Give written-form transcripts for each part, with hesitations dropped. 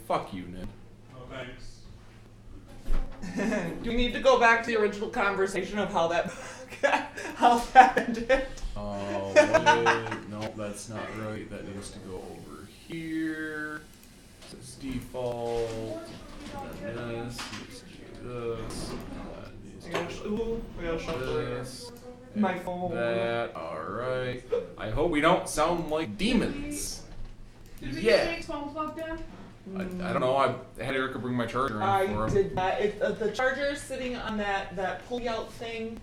Fuck you, Ned. Oh, thanks. Do we need to go back to the original conversation of how that ended? Oh, wait. No, that's not right. That needs to go over here. This is default. And then this needs to do this. That needs to do this. My phone. That. Alright. I hope we don't sound like demons. Did we Yeah. get Jake's phone plugged in? I don't know. I had Erica bring my charger in for him. I did that. The charger's sitting on that pulley-out thing.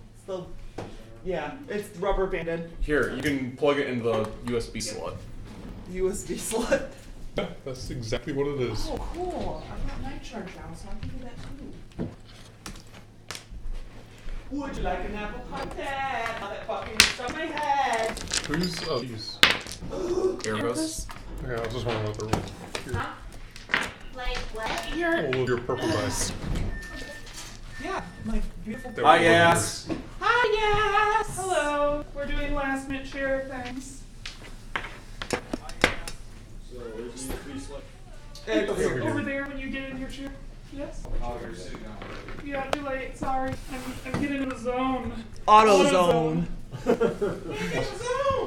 It's rubber banded. Here, you can plug it into the USB slot. USB slot. Yeah, that's exactly what it is. Oh, cool. I've got night charge now, so I can do that too. Would you like an apple pie, Dad? Now that fucking stuck my head. Who's these? Erica's. Okay, I was just wondering what they're with. Here. Huh? Like what? Here. All of your purple dice. Yeah, my beautiful. There Hi, we go. yes. Hi, yes. Hello. We're doing last minute share things. So, where's the free slip? Over there when you get in your chair. Yes? Oh, you're sitting down already. Yeah, too late. Sorry. I'm getting in the zone. AutoZone.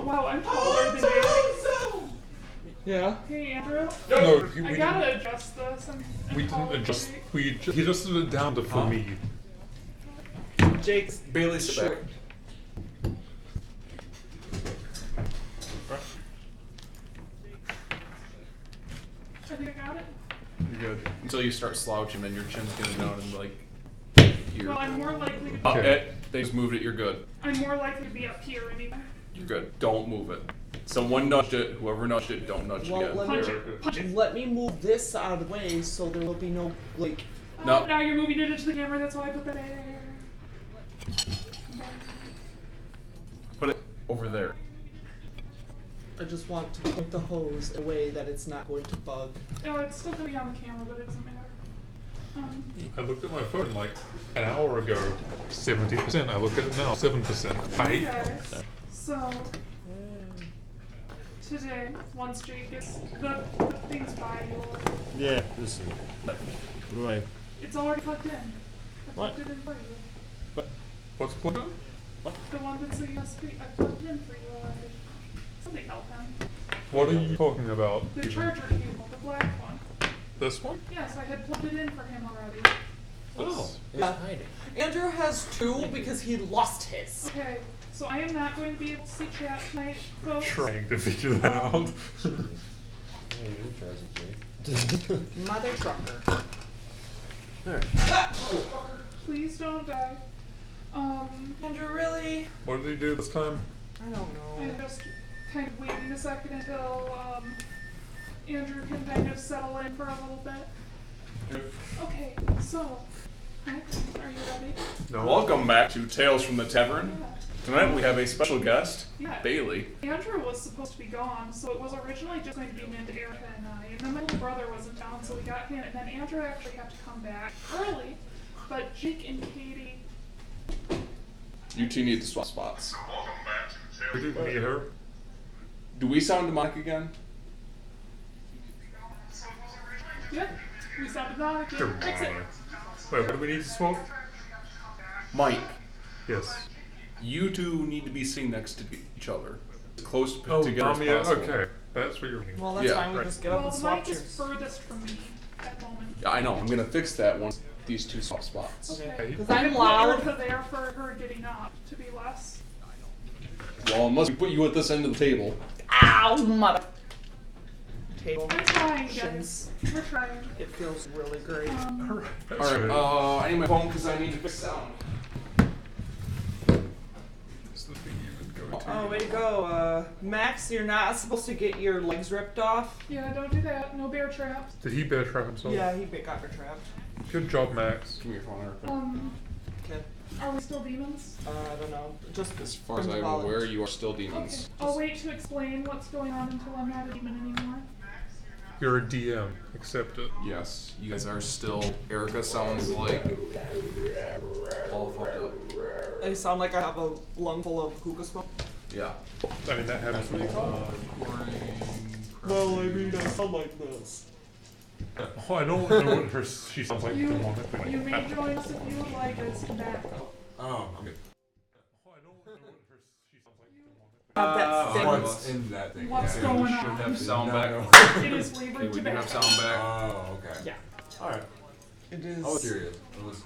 Wow, I'm taller than you. Yeah. Hey, Andrew. No, I we gotta didn't. adjust this. I'm We didn't taller than adjust. Jake. He adjusted it down to for me. Jake's Bailey, sit back. I think I got it. You're good. Until you start slouching, then your chin's getting out and like here. Well, I'm more likely to be. They just moved it. You're good. I'm more likely to be up here anyway. You're good. Don't move it. Someone nudged it. Whoever nudged it, don't nudge Well, again. Punch it. Punch it. let me move this out of the way so there will be no like. No. Oh, now you're moving it into the camera. That's why I put that there. Put it over there. I just want to point the hose in a way that it's not going to bug. No, it's still gonna be on the camera, but it doesn't matter. I looked at my phone like an hour ago. 70%. I look at it now. 7%. Okay. So today, once Jake gets the things by you, Yeah, this is. What do I. it's already plugged in. I What? plugged it in for you. What's plugged in? The one that's a USB, I plugged in for you already. Something help him. What are you talking about? The charger cable, the black one. This one? Yes, I had plugged it in for him already. Oh, Yeah. Andrew has two because he lost his. Okay, so I am not going to be able to see chat tonight, folks. Trying to figure that out. Mother trucker. Please don't die. Andrew, really? What did he do this time? I don't know. I'm just kind of waiting a second until Andrew can kind of settle in for a little bit. Okay, so, Max, are you ready? No. Welcome back to Tales from the Tavern. Yeah. Tonight we have a special guest, Yeah. Bailey. Andrew was supposed to be gone, so it was originally just going to be named Erica and I. And then my little brother was in town, so we got him. And then Andrew actually had to come back early. But Jake and Katie. You two need to swap spots. We didn't meet her. Do we sound demonic again? Yeah, we sounded not Come again. Fix it. on. Wait, what do we need to swap? Mike, Yes. you two need to be sitting next to each other. As close Oh, together as yeah, possible. okay. That's what you're meaning. Well, that's Yeah, fine. We right. just get up Well, and the swap mic is chairs. furthest from me at the moment. Yeah, I know. I'm gonna fix that once these two swap spots. Okay. Because I I'm put loud. Erica there for her getting up to be less. Well, unless we put you at this end of the table. Ow, mother. Table. I'm trying, guys. We're trying. It feels really great. Alright, that's Alright, good. I need my phone because I need to fix sound. That's the thing you could go to. Oh, way to go. Max, you're not supposed to get your legs ripped off. Yeah, don't do that. No bear traps. Did he bear trap himself? Yeah, he got her trapped. Good job, Max. Give me your phone, Erica. Okay. Are we still demons? I don't know. Just As far as from the I'm volume. aware, you are still Okay. demons. I'll wait to explain what's going on until I'm not a demon anymore. You're a DM. Accept it. Yes, you guys are still. Erica sounds like all fucked up. I sound like I have a lung full of hookah smoke. Yeah. I mean, that happens with Well, I mean, I sound like this. Oh, I don't know what she sounds like. You, at the moment, but you may join us if you would like. It's tobacco. Oh, okay. Oh, I don't know what she sounds like. At the moment, Have that thing. What's in that thing? What's yeah. going We should on? have sound back. It is flavored Okay, we do have tobacco. sound back. Oh, okay. Yeah. Alright. It is. I was curious. I was...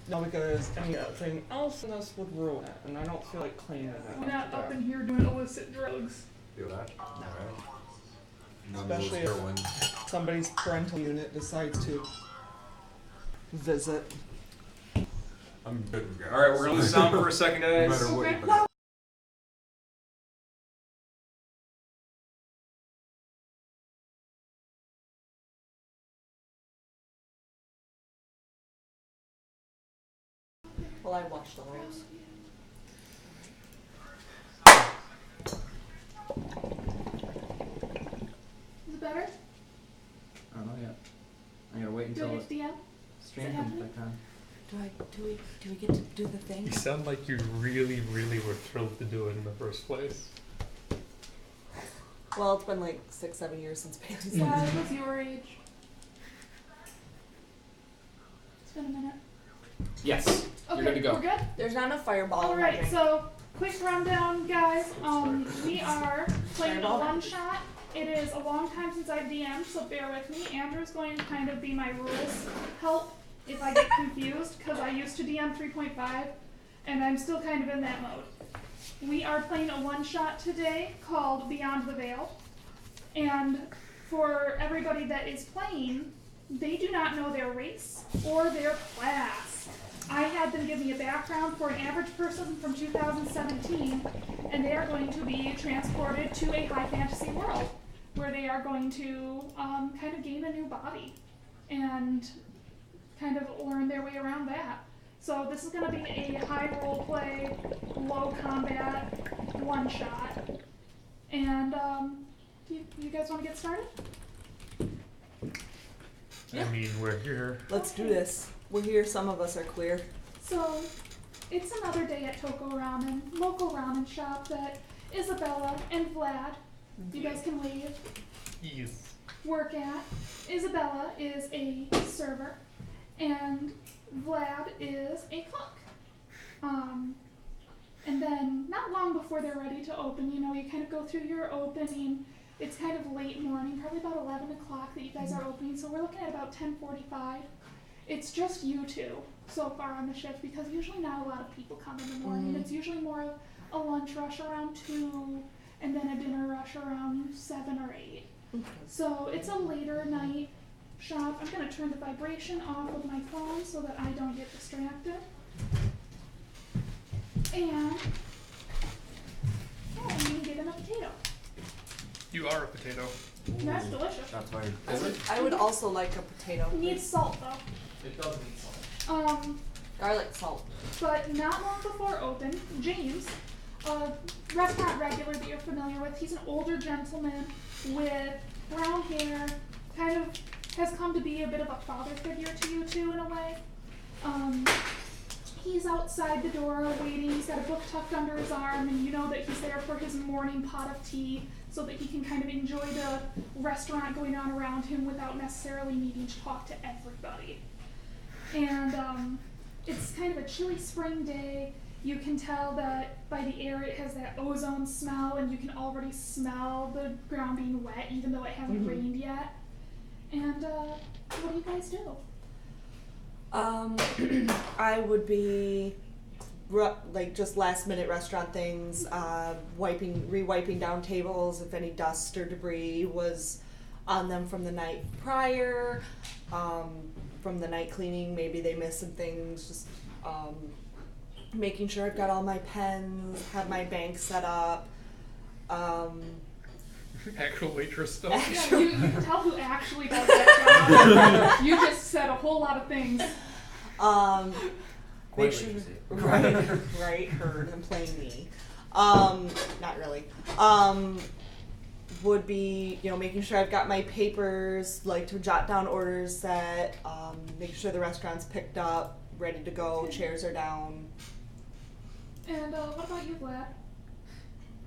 No, because anything else in this would ruin it, and I don't feel like cleaning it We're up. not up in here doing illicit drugs. Feel that? Alright. Especially if somebody's parental unit decides to visit. I'm good with that. Alright, we're gonna lose sound for a second, No guys. matter what Okay. you put it. Well, I watched the rolls. Is it better? I don't know yet. I gotta wait Do I until get DM? stream comes back on. Do we get to do the thing? you sound like you really, really were thrilled to do it in the first place. Well, it's been like 6-7 years since Bailey's Yeah, last. I was your age. It's been a minute. Yes. Okay, You're good to go. we're good? There's not enough fireball in my Alright, drink. so quick rundown, guys. We are playing a Fireball. one shot. It is a long time since I've DM'd, so bear with me. Andrew's going to kind of be my rules help if I get confused, because I used to DM 3.5, and I'm still kind of in that mode. We are playing a one shot today called Beyond the Veil, and for everybody that is playing, they do not know their race or their class. I had them give me a background for an average person from 2017, and they are going to be transported to a high fantasy world where they are going to kind of gain a new body and kind of learn their way around that. So this is going to be a high role play, low combat, one shot. And do you guys want to get started? I mean, we're here. Let's do this. We're here, some of us are queer. So, it's another day at Toko Ramen, local ramen shop that Isabella and Vlad, you guys can wave, Yes. work at. Isabella is a server, and Vlad is a cook. And then, not long before they're ready to open, you know, you kind of go through your opening. It's kind of late morning, probably about 11 o'clock that you guys are opening, so we're looking at about 10:45. It's just you two so far on the shift because usually not a lot of people come in the morning. It's usually more of a lunch rush around 2 and then a dinner rush around 7 or 8. So it's a later night shop. I'm going to turn the vibration off of my phone so that I don't get distracted. And I'm going to get in a potato. You are a potato. That's delicious. That's fine. I would also like a potato. Needs salt though. It does need salt. Garlic salt. But not long before open, James, a restaurant regular that you're familiar with, he's an older gentleman with brown hair, kind of has come to be a bit of a father figure to you two in a way. He's outside the door waiting, he's got a book tucked under his arm, and you know that he's there for his morning pot of tea so that he can kind of enjoy the restaurant going on around him without necessarily needing to talk to everybody. And it's kind of a chilly spring day. You can tell that by the air it has that ozone smell, and you can already smell the ground being wet even though it hasn't rained yet. And what do you guys do? I would be like just last minute restaurant things, re-wiping down tables if any dust or debris was on them from the night prior, from the night cleaning, maybe they missed some things, just making sure I've got all my pens, have my bank set up. Actual waitress stuff. Yeah, you can tell who actually does that job. You just said a whole lot of things. Make sure, right, heard, I'm playing me. Not really. Would be, making sure I've got my papers, like to jot down orders set, make sure the restaurant's picked up, ready to go, chairs are down. And what about you, Vlad?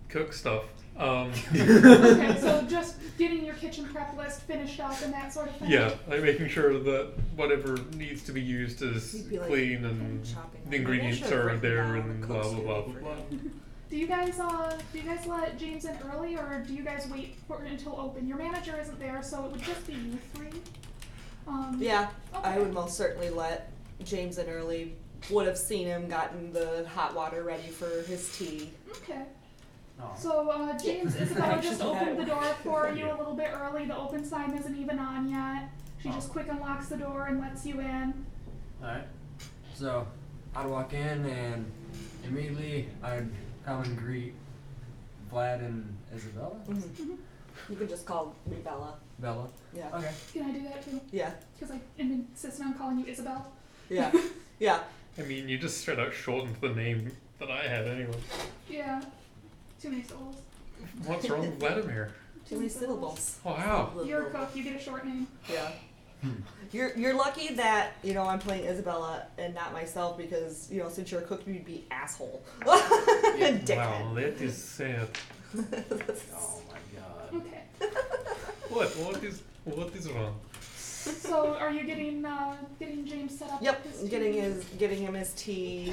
Cook stuff. Okay, so just getting your kitchen prep list finished up and that sort of thing. Yeah, like making sure that whatever needs to be used is You'd be like, clean and shopping. the ingredients Maybe I should've are written there down and the blah cook's blah blah duty blah for blah. Do you guys let James in early, or do you guys wait until open? Your manager isn't there, so it would just be you three. Yeah, I Okay. would most certainly let James in early. Would have seen him, gotten the hot water ready for his tea. Okay. Oh. So James, Isabella just Actually, opened the that- door for you a little bit early. The open sign isn't even on yet. She just quick unlocks the door and lets you in. Alright. So, I'd walk in and immediately I'd come and greet Vlad and Isabella? You could just call me Bella. Bella? Yeah. Okay. Can I do that too? Yeah. Because I am insisting on calling you Isabel. Yeah. Yeah. I mean, you just straight out shortened the name that I had anyway. Yeah. Too many syllables. What's wrong with Vladimir? Too many syllables. Oh, how? You're a cook. You get a short name. Yeah. You're lucky that, I'm playing Isabella and not myself because, since you're a cook, you'd be asshole. Dickhead. Wow, that is sad. Oh my god. Okay. What is wrong? So are you getting James set up? Yep, with his getting tea? him his tea.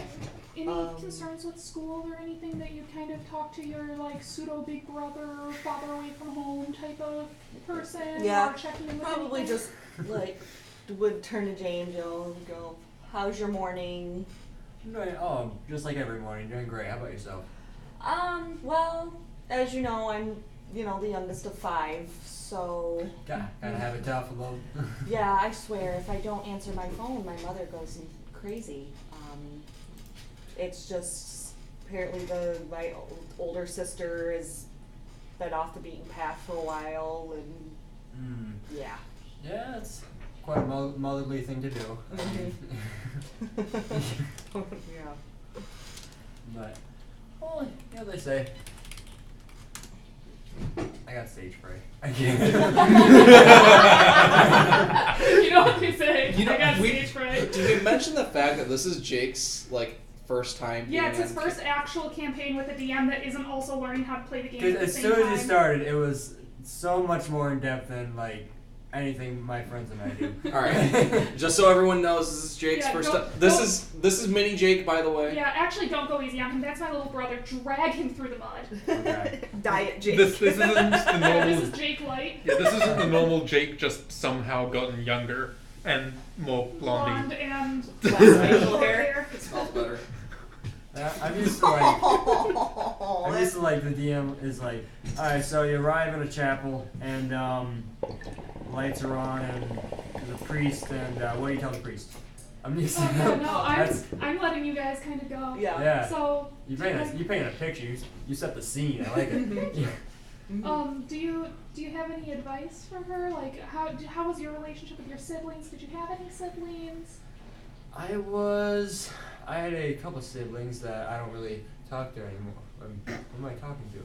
Any um, concerns with school or anything that you kind of talk to your pseudo big brother, father away from home type of person? Yeah, Or checking in with Probably anything? just would turn to James, and go, "How's your morning?" Just like every morning, doing great. How about yourself? Well, as you know, I'm the youngest of 5, so Gotta have it tough a little. yeah, I swear, if I don't answer my phone, my mother goes crazy. It's just apparently my older sister has been off the beaten path for a while, and yeah. Yeah, it's quite a motherly thing to do. Yeah. But, well, they say. I got stage fright. I can't. You know what they say? You know, I got we- stage fright. Did we mention the fact that this is Jake's first time? Yeah, being it's his on first actual campaign with a DM that isn't also learning how to play the game at the As same soon time. as it started, it was so much more in depth than anything my friends and I do. All right, just so everyone knows, this is Jake's Yeah, first don't- time. This don't- is mini Jake, by the way. Yeah, actually, don't go easy on him. That's my little brother. Drag him through the mud. Okay. Diet Jake. This isn't the This normal. is Jake Light. Yeah, this isn't the normal Jake, just somehow gotten younger and more Blonde blondie. and Less facial short hair. hair. It smells better. I'm used to I'm used to the DM is alright, so you arrive in a chapel and lights are on and the priest and what do you tell the priest? I'm used to Oh, no, That's- I'm letting you guys kind of go. Yeah. Yeah. So, You paint a picture. You set the scene. I like it. Yeah. do you have any advice for her? How was your relationship with your siblings? Did you have any siblings? I had a couple siblings that I don't really talk to anymore. Who am I talking to?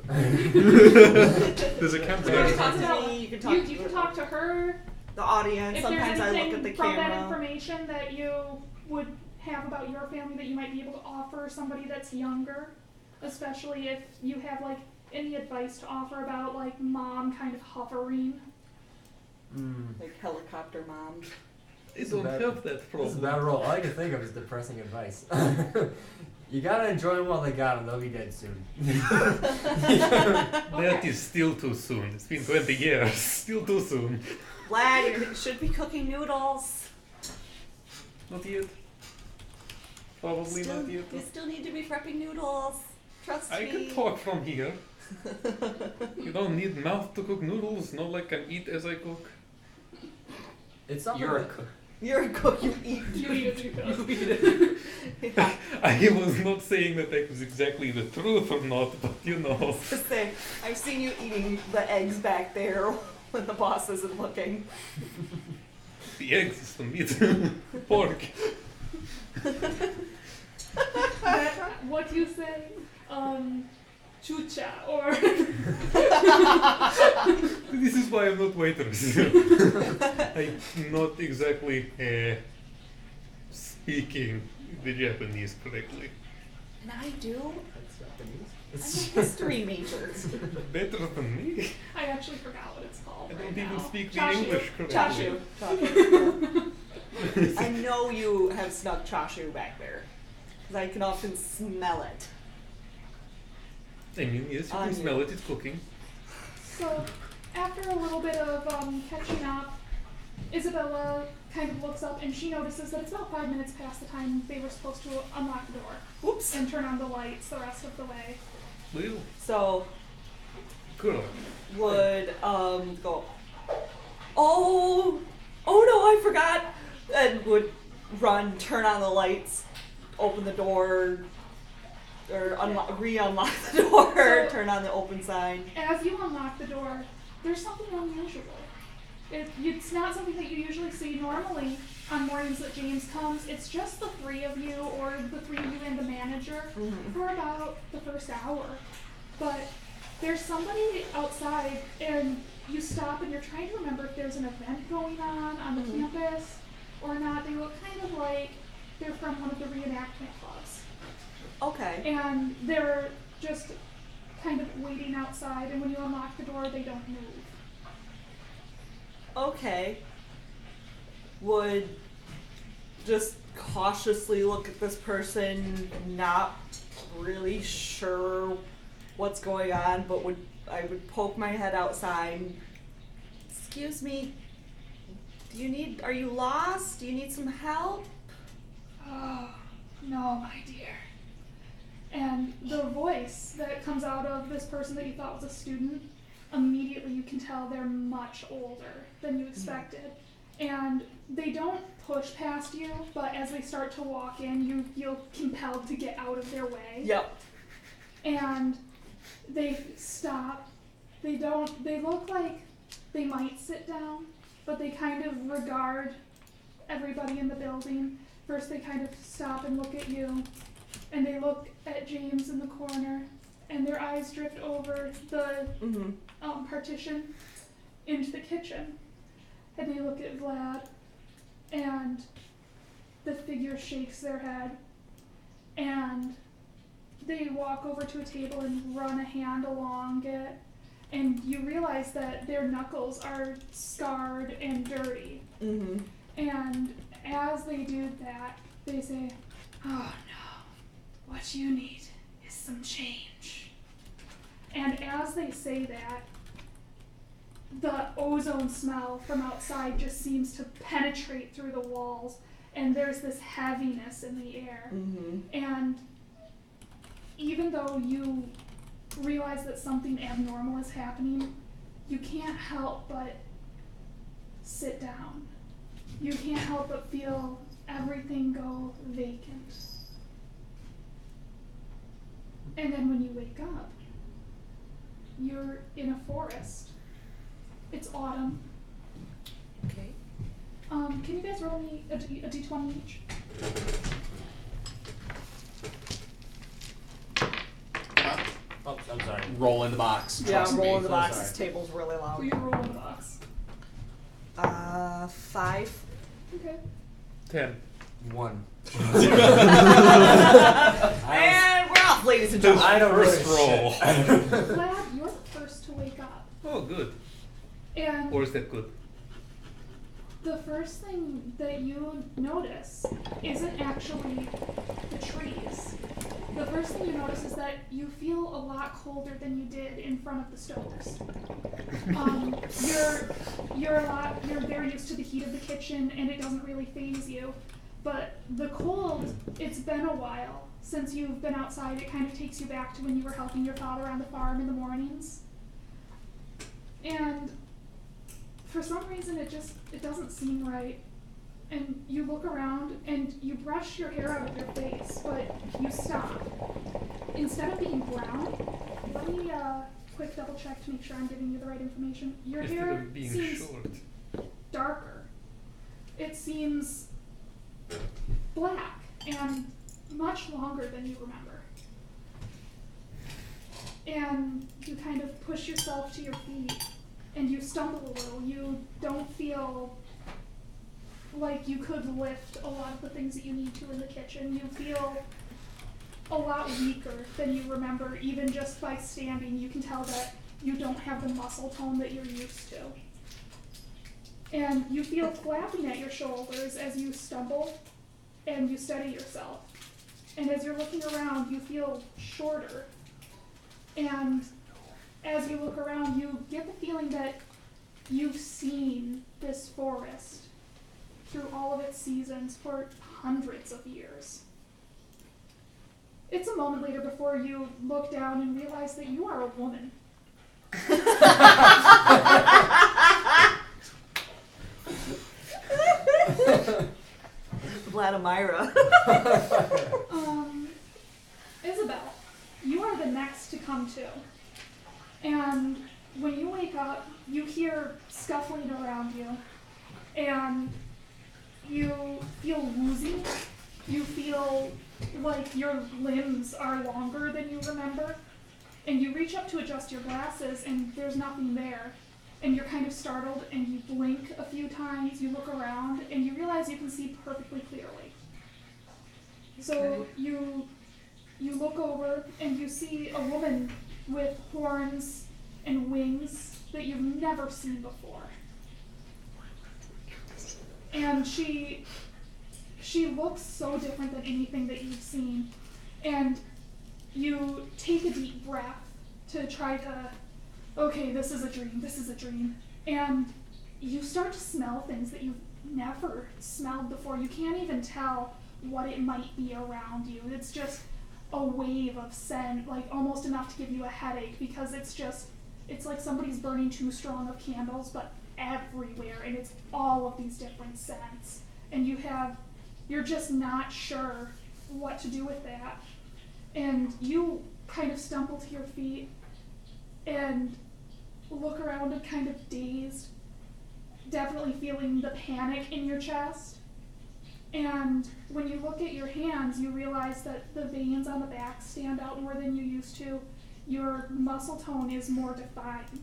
There's a You camp can there. talk to me, you can talk You can talk to her. the audience. If Sometimes there's I look anything at the from that camera. information that you would have about your family that you might be able to offer somebody that's younger, especially if you have any advice to offer about mom kind of hovering. Like helicopter mom. I don't have that This is that role. All I can think of is depressing advice. You gotta enjoy them while they got them. They'll be dead soon. That is still too soon. It's been 20 years. Still too soon. Vlad, you should be cooking noodles. Not yet. Probably not yet. You still need to be prepping noodles. Trust I me. can talk from here. You don't need mouth to cook noodles. No, can eat as I cook. It's something. You're a that- cook. You're a cook. You eat. You eat as you go. You eat it. Yeah. I was not saying that was exactly the truth or not, but Just say, I've seen you eating the eggs back there when the boss isn't looking. The eggs is the meat. Pork. What you say? Chucha or This is why I'm not waitress. I'm not exactly speaking the Japanese correctly. And I do. That's Japanese. I'm a history major. Better than me. I actually forgot what it's called. I right don't even now. speak the Chashu. English correctly. Chashu. Chashu. I know you have snuck chashu back there. Because I can often smell it. I mean, yes, you On can you. smell it, it's cooking. So, after a little bit of catching up, Isabella kind of looks up and she notices that it's about 5 minutes past the time they were supposed to unlock the door. Oops. And turn on the lights the rest of the way. Well, So, good. would go, oh no, I forgot, and would run, turn on the lights, open the door, or re-unlock the door, So- turn on the open sign. As you unlock the door, there's something unusual. It's not something that you usually see normally on mornings that James comes. It's just the three of you, or the three of you and the manager, for about the first hour. But there's somebody outside, and you stop and you're trying to remember if there's an event going on the campus or not. They look kind of like they're from one of the reenactment clubs. Okay. And they're just kind of waiting outside, and when you unlock the door, they don't move. Okay. Would just cautiously look at this person, not really sure what's going on, but I would poke my head outside. Excuse me, are you lost? Do you need some help? Oh, no, my dear. And the voice that comes out of this person that you thought was a student, immediately you can tell they're much older than you expected. And they don't push past you, but as they start to walk in, you feel compelled to get out of their way. Yep. And they stop. They look like they might sit down, but they kind of regard everybody in the building. First they kind of stop and look at you, and they look at James in the corner, and their eyes drift over the partition into the kitchen. And they look at Vlad, and the figure shakes their head, and they walk over to a table and run a hand along it, and you realize that their knuckles are scarred and dirty. And as they do that, they say, "Oh no, what you need is some change." And as they say that, the ozone smell from outside just seems to penetrate through the walls, and there's this heaviness in the air. And even though you realize that something abnormal is happening, you can't help but sit down. You can't help but feel everything go vacant. And then when you wake up, you're in a forest. It's autumn. Okay. Can you guys roll me a d20 each? Oh, I'm sorry. Roll in the box. Yeah, trust roll me. in the So box. sorry. This table's really Who loud. you roll in the box? 5. Okay. 10. 1. And we're off, ladies and gentlemen. I don't First really roll. Vlad, you're the first to wake up. Oh, good. And Or is that good? the first thing that you notice isn't actually the trees. The first thing you notice is that you feel a lot colder than you did in front of the stoves. You're very used to the heat of the kitchen, and it doesn't really faze you. But the cold, it's been a while since you've been outside. It kind of takes you back to when you were helping your father on the farm in the mornings. And for some reason, it doesn't seem right. And you look around and you brush your hair out of your face, but you stop. Instead of being brown, let me quick double check to make sure I'm giving you the right information. Your Instead hair of being seems short. darker. It seems black and much longer than you remember. And you kind of push yourself to your feet and you stumble a little. You don't feel like you could lift a lot of the things that you need to in the kitchen. You feel a lot weaker than you remember. Even just by standing, you can tell that you don't have the muscle tone that you're used to. And you feel flapping at your shoulders as you stumble and you steady yourself. And as you're looking around, you feel shorter. And as you look around, you get the feeling that you've seen this forest through all of its seasons for hundreds of years. It's a moment later before you look down and realize that you are a woman. Vladimira. Isabel, you are the next to come to. And when you wake up, you hear scuffling around you. And you feel woozy. You feel like your limbs are longer than you remember. And you reach up to adjust your glasses, and there's nothing there. And you're kind of startled, and you blink a few times, you look around, and you realize you can see perfectly clearly. So you look over, and you see a woman with horns and wings that you've never seen before. And she looks so different than anything that you've seen. And you take a deep breath to try to, okay, this is a dream. And you start to smell things that you've never smelled before. You can't even tell what it might be around you. It's just a wave of scent, like almost enough to give you a headache, because it's like somebody's burning too strong of candles, but everywhere, and it's all of these different scents. And you're just not sure what to do with that. And you kind of stumble to your feet and look around and kind of dazed, definitely feeling the panic in your chest. And when you look at your hands, you realize that the veins on the back stand out more than you used to. Your muscle tone is more defined.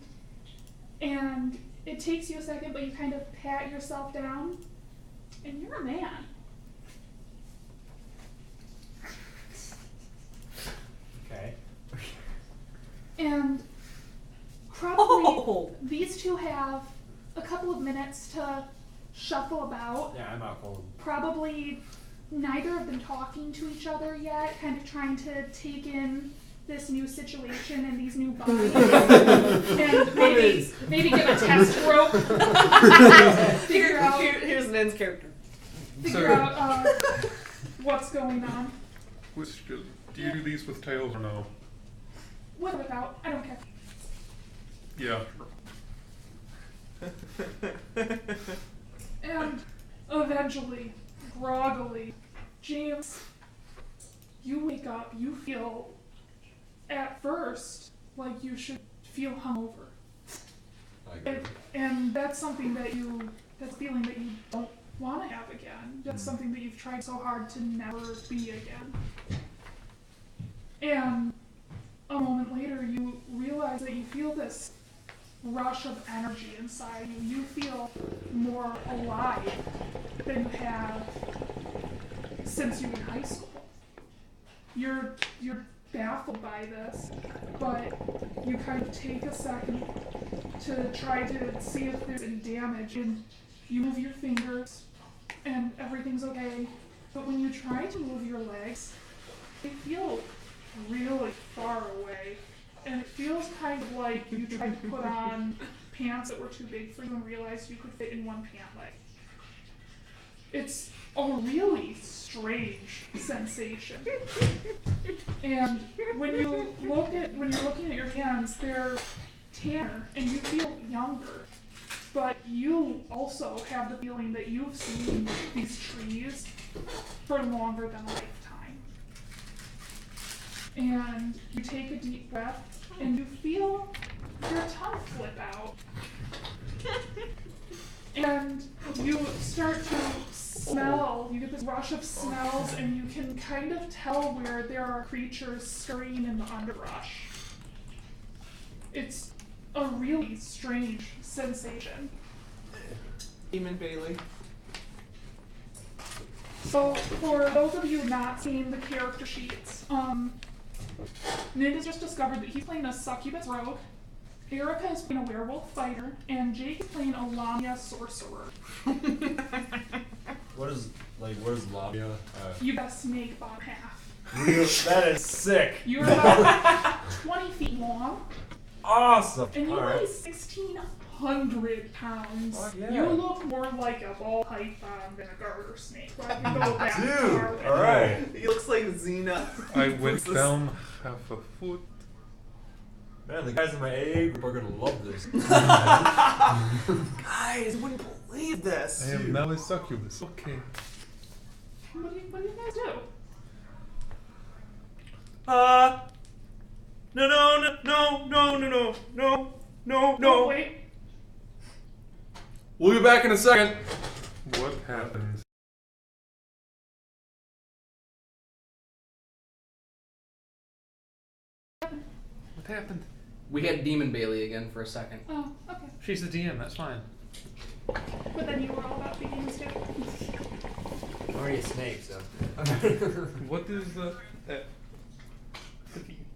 And it takes you a second, but you kind of pat yourself down, and you're a man. Okay. And probably these two have a couple of minutes to shuffle about. Yeah, I'm out cold. Probably neither of them talking to each other yet, kind of trying to take in this new situation and these new bodies. And maybe give a test rope. Here's an ends character. Figure out what's going on. Do you do these with tails or no? With or without, I don't care. Yeah. And eventually, groggily, James, you wake up, you feel, at first, like you should feel hungover. And that's something that's a feeling that you don't want to have again. That's something that you've tried so hard to never be again. And a moment later, you realize that you feel this rush of energy inside you. You feel more alive than you have since you were in high school. You're baffled by this, but you kind of take a second to try to see if there's any damage, and you move your fingers and everything's okay. But when you try to move your legs, they feel really far away. And it feels kind of like you tried to put on pants that were too big for you and realized you could fit in one pant leg. It's a really strange sensation. And when you're looking at your hands, they're tanner and you feel younger. But you also have the feeling that you've seen these trees for longer than a lifetime. And you take a deep breath and you feel your tongue flip out. And you start to smell, you get this rush of smells, and you can kind of tell where there are creatures scurrying in the underbrush. It's a really strange sensation. Demon Bailey. So, for those of you not seeing the character sheets, Nick has just discovered that he's playing a succubus rogue, Erica is playing a werewolf fighter, and Jake is playing a Lamia sorcerer. What is Lamia? You got a snake bottom half. That is sick. You're about 20 feet long, Awesome. and you Alright. weigh 1,600 pounds. Fuck yeah. You look more like a ball python than a garter snake. So I can go that Dude, far with alright. He looks like Xena. I went down half a foot. Man, the guys in my AA group are gonna love this. Guys, wouldn't believe this. I am now a succubus. Okay. What do you guys do? No. Oh, wait. We'll be back in a second. What happened? What happened? We had Demon Bailey again for a second. Oh, okay. She's the DM, that's fine. But then you were all about beginnings too. I'm already a snake, so. What is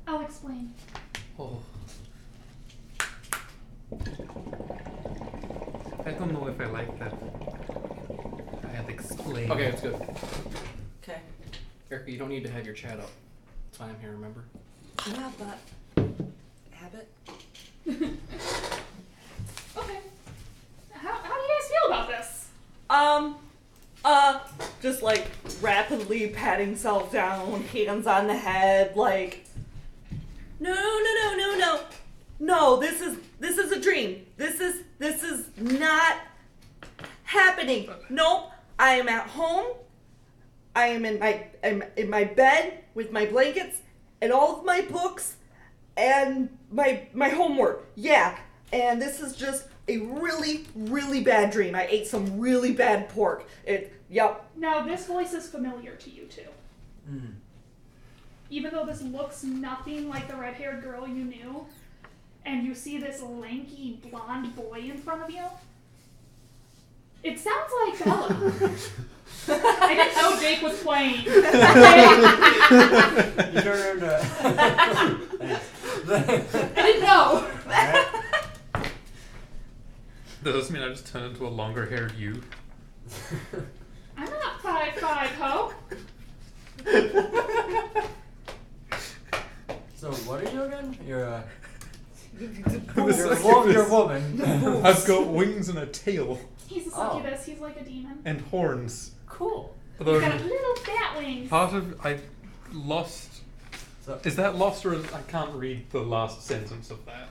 I'll explain. Oh. I don't know if I like that. I had to explain. Okay, that's good. Okay. Erica, you don't need to have your chat up. That's why I'm here, remember? Yeah, but habit. Okay. How do you guys feel about this? Just like rapidly patting self down, hands on the head, like, no, this is a dream. This is not happening. Nope, I am at home. I am in my bed with my blankets and all of my books and my homework. Yeah, and this is just a really, really bad dream. I ate some really bad pork. Yep. Now, this voice is familiar to you too. Even though this looks nothing like the red-haired girl you knew, and you see this lanky blonde boy in front of you, it sounds like Bella. I didn't know Jake was playing. You turned into. I didn't know. Alright. Does this mean I just turned into a longer haired youth? I'm not 5'5", ho. So what are you again? You're succubus. you're a woman. I've got wings and a tail. He's a succubus. He's like a demon. And horns. Cool. Although He's got little fat wings. part of I lost. So, Is that lost or is, I can't read the last sentence of that?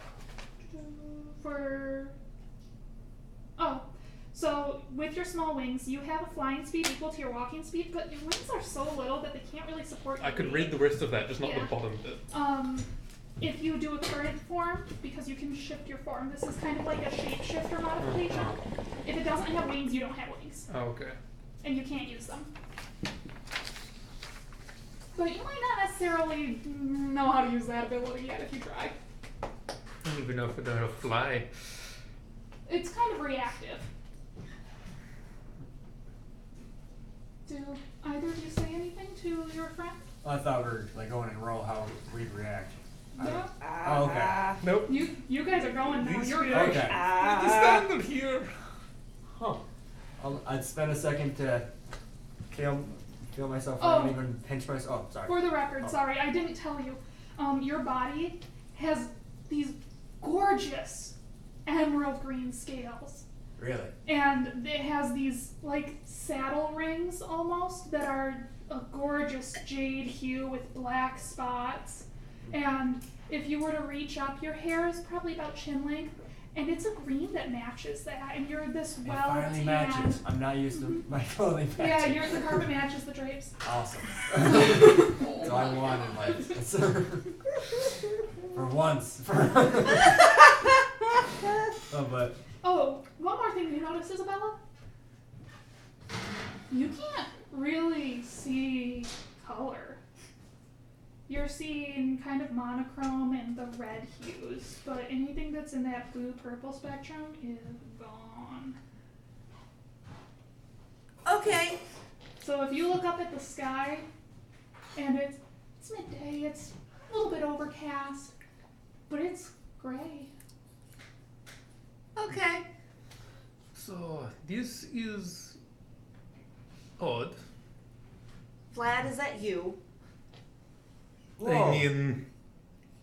So with your small wings, you have a flying speed equal to your walking speed, but your wings are so little that they can't really support you. I could read the rest of that, just not Yeah. the bottom bit. If you do a current form, because you can shift your form, this is kind of like a shapeshifter modification. If it doesn't have wings, you don't have wings, Oh, okay. and you can't use them. But you might not necessarily know how to use that ability yet if you try. I don't even know if I know how to fly. It's kind of reactive. Do either of you say anything to your friend? I thought we were like going and roll how we'd react. No? Oh, okay. Nope. You guys are going now. These You're reactions- good. The standard here. Huh. I'd spend a second to feel myself. Oh. I don't even pinch myself. Oh, sorry. For the record, Oh. sorry, I didn't tell you. Your body has these gorgeous emerald green scales. Really? And it has these like saddle rings almost that are a gorgeous jade hue with black spots. And if you were to reach up, your hair is probably about chin length, and it's a green that matches that. And you're this It well finally matches. I'm not used to my clothing Yeah, matching. the carpet matches the drapes. Awesome. So I won in life. For once. Oh, but Oh, one more thing you notice, Isabella? You can't really see color. You're seeing kind of monochrome and the red hues, but anything that's in that blue-purple spectrum is gone. Okay. So if you look up at the sky, and it's midday, it's a little bit overcast, but it's gray. Okay. So, this is odd. Vlad, is that you? Whoa. I mean,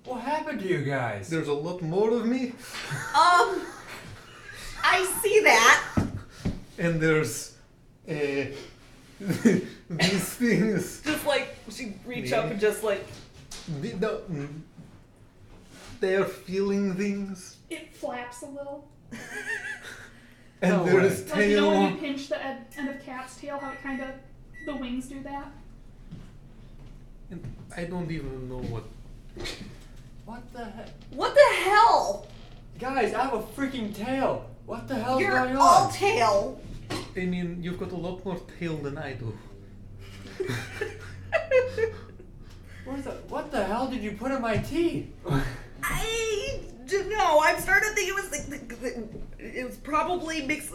What happened to you guys? there's a lot more of me, I see that. and there's these things. Just like she reach up and just like. They're feeling things, It flaps a little. and No there's Like, you know when you tail. pinch the end of cat's tail, how it kind of, the wings do that? And I don't even know what. What the heck? What the hell? Guys, I have a freaking tail. What the hell's You're going all on? tail. I mean, you've got a lot more tail than I do. What the hell did you put in my teeth? I don't know. I'm starting to think it was it was probably mixed.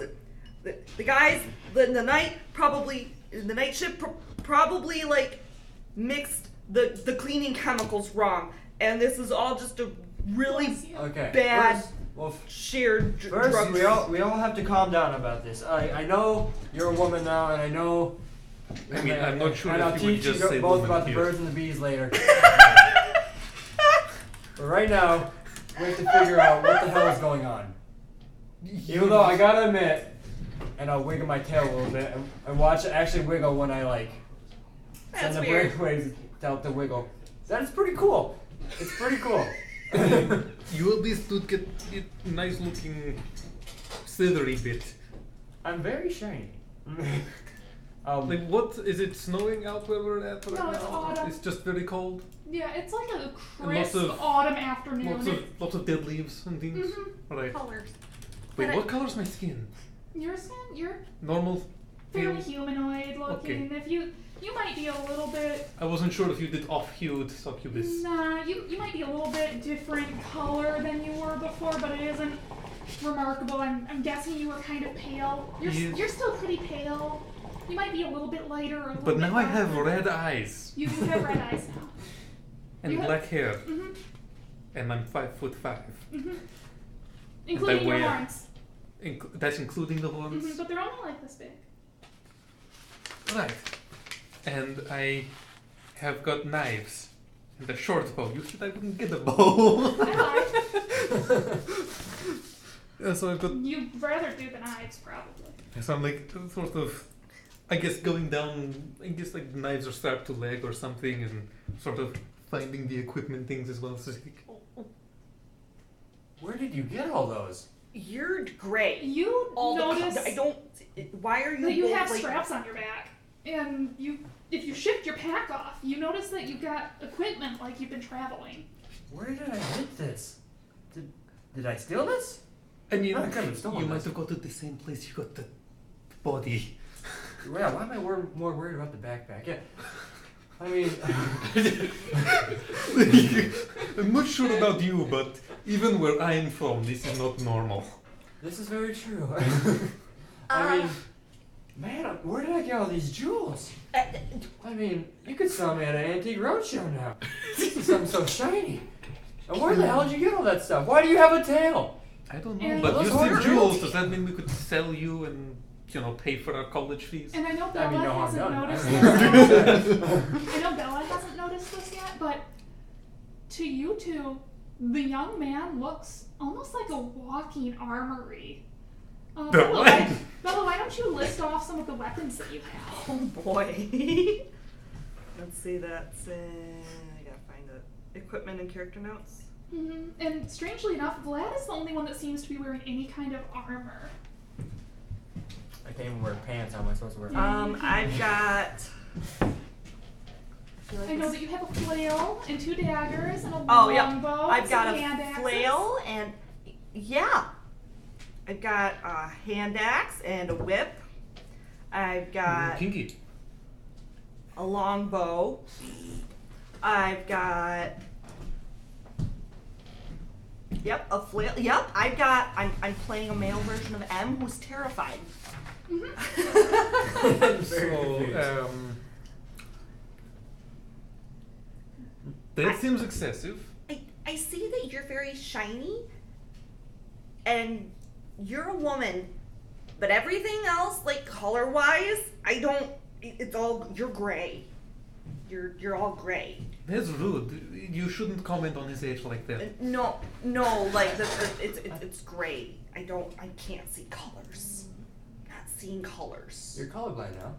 The guys in the night probably in the night shift probably like mixed the cleaning chemicals wrong, and this is all just a really Bless you. Okay. Bad. First, shared first drug. we all have to calm down about this. I know you're a woman now, and I know. I mean, I'm not sure and if I'll you would teach just you say both woman about the here. birds and the bees later. But right now, we have to figure out what the hell is going on. Even though I gotta admit, and I'll wiggle my tail a little bit, and watch it actually wiggle when I like send That's the weird. brainwaves out to wiggle. That is pretty cool. It's pretty cool. You at least would get a nice looking slithery bit. I'm very shiny. Like, what? Is it snowing out where we're at right No, now? it's autumn. It's just very cold. Yeah, it's like a And lots crisp of- autumn afternoon. Lots of dead leaves and things. Mhm. Right. Colors. Wait, And what color's my skin? Your skin, you're Normal? fairly Pale? humanoid looking. If you might be a little bit. I wasn't sure if you did off-hued succubus. Nah, you might be a little bit different color than you were before, but it isn't remarkable. I'm guessing you were kind of pale. Yes. You're still pretty pale. You might be a little bit lighter or a little But bit now I have darker. red eyes You do have red eyes now. and You have- black hair, Mm-hmm. and I'm 5'5". Mm-hmm. Including your wear- horns. That's including the horns. Mm-hmm. But they're only like this big. Right. And I have got knives and a short bow. You said I wouldn't get a bow. I Yeah, so I've got. lied. You'd rather do the knives, probably. So I'm like sort of, I guess going down. I guess like the knives are strapped to leg or something, and sort of finding the equipment things as well. So it's like, Where did you get all those? You're great. You notice I don't. Why are you? that you both, have like, straps on your back, and if you shift your pack off, you notice that you've got equipment like you've been traveling. Where did I get this? Did I steal this? I mean, I couldn't have stolen you might this. have got to the same place you got the body. Yeah, why am I more worried about the backpack? Yeah. I mean, I'm not sure about you, but even where I'm from, this is not normal. this is very true. I mean, man, where did I get all these jewels? I mean, you could sell me at an antique roadshow now. Something so shiny. And where the hell did you get all that stuff? Why do you have a tail? I don't know, And but those you are said jewels. royalty. Does that mean we could sell you and, pay for our college fees? And I know I Bella mean, no harm hasn't done. noticed this. I know Bella hasn't noticed this yet, but to you two, the young man looks almost like a walking armory. The Bella, what? Bella, why don't you list off some of the weapons that you have? Oh boy. Let's see. That's. I gotta find the equipment and character notes. Hmm. And strangely enough, Vlad is the only one that seems to be wearing any kind of armor. I can't even wear pants. How am I supposed to wear? I've got. I know that you have a flail and 2 daggers and a Oh yeah, longbow. I've and got some a hand axes. flail and I've got a hand axe and a whip. I've got Kinky. a longbow. I've got. Yep, a flail. Yep, I've got. I'm playing a male version of M who's terrified. So, that seems excessive. I see that you're very shiny, and you're a woman, but everything else, like color-wise, I don't. It's all you're gray. You're all gray. That's rude. You shouldn't comment on his age like that. No, like it's gray. I can't see colors. Not seeing colors. You're colorblind now.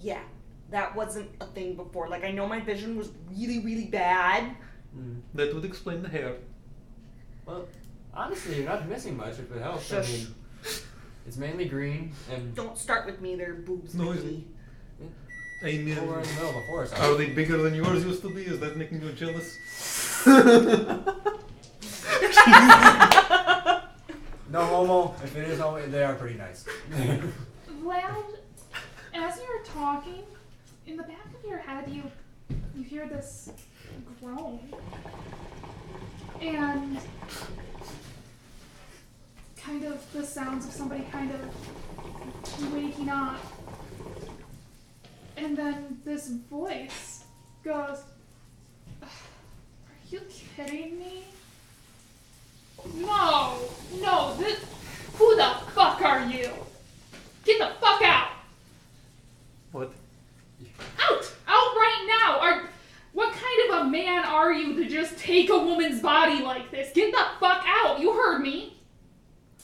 Yeah, that wasn't a thing before. Like I know my vision was really, really bad. That would explain the hair. Well, honestly, you're not missing much if it helps. Shush. I mean, it's mainly green and Don't start with me. They're boobs. No, Mickey. I mean, we're in the middle of a forest. are they bigger than yours used to be? Is that making you jealous? No homo. If it is homo, they are pretty nice. Vlad, as you're talking, in the back of your head, you hear this groan, and kind of the sounds of somebody kind of waking up, and then this voice goes, "Are you kidding me? No, who the fuck are you? Get the fuck out! What? Out right now! What kind of a man are you to just take a woman's body like this? Get the fuck out! You heard me!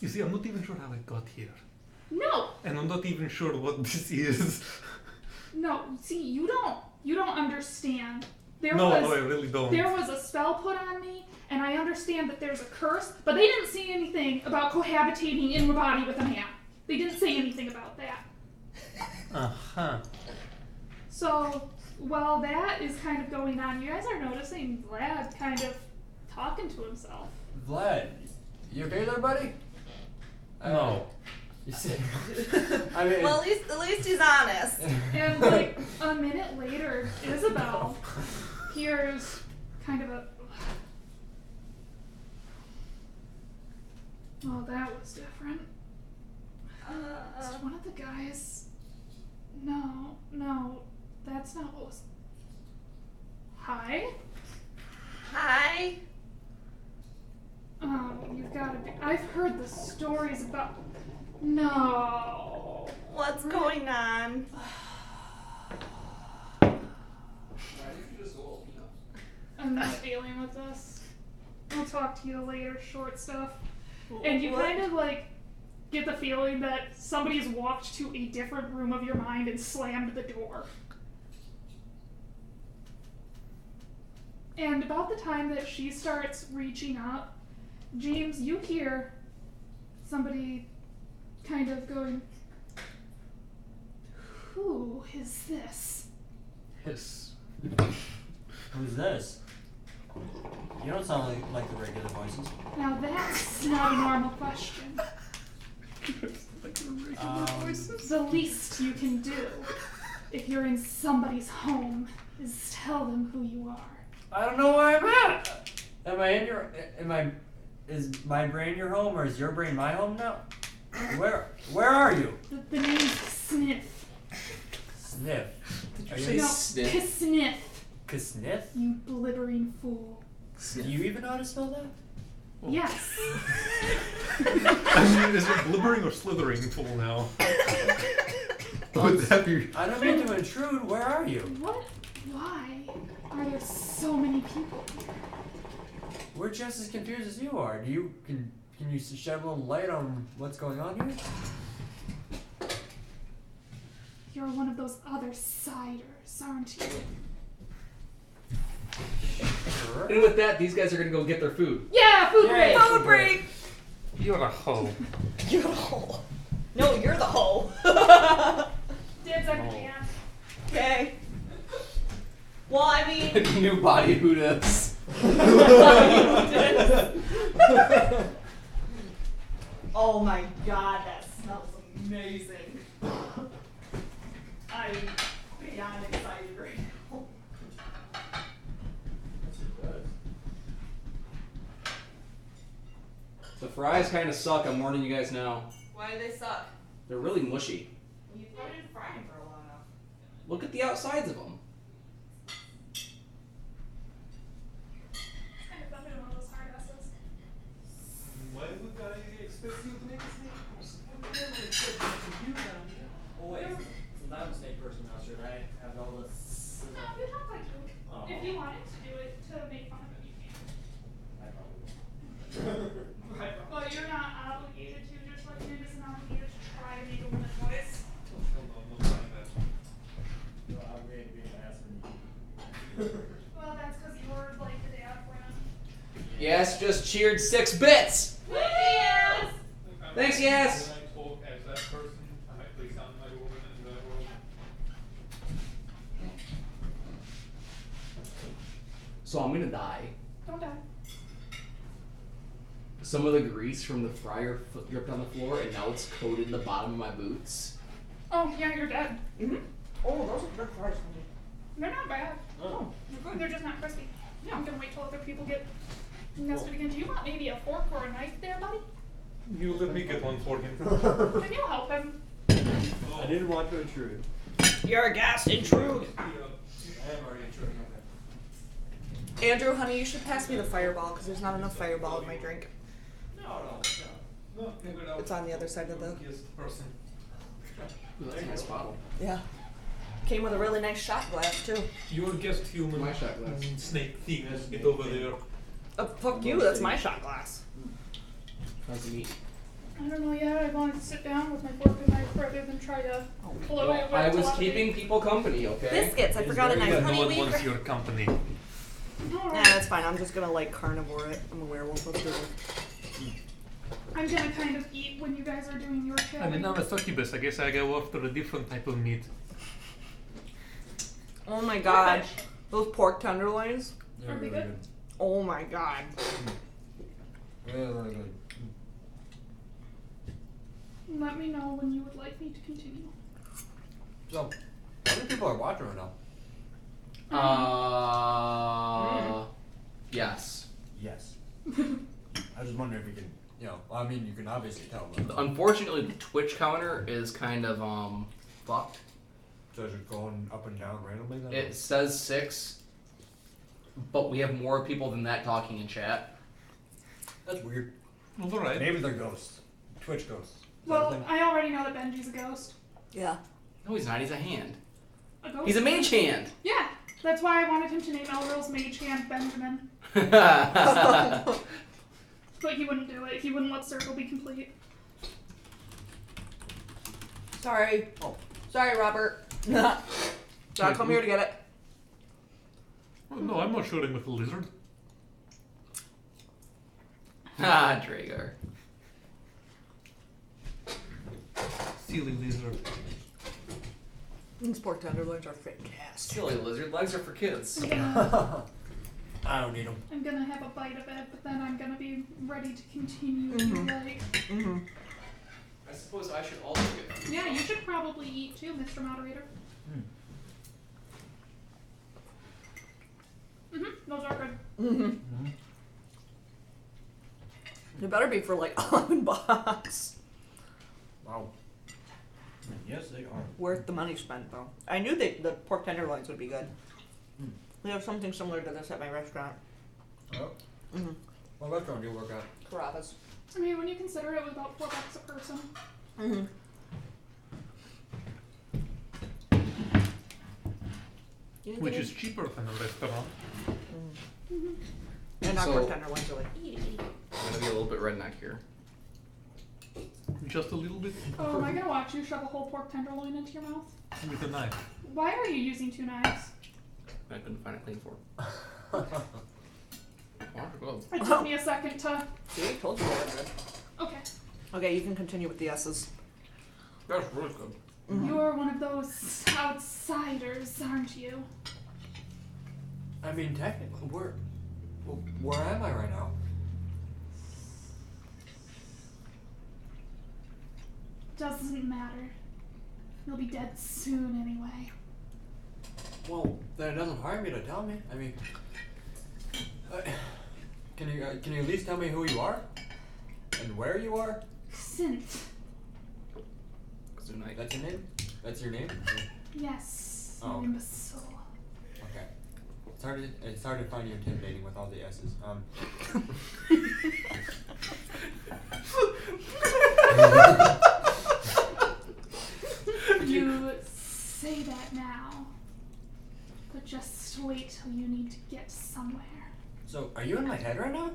You see, I'm not even sure how I got here. No! And I'm not even sure what this is. No, see, you don't understand. No, I really don't. There was a spell put on me, and I understand that there's a curse, but they didn't say anything about cohabitating in a body with a man. They didn't say anything about that. Uh-huh. So, while that is kind of going on, you guys are noticing Vlad kind of talking to himself. Vlad, you okay there, buddy? No. You see, I mean, Well, at least he's honest. And like a minute later, Isabel hears kind of a... Oh, that was different. Is one of the guys... No, that's not what was... Hi? Hi. Oh, you've gotta be... I've heard the stories about... No. What's going on? I'm not dealing with this. I'll talk to you later, short stuff. And you What? kind of like get the feeling that somebody's walked to a different room of your mind and slammed the door. And about the time that she starts reaching up, James, you hear somebody kind of going, "Who is this?" Yes. who's this? You don't sound like the regular voices. Now that's not a normal question. The least you can do if you're in somebody's home is tell them who you are. I don't know where I'm at. Is my brain your home, or is your brain my home now? Where are you? The name's Sniff. Sniff. Are say you No, Sniff? Sniff, Sniff? you blibbering fool. Do you even know how to spell that? Yes. I mean, is it blubbering or slithering full now? Would that be... I don't mean to intrude. Where are you? What? Why are there so many people here? We're just as confused as you are. Can you shed a little light on what's going on here? You're one of those other siders, aren't you? Sure. And with that, these guys are gonna go get their food. Yeah, food Yay. break. Food break. You're a hoe. You're the hoe. No, you're the hoe. Dibs on the can. Okay. Well, I mean, New body who does. oh my god, that smells amazing. I'm beyond excited right now. The fries kind of suck. I'm warning you guys now. Why do they suck? They're really mushy. You put it in frying for a Look at the outsides of them. Kind of fun doing one of those hard S's. Why would I expect you to make a snake? I would never expect you down here. Oh wait, since I'm a snake person now, should I have all this? No, you have like to. Oh. If you wanted to do it to make fun of him, you can. I probably will. But you're not obligated to, just like Nick isn't obligated to try to make a woman voice. No, I'm going to be an ass when you. Well, that's because you're like the dad friend. Yes, just cheered 6 bits. Yes! Thanks, yes. When I talk as that person, I actually sound like a woman in that world. So I'm gonna die. Don't die. Some of the grease from the fryer dripped on the floor, and now it's coated the bottom of my boots. Oh, yeah, you're dead. Oh, those are good fries. They're not bad. Oh. They're just not crispy. Yeah, I'm gonna wait till other people get nested again. Do you want maybe a fork or a knife there, buddy? You let me get one for him. Can you help him? I didn't want to intrude. You're a ghast intrude. I am already intruding. Andrew, honey, you should pass me the fireball because there's not enough fireball in my drink. No, It's on the other side of the. person. Ooh, that's a nice bottle. Yeah. Came with a really nice shot glass too. Your guest human My shot glass. snake thing is it over there. Fuck you, that's my shot glass. How's the meat? I don't know yet. I wanted to sit down with my fork and knife rather than try to blow it with I was telepathy. keeping people company, okay? Biscuits, I forgot a knife. No Honey, one will you wants your company. All Nah, right. that's fine. I'm just gonna like carnivore it. I'm a werewolf. Let's do it. I'm gonna kind of eat when you guys are doing your show. I mean, I'm a succubus. I guess I go after a different type of meat. Oh my god. Those pork tenderloins. They're Are they really good? good. Oh my god. Really, really good. Let me know when you would like me to continue. So, how many people are watching right now? Yes. Yes. I was just wondering if you can, I mean, you can obviously tell. But, Unfortunately, the Twitch counter is kind of, fucked. so is it going up and down randomly then? It says 6, but we have more people than that talking in chat. That's weird. Well, alright. Maybe they're ghosts. Twitch ghosts. Is that a Well, thing? I already know that Benji's a ghost. Yeah. No, he's not. He's a hand. A ghost? He's a mage hand. Yeah, that's why I wanted him to name Elril's mage hand Benjamin. But he wouldn't do it. He wouldn't let Circle be complete. Sorry. Oh. Sorry, Robert. Gotta come here to get it. Oh, no, I'm not shooting with a lizard. Ah, Dragar. Silly lizard. These pork tenderloins are fantastic. Silly lizard. Legs are for kids. I don't need them. I'm gonna have a bite of it, but then I'm gonna be ready to continue. Like, Mm-hmm. I suppose I should also get them. yeah, you should probably eat too, Mr. Moderator. Those are good. Mm-hmm. It better be for like $11. Wow. Yes, they are. Worth the money spent though. I knew the pork tenderloins would be good. We have something similar to this at my restaurant. Oh. Mm-hmm. What restaurant do you work at? Carrabba's. I mean, when you consider it was about $4 a person. Mm-hmm. Which is cheaper than a restaurant. And our So- pork tenderloins are like I'm gonna be a little bit redneck here. Just a little bit Oh, am I gonna watch you shove a whole pork tenderloin into your mouth? with a knife. Why are you using 2 knives? I couldn't find a clean fork. Wonderful. It took me a second to. See, I told you that. Good. Okay. Okay, you can continue with the S's. That's really good. You're one of those outsiders, aren't you? I mean, technically, where am I right now? Doesn't matter. You'll be dead soon anyway. Well, then it doesn't harm you to tell me. I mean, can you at least tell me who you are and where you are? Sint. Kazunite. That's your name. That's your name. Yes. Oh. imbecile. Okay. It's hard to find you intimidating with all the S's. You say that now, but just wait till you need to get somewhere. So, are you in my head right now?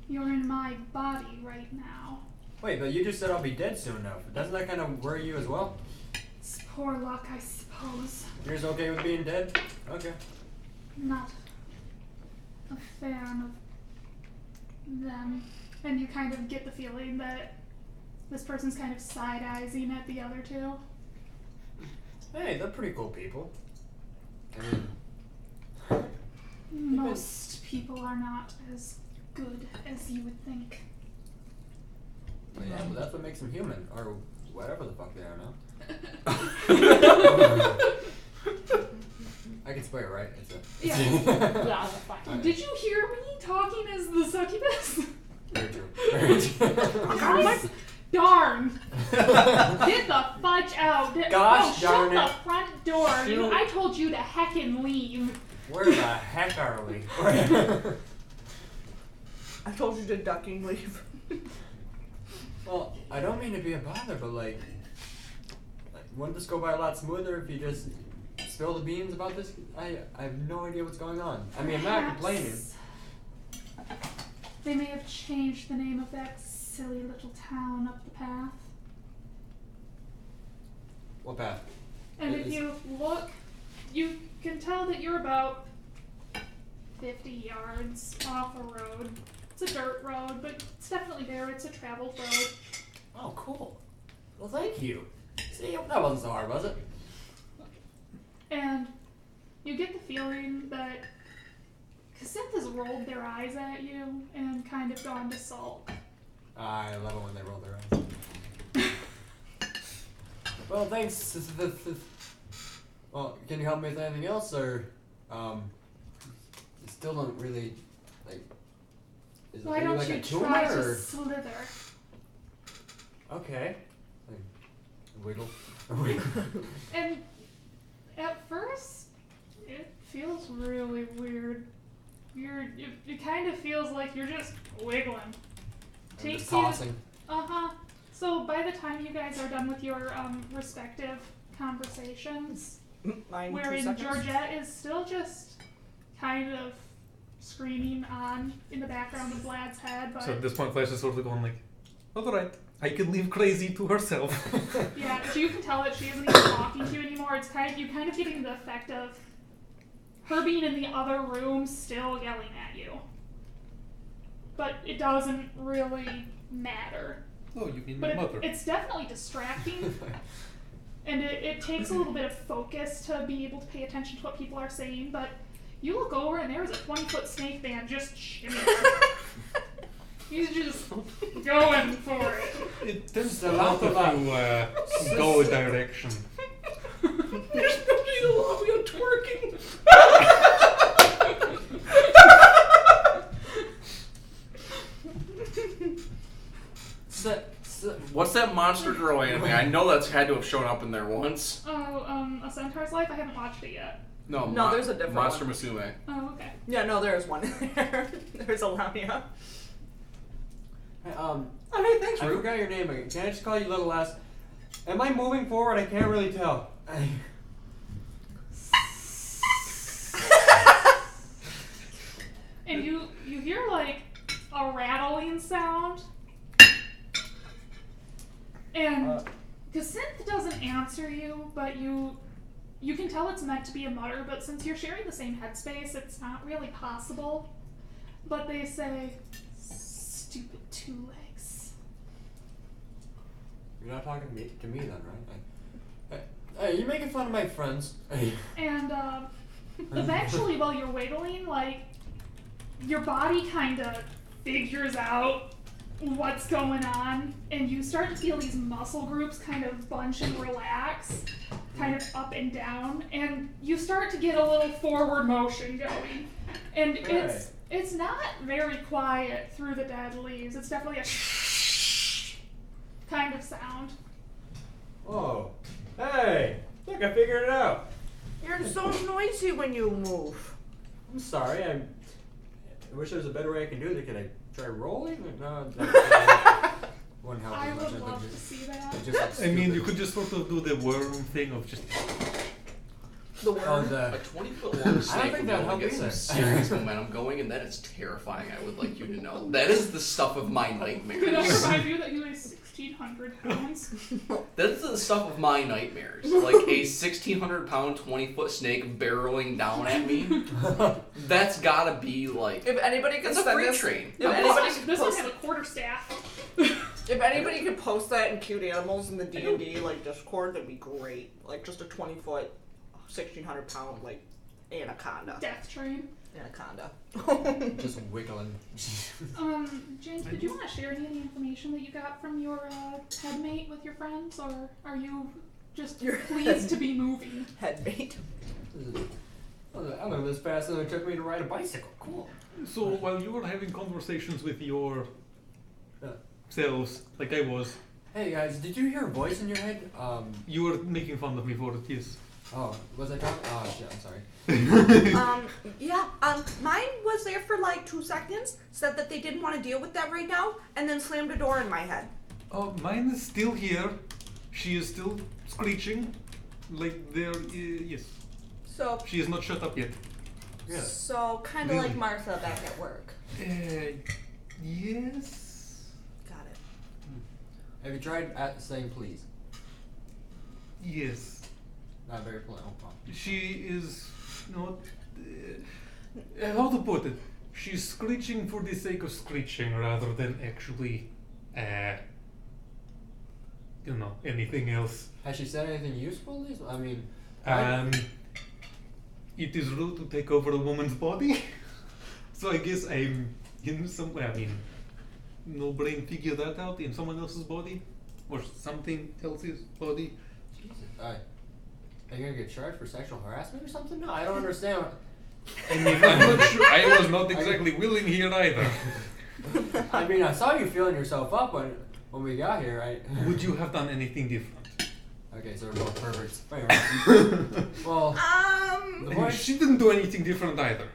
You're in my body right now. Wait, but you just said I'll be dead soon enough. Doesn't that kind of worry you as well? It's poor luck, I suppose. You're just okay with being dead? Okay. Not a fan of them. And you kind of get the feeling that this person's kind of side-eying at the other two. Hey, they're pretty cool people. I mean, Most people are not as good as you would think. well, yeah, but that's what makes them human, or whatever the fuck they are now. I can swear, right? It's a. Yeah. Yeah, fine. Okay. Did you hear me talking as the succubus? Very true. Very true. Gosh darn! Get the fudge out! Gosh darn shut the it. front door! Shoot. I told you to heckin' leave. Where the heck are we? I told you to ducking leave. Well, I don't mean to be a bother, but like, wouldn't this go by a lot smoother if you just spill the beans about this? I have no idea what's going on. I mean, I'm not complaining. Perhaps they may have changed the name of that silly little town up the path. What path? And It if is- you look, you can tell that you're about 50 yards off a road. It's a dirt road, but it's definitely there. It's a traveled road. Oh, cool. Well, thank you. See, that wasn't so hard, was it? And you get the feeling that Cassandra has rolled their eyes at you and kind of gone to sulk. I love it when they roll their eyes. Well, thanks. Well, can you help me with anything else, or still don't really like? Is Why it don't like you a tumor, try or? to slither? Okay. Wiggle. And at first, it feels really weird. It kind of feels like you're just wiggling. I'm Takes just you. tossing. So by the time you guys are done with your respective conversations, Mine 2 wherein seconds. Georgette is still just kind of screaming on in the background of Vlad's head, but So at this point, Flash is sort of going like, alright, I can leave crazy to herself. yeah, so you can tell that she isn't even talking to you anymore. It's you're kind of getting the effect of her being in the other room still yelling at you. But it doesn't really matter. Oh, you mean But my mother. it's definitely distracting. And it takes a little bit of focus to be able to pay attention to what people are saying, but you look over and there's a 20-foot snake man just shimmying. He's just going for it. It tends to to laugh help about- if you go a direction. There's nobody in the lobby on twerking. What's that monster girl anime? I know that's had to have shown up in there once. Oh, A Centaur's Life? I haven't watched it yet. No, No, there's a different Monster one. Musume. Oh, okay. Yeah, no, there's one in there. There's a Lamia. Hey, Oh, hey, thanks, I Rue. forgot your name again. Can I just call you Little Ass? Am I moving forward? I can't really tell. And you hear like a rattling sound. And Cassandra doesn't answer you, but you can tell it's meant to be a mutter, but since you're sharing the same headspace, it's not really possible. But they say, stupid two legs. You're not talking to me then, right? Hey, you're making fun of my friends. And eventually, while you're wiggling, like, your body kind of figures out what's going on, and you start to feel these muscle groups kind of bunch and relax, kind of up and down, and you start to get a little forward motion going. And it's not very quiet through the dead leaves. It's definitely a kind of sound. Whoa. Hey! Look, I figured it out. You're You're so noisy when you move. I'm sorry. I wish there was a better way I can do it. Could I try rolling? No, that wouldn't help I as much. would I love think to see that. it just I mean, you could just sort of do the worm thing of just. The worm. Oh, A the 20-foot long snake think would that'd be able help to get some either. serious momentum going, and that is terrifying. I would like you to know. That is the stuff of my Did I nightmares. remind you that he weighs 1,600 pounds? That's the stuff of my nightmares. Like a 1,600-pound, 20-foot snake barreling down at me. That's gotta be like. If anybody could It's a send freight us, train. if anybody This could one post, has a quarterstaff. if anybody could post that in cute animals in the D&D like Discord, that'd be great. Like just a 20-foot, 1,600-pound like anaconda. Death train. Anaconda. just wiggling. James, did you want to share any of the information that you got from your headmate with your friends, or are you just Your pleased to be moving? Headmate. I learned this faster than it took me to ride a bicycle. Cool. So while you were having conversations with your Yeah. selves, like I was, Hey guys, did you hear a voice in your head? you were making fun of me for it, yes. Oh, was I talking? Oh shit, I'm sorry. Mine was there for like 2 seconds, said that they didn't want to deal with that right now, and then slammed a door in my head. Oh, mine is still here. She is still screeching. Like there, yes. So, She is not shut up yet. Yeah. so kind of Really? like Martha back at work. Yes. Got it. Have you tried saying please? Yes. Not very polite. Oh, She is not. How to put it? She's screeching for the sake of screeching rather than actually, anything else. Has she said anything useful? I mean, It is rude to take over a woman's body. So I guess I'm in some way. I mean, no brain figure that out in someone else's body or something else's body. Jesus. Are you gonna get charged for sexual harassment or something? No, I don't understand. I mean, I'm not sure. I was not exactly willing here either. I mean, I saw you feeling yourself up when we got here. Would you have done anything different? Okay, so we're both perverts. Well, the voice, She didn't do anything different either.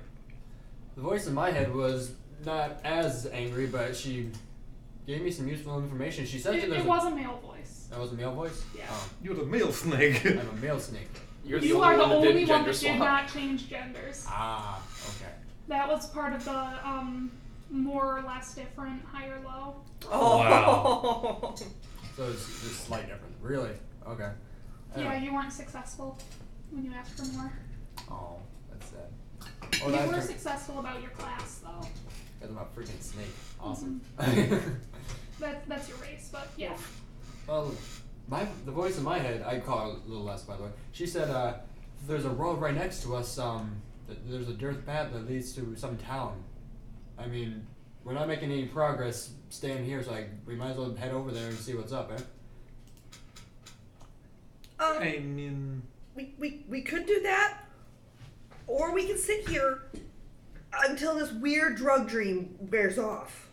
the voice in my head was not as angry, but she gave me some useful information. She said that It there's was a male voice. that was a male voice. Yeah. Oh, You're a male snake. I'm a male snake. You're You are the one that only didn't one gender that did swap. not change genders. Ah, okay. That was part of the more or less different higher low. Oh. Wow. So it's just slight difference. Really? Okay. Yeah, you weren't successful when you asked for more. Oh, that's sad. Oh, You that were turned- successful about your class, though. Because I'm a freaking snake. Awesome. That's your race, but yeah. Well, the voice in my head, I call her a little less, by the way. She said, there's a road right next to us, there's a dirt path that leads to some town. I mean, we're not making any progress staying here, so we might as well head over there and see what's up, eh? I mean, we could do that, or we can sit here until this weird drug dream wears off.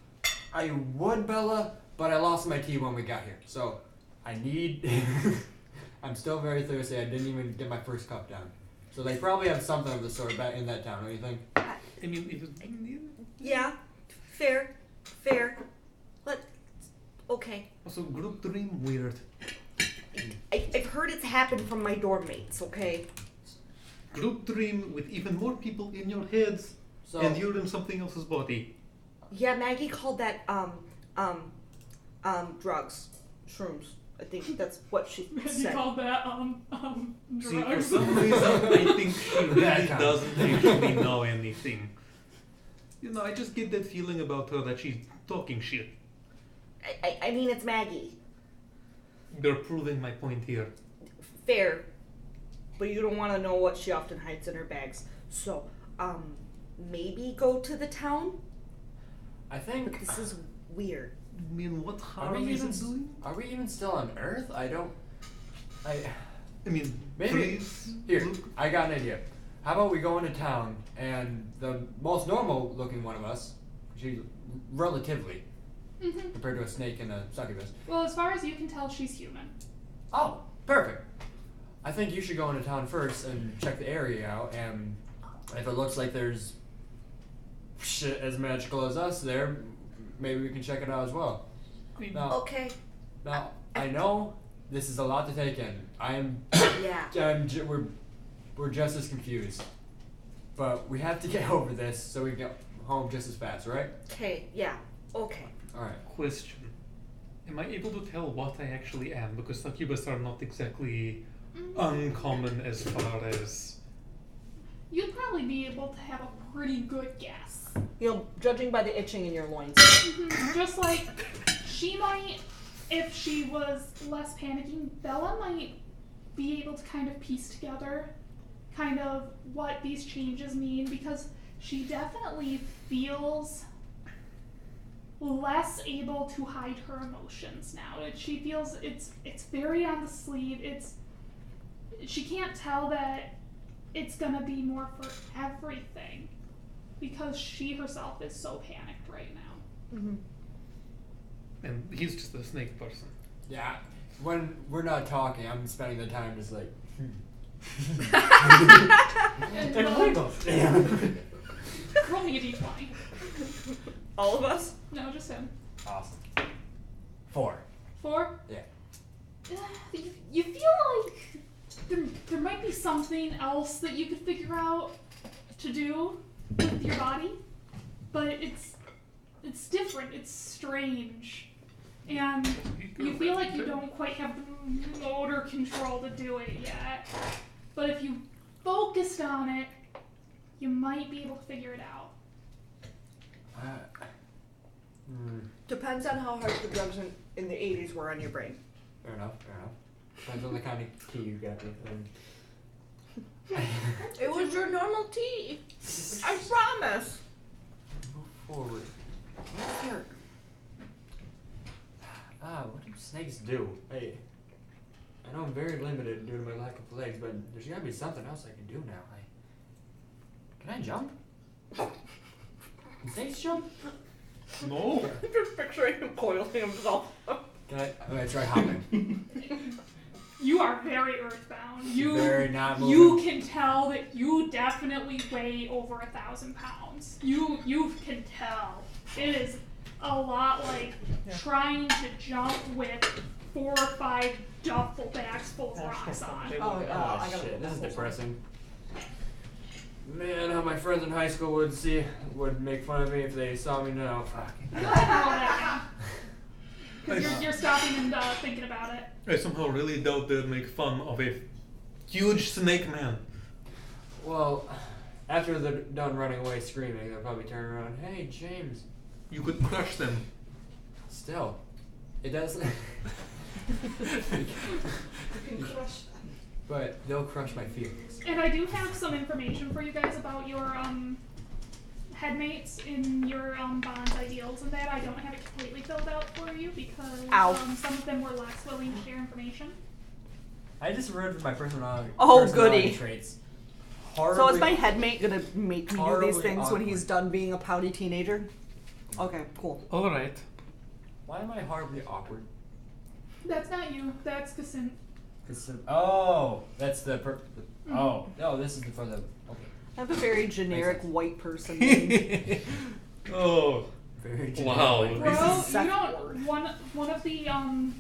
I would, Bella, but I lost my tea when we got here, so I need... I'm still very thirsty. I didn't even get my first cup down. So they probably have something of the sort back in that town, don't you think? I mean, if it, Yeah, fair. Okay. also group dream weird. I've heard it's happened from my dorm mates, okay? Group dream with even more people in your heads, So, and you're in something else's body. Yeah, Maggie called that, drugs. Shrooms. I think that's what she You said. called that, See, for drugs. some reason, I think she really That kind. doesn't actually know anything. I just get that feeling about her that she's talking shit. I mean, it's Maggie. They're proving my point here. Fair. But you don't want to know what she often hides in her bags. So, maybe go to the town? I think... But this is weird. I mean, what Are harm we is even it doing? Are we even still on Earth? I I mean, Maybe- please here. look. I got an idea. How about we go into town and the most normal looking one of us, she's relatively Mhm. compared to a snake and a succubus. Well, as far as you can tell, she's human. Oh, perfect. I think you should go into town first and check the area out, and if it looks like there's shit as magical as us there, maybe we can check it out as well. Now, Okay. now I know this is a lot to take in. Yeah. We're just as confused, but we have to get over this so we can get home just as fast, right? Okay. Yeah. Okay. All right. Question. Am I able to tell what I actually am? Because succubus are not exactly uncommon as far as... You'd probably be able to have a pretty good guess. Judging by the itching in your loins. Just like she might, if she was less panicking, Bella might be able to kind of piece together kind of what these changes mean, because she definitely feels less able to hide her emotions now. She feels it's very on the sleeve. She can't tell that it's gonna be more for everything because she herself is so panicked right now. Mm-hmm. And he's just a snake person. Yeah. When we're not talking, I'm spending the time just like. And roll me a d20. All of us? No, just him. Awesome. 4. 4? Yeah. You feel like there might be something else that you could figure out to do with your body, but it's different. It's strange, and you feel like you don't quite have the motor control to do it yet. But if you focused on it, you might be able to figure it out. Depends on how hard the drugs in the 80s were on your brain. Fair enough. Depends on the kind of tea you got with them. It was your normal tea. I promise. Move forward. What do snakes do? Hey, I know I'm very limited due to my lack of legs, but there's gotta be something else I can do now. Can I jump? Can snakes jump? No. I'm just picturing him coiling himself. Can I? I'm gonna try hopping. You are very earthbound. Very not moving. You can tell that you definitely weigh over 1,000 pounds. You can tell. It is a lot like trying to jump with 4 or 5 duffel bags full of rocks on. Oh shit, this is depressing. Man, how my friends in high school would make fun of me if they saw me now. Fuck. Go ahead and roll that now. Because you're stopping and thinking about it. I somehow really doubt they'll make fun of a huge snake man. Well, after they're done running away screaming, they'll probably turn around. Hey, James. You could crush them. Still, it doesn't. But they'll crush my feelings. And I do have some information for you guys about your headmates in your bonds ideals and that. I don't have it completely filled out for you because some of them were less willing to share information. I just read my personality. Oh, personality goody. Traits. So is my headmate gonna make me do horribly these things when awkward. he's done being a pouty teenager? Okay, cool. Alright. Why am I horribly awkward? That's not you. That's Cassine. Oh, that's the. Oh, no, this is for the. Okay. I have a very generic white person name. Oh. Very Wow. generic. Bro, This is you Seth know, Ward. one of the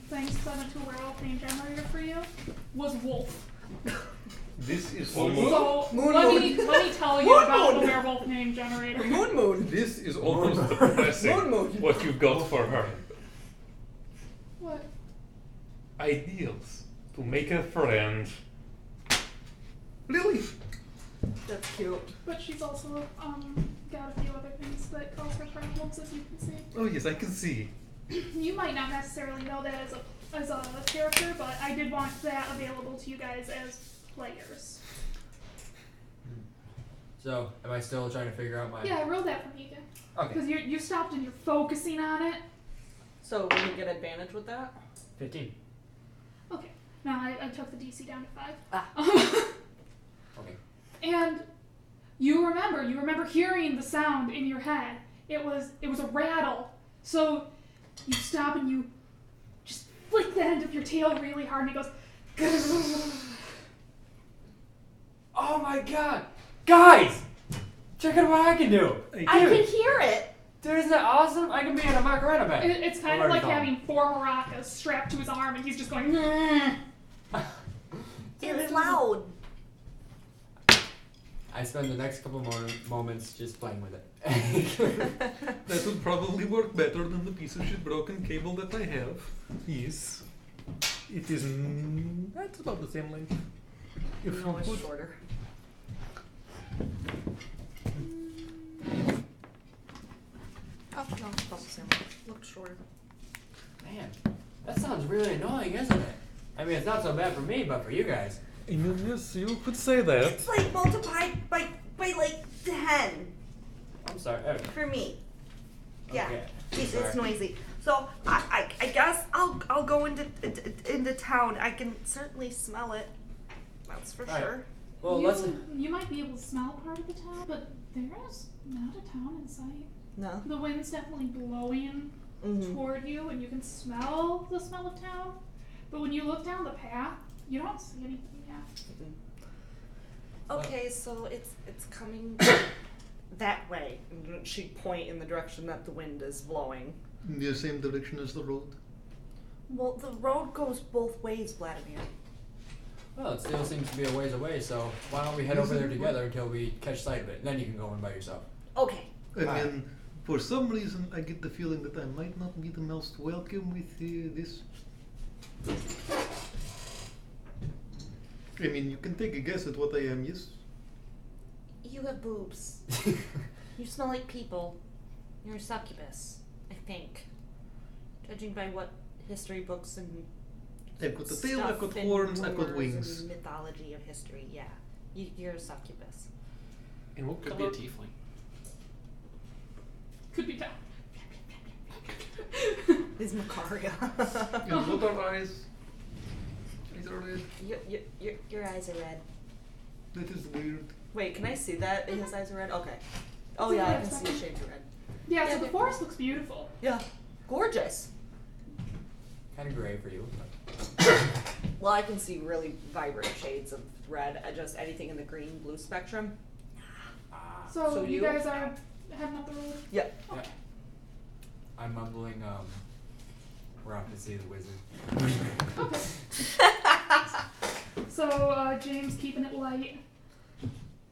things set into a werewolf name generator for you was wolf. This is So almost... let me tell you about the werewolf name generator. Moon. This is almost depressing. Moon. What you got for her. What? Ideals. To make a friend. Lily. That's cute. But she's also got a few other things that cause her problems, as you can see. Oh yes, I can see. You might not necessarily know that as a character, but I did want that available to you guys as players. So, am I still trying to figure out my. Yeah, I rolled that for me again. Okay. Because you stopped and you're focusing on it. So will you get advantage with that? 15. Okay. Now I took the DC down to 5. Ah. Okay. And you remember hearing the sound in your head. It was a rattle. So you stop and you just flick the end of your tail really hard and it goes my god! Guys! Check out what I can do! I can hear it. Dude, isn't that awesome? I can be in a Macarena band. It's kind of What are like you calling having 4 maracas strapped to his arm, and he's just going. "Nah." It's loud. I spend the next couple moments just playing with it. That would probably work better than the piece of shit broken cable that I have. Yes. It is. That's about the same length. If No, you it's put- shorter. Oh, no, it's about the same. Looked shorter. Man, that sounds really annoying, isn't it? I mean, it's not so bad for me, but for you guys. I mean, yes, you could say that. It's like multiplied by like 10 I'm sorry. for me. Yeah, Okay. it's Sorry. noisy. So I guess I'll go into town. I can certainly smell it. That's for Right. sure. Well, you, let's. you might be able to smell part of the town, but there's not a town in sight. No. The wind's definitely blowing Mm-hmm. toward you, and you can smell the smell of town. But when you look down the path, you don't see anything yet. Okay, so it's coming that way. And she'd point in the direction that the wind is blowing. In the same direction as the road. Well, the road goes both ways, Vladimir. Well, it still seems to be a ways away, so why don't we head over there together until we catch sight of it? Then you can go in by yourself. Okay. And then, for some reason, I get the feeling that I might not be the most welcome with this. I mean, you can take a guess at what I am, yes? You have boobs. You smell like people. You're a succubus, I think. Judging by what history books and I've got a tail, I've got stuff and horns, I've got rumors wings. and mythology of history, yeah. You're a succubus. And what Could be a color? tiefling. Could be town. Is Macaria. And what are eyes? Eyes are red. Your eyes are red. That is weird. Wait, can I see that? His eyes are red? Okay. Oh It's yeah, I okay, can it's see fine. the shades of red. Yeah, Yeah, so the forest looks beautiful. Yeah. Gorgeous. Kind of gray for you. Well, I can see really vibrant shades of red. Just anything in the green blue spectrum. So, So you you- guys are heading up the road? Yeah. Yeah. I'm mumbling, we're off to see the wizard. Okay. So, James keeping it light.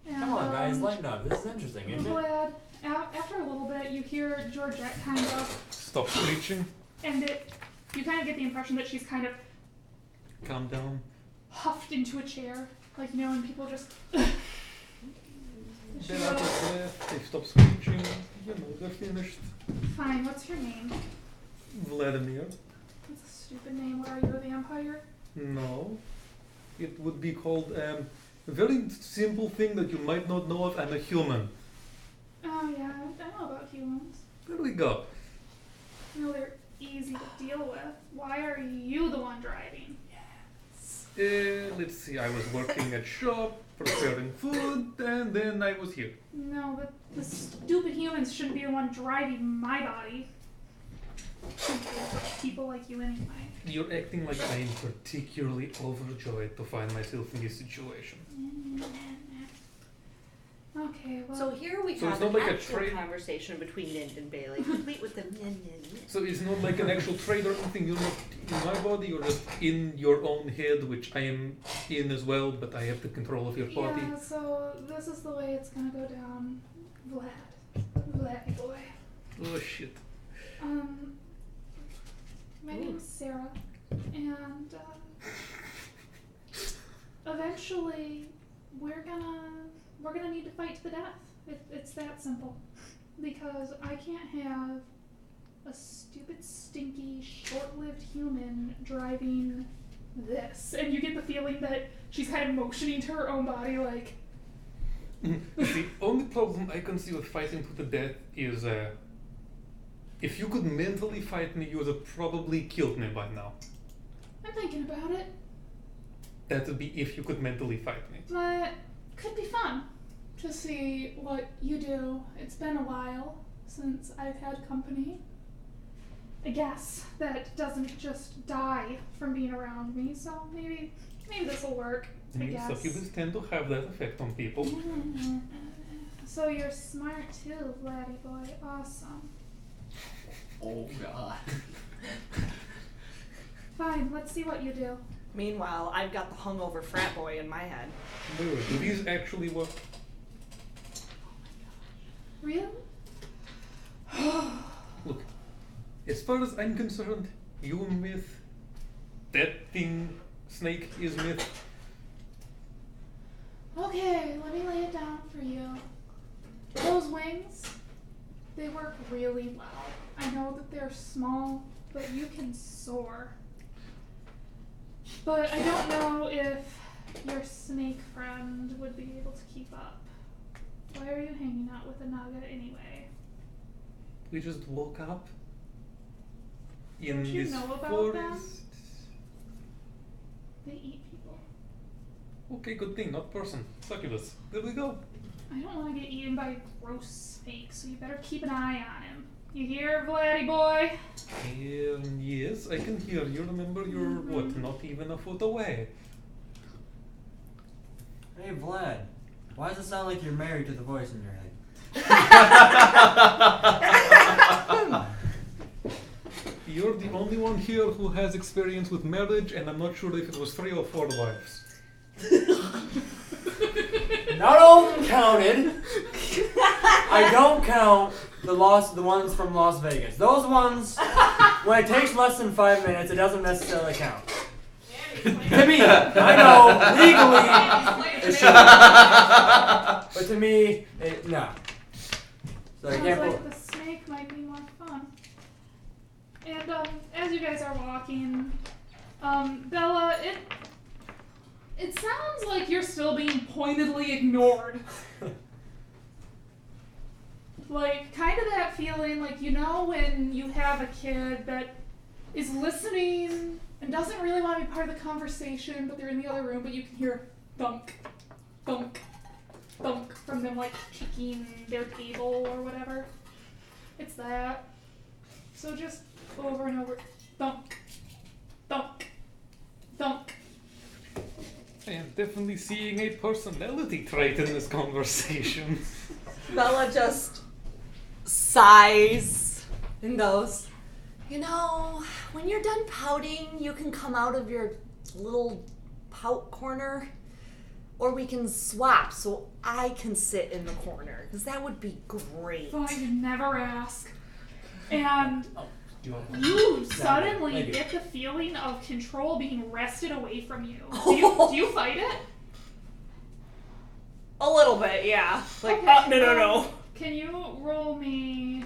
And, Come on, guys, lighten up. This is interesting, I'm isn't it? glad. After a little bit, you hear Georgette kind of, Stop screeching. and you kind of get the impression that she's kind of Calm down. huffed into a chair. Like, you know, when people just. She They're out goes, of breath, they stop screeching. You know, they're finished. Fine, what's your name? Vladimir. That's a stupid name. What are you, the Empire? No. It would be called a very simple thing that you might not know of. I'm a human. Oh, yeah, I know about humans. There we go. You know, they're easy to deal with. Why are you the one driving? Let's see, I was working at shop, preparing food, and then I was here. No, but the stupid humans shouldn't be the one driving my body. Shouldn't be people like you anyway. You're acting like I'm particularly overjoyed to find myself in this situation. Okay, well. So here we So have it's not an like a actual trade- conversation between Nind and Bailey, complete with the So it's not like an actual trade or anything, you're not in my body, you're just in your own head, which I am in as well, but I have the control of your body. Yeah, so this is the way it's gonna go down. Vlad boy. Oh shit. My name's Sarah, and eventually we're gonna need to fight to the death. It's that simple, because I can't have a stupid, stinky, short-lived human driving this. And you get the feeling that she's kind of motioning to her own body, like. The only problem I can see with fighting to the death is if you could mentally fight me, you would have probably killed me by now. I'm thinking about it, That would be if you could mentally fight me. but could be fun to see what you do. It's been a while since I've had company. A guess that doesn't just die from being around me, so maybe this will work. I Yes, guess. succubus tend to have that effect on people. So you're smart too, Vladdy boy. Awesome. Oh god. Fine, let's see what you do. Meanwhile, I've got the hungover frat boy in my head. Do these actually work? Really? Look, as far as I'm concerned, you myth, that thing, snake, is myth. Okay, let me lay it down for you. Those wings, they work really well. I know that they're small, but you can soar. But I don't know if your snake friend would be able to keep up. Why are you hanging out with a naga anyway? We just woke up in Don't you this know about forest. them? They eat people. Okay, good thing, not person. Succubus. There we go. I don't want to get eaten by a gross snake, so you better keep an eye on him. You hear, Vladdy boy? Yes, I can hear you. Remember, you're what? Not even a foot away. Hey, Vlad. Why does it sound like you're married to the voice in your head? You're the only one here who has experience with marriage, and I'm not sure if it was 3 or 4 wives. Not all of them counted. I don't count the ones from Las Vegas. Those ones, when it takes less than 5 minutes, it doesn't necessarily count. To me, I know legally it should, but to me, no. So I Sounds can't like pull. the snake might be more fun. And as you guys are walking, Bella, it sounds like you're still being pointedly ignored. Like, kind of that feeling, like, you know when you have a kid that is listening and doesn't really want to be part of the conversation, but they're in the other room, but you can hear thunk, thunk, thunk from them, like, kicking their table or whatever. It's that. So just over and over, thunk, thunk, thunk. I am definitely seeing a personality trait in this conversation. Bella just sighs and goes, you know, when you're done pouting, you can come out of your little pout corner, or we can swap so I can sit in the corner, because that would be great. Fine, you never ask. And Do you want you suddenly Thank you. get the feeling of control being wrested away from you. Do you fight it? A little bit, yeah. Like, Okay, no. Can you roll me...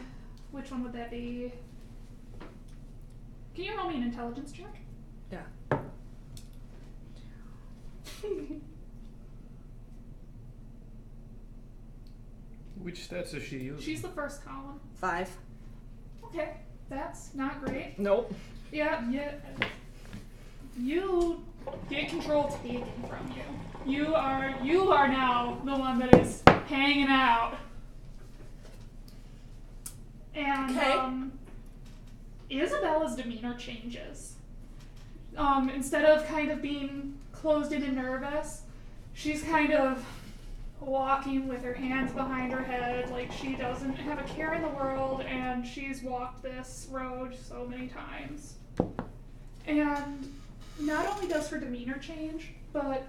Which one would that be? Can you roll me an intelligence check? Yeah. Which stats is she using? She's the first column. 5. Okay, that's not great. Nope. Yeah. You get control taken from you. You are now the one that is hanging out. And Okay. Isabella's demeanor changes. Instead of kind of being closed in and nervous, she's kind of walking with her hands behind her head like she doesn't have a care in the world, and she's walked this road so many times. And not only does her demeanor change, but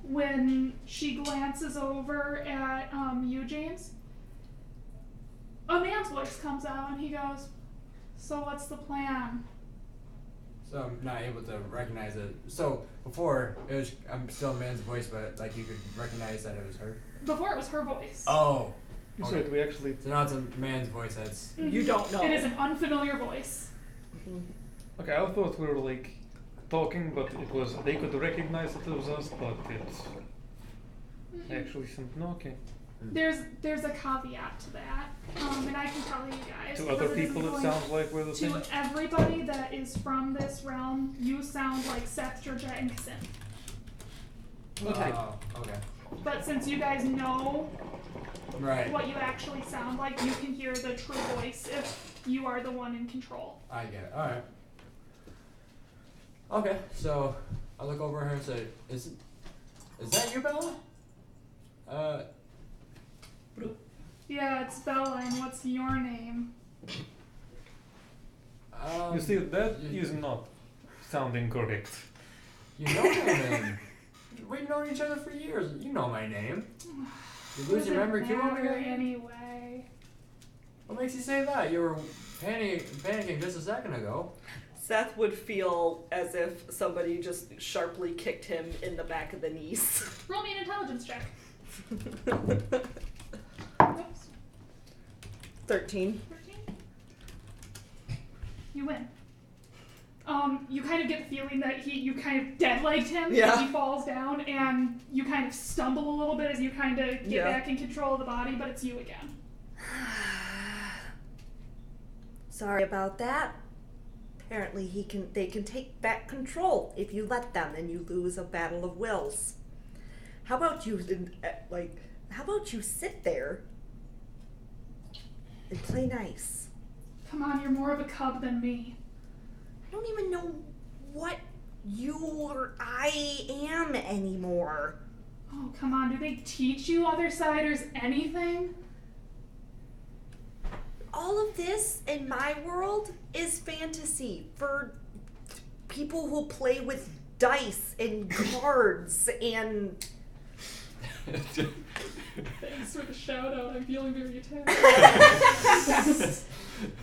when she glances over at you, James, a man's voice comes out and he goes, "So what's the plan?" So I'm not able to recognize it. So before it was, I'm still a man's voice, but like you could recognize that it was her. Before it was her voice. Oh. You Okay. said we actually. So now it's a man's voice. That's You don't know. It is an unfamiliar voice. Okay, I thought we were like talking, but it was they could recognize that it was us, but it actually seemed no, okay. There's a caveat to that, and I can tell you guys. To because other it isn't people, it going- sounds like we're the same. To everybody that is from this realm, you sound like Seth, Georgia, and Kasim. Okay. Okay. But since you guys know Right. what you actually sound like, you can hear the true voice if you are the one in control. I get it. All right. Okay. So I look over her and say, Is that you, Bella? Yeah, it's Bella, and what's your name? You see, that is not sounding correct. You know my name. We've known each other for years. You know my name. You lose your memory too over here? Anyway. What makes you say that? You were panicking just a second ago. Seth would feel as if somebody just sharply kicked him in the back of the knees. Roll me an intelligence check. Oops. 13. 13? You win. You kind of get the feeling that you kind of dead-legged him, Yeah. and he falls down, and you kind of stumble a little bit as you kind of get back in control of the body, but it's you again. Sorry about that. Apparently they can take back control if you let them, and you lose a battle of wills. How about you sit there and play nice? Come on, you're more of a cub than me. I don't even know what you or I am anymore. Oh, come on, do they teach you Othersiders anything? All of this in my world is fantasy for people who play with dice and cards and... Thanks for the shout out, I'm feeling very attacked.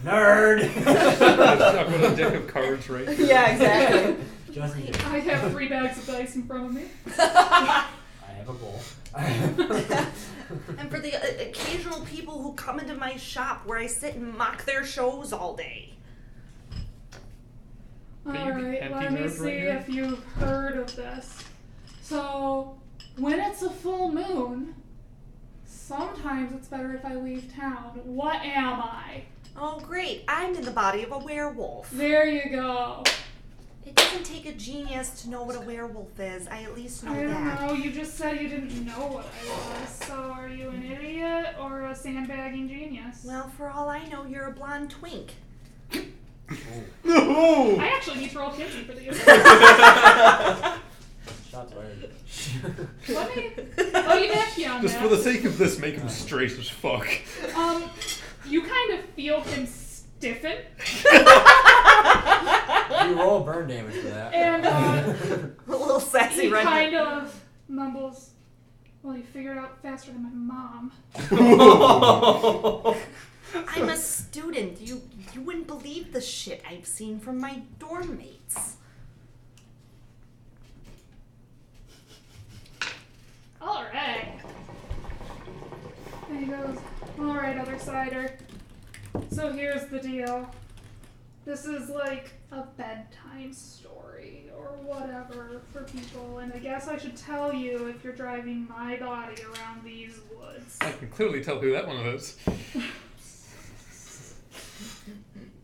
Nerd! I've got a deck of cards, right? Yeah, exactly. Just me. I have 3 bags of dice in front of me. I have a bowl. And for the occasional people who come into my shop where I sit and mock their shows all day. Alright, let me see if you've heard of this. So, when it's a full moon, sometimes it's better if I leave town. What am I? Oh, great. I'm in the body of a werewolf. There you go. It doesn't take a genius to know what a werewolf is. I at least know I that. don't know, you just said you didn't know what I was. So are you an idiot or a sandbagging genius? Well, for all I know, you're a blonde twink. I actually need to roll Kinsey for these. Shots fired. Let me you back you on Just that. for the sake of this, make him straight as fuck. You kind of feel him stiffen. You roll burn damage for that. And A little sassy he redneck. kind of mumbles, well, you figured it out faster than my mom. I'm a student. You wouldn't believe the shit I've seen from my dorm mates. Alright. And he goes, alright, Othersider. So here's the deal. This is like a bedtime story or whatever for people, and I guess I should tell you if you're driving my body around these woods. I can clearly tell who that one is.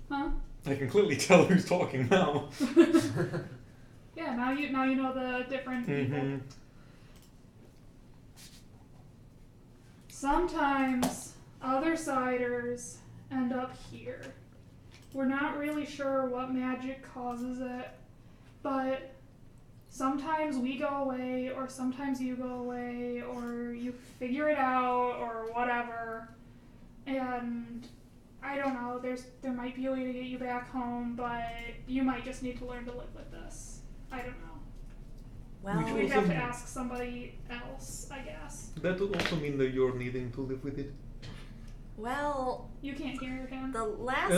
Huh? I can clearly tell who's talking now. Yeah, now you know the different people. Mm-hmm. Sometimes Othersiders end up here. We're not really sure what magic causes it, but sometimes we go away, or sometimes you go away, or you figure it out, or whatever. And I don't know, there might be a way to get you back home, but you might just need to learn to live with this. I don't know. Well, We'd have to ask somebody else, I guess. That would also mean that you're needing to live with it. well, You can't hear him. the last...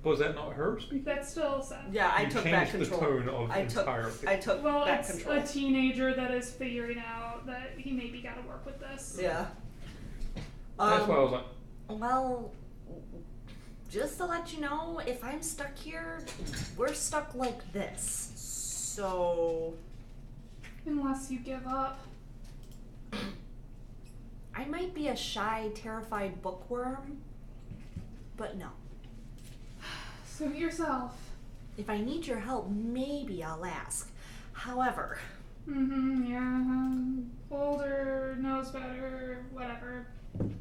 Was that not her speaking? That's still Seth. Yeah, I You took back changed the control. tone of the I took entire thing. Well, back it's control. a teenager that is figuring out that he maybe got to work with this. Yeah. That's why I was like, Well, just to let you know, if I'm stuck here, we're stuck like this. So... Unless you give up. I might be a shy, terrified bookworm, but no. Suit yourself. If I need your help, maybe I'll ask. However... Yeah. Older, knows better, whatever.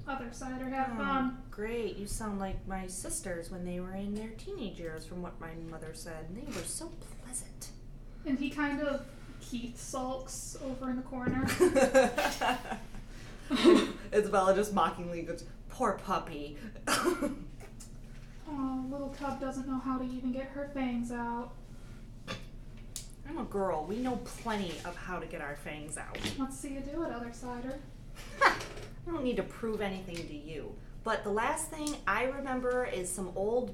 Othersider, have fun. Great, you sound like my sisters when they were in their teenage years, from what my mother said. They were so pleasant. And he kind of Keith sulks over in the corner. Isabella just mockingly goes, "Poor puppy." Oh, little cub doesn't know how to even get her fangs out. I'm a girl. We know plenty of how to get our fangs out. Let's see you do it, other sider. I don't need to prove anything to you. But the last thing I remember is some old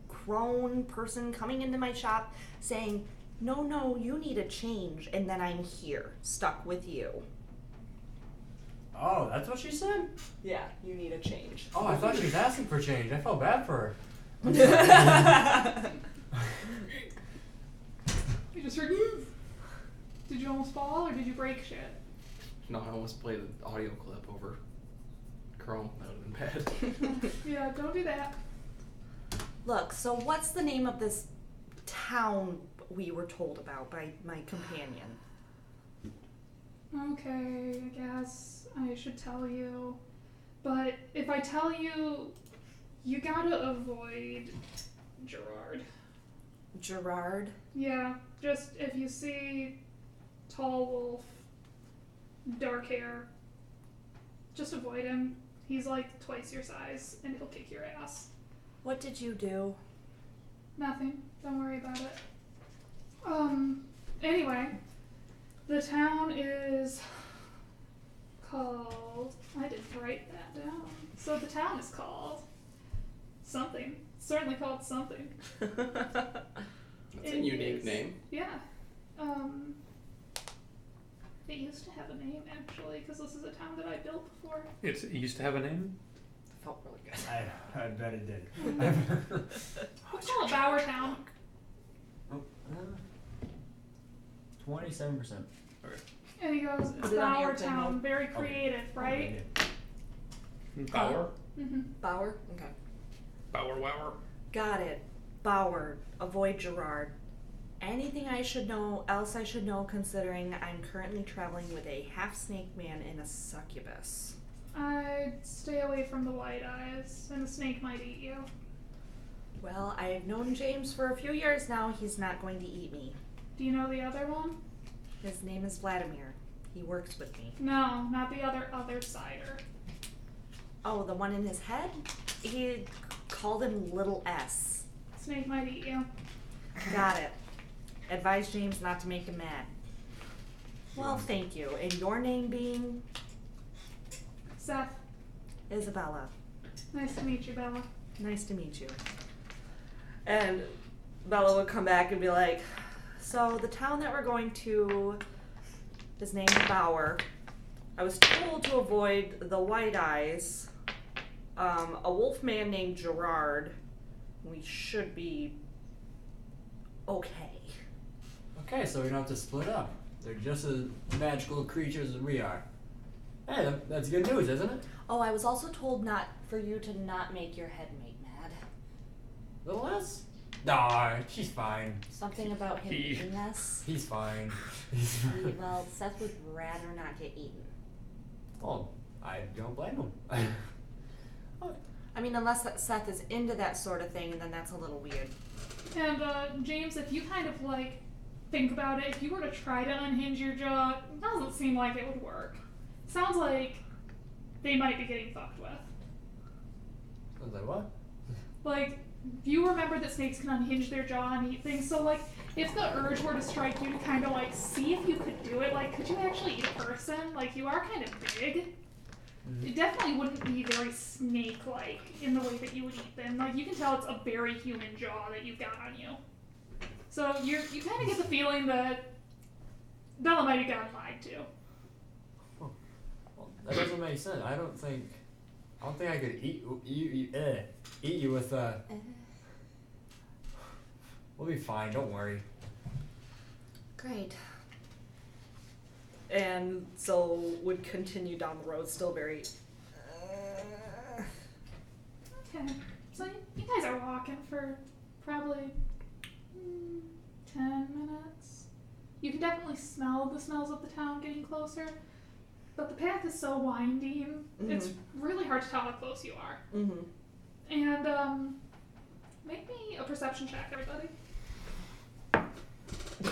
crone person coming into my shop saying, no, you need a change, and then I'm here, stuck with you. Oh, that's what she said? Yeah, you need a change. Oh, I thought she was asking for change. I felt bad for her. You just heard. Did you almost fall or did you break shit? No, I almost played an audio clip over Chrome. That would have been bad. Yeah, don't do that. Look, so what's the name of this town we were told about by my companion? Okay, I guess I should tell you. But if I tell you, you gotta avoid Gerard. Gerard? Yeah, just if you see tall wolf, dark hair, just avoid him. He's like twice your size and he'll kick your ass. What did you do? Nothing. Don't worry about it. Anyway, the town is called... I didn't write that down. So the town is called something. Certainly called something. That's a unique name. Yeah. It used to have a name, actually, because this is a town that I built before. It used to have a name? Felt really good. I bet it did. Let's call it Bower Town. 27%. And he goes, Put it on Bower airplane Town, mode. very creative, right? Bower? Mm-hmm. Bower? Okay. Bower Wower. Got it. Bower. Avoid Gerard. Anything I should know, else I should know, considering I'm currently traveling with a half-snake man and a succubus. I'd stay away from the white eyes, and the snake might eat you. Well, I've known James for a few years now. He's not going to eat me. Do you know the other one? His name is Vladimir. He works with me. No, not the other cider. Oh, the one in his head? He called him Little S. Snake might eat you. Got it. Advise James not to make him mad. Well, thank you. And your name being? Seth, Isabella. nice to meet you, Bella. Nice to meet you. And Bella would come back and be like, so the town that we're going to is named Bower. I was told to avoid the White Eyes, a wolf man named Gerard. We should be okay. Okay, so we don't have to split up. They're just as magical creatures as we are. Hey, that's good news, isn't it? Oh, I was also told not for you to not make your headmate mad. Little less? Nah, she's fine. Something about him eating us. He's fine. He's fine. Well, Seth would rather not get eaten. Well, I don't blame him. I mean, unless that Seth is into that sort of thing, then that's a little weird. And, James, if you kind of, like, think about it, if you were to try to unhinge your jaw, it doesn't seem like it would work. Sounds like they might be getting fucked with. I was like, what? Like, you remember that snakes can unhinge their jaw and eat things, so, like, if the urge were to strike you to kind of, like, see if you could do it, like, could you actually eat a person? Like, you are kind of big. Mm-hmm. It definitely wouldn't be very snake-like in the way that you would eat them. Like, you can tell it's a very human jaw that you've got on you. So you kind of get the feeling that Bella might have gotten lied to. Well, that doesn't make sense. I don't think I could eat you with We'll be fine. Don't worry. Great. And so would continue down the road, still very. Okay. So you guys are walking for probably 10 minutes. You can definitely smell the smells of the town getting closer, but the path is so winding, it's really hard to tell how close you are. Mm-hmm. And, make me a perception check, everybody.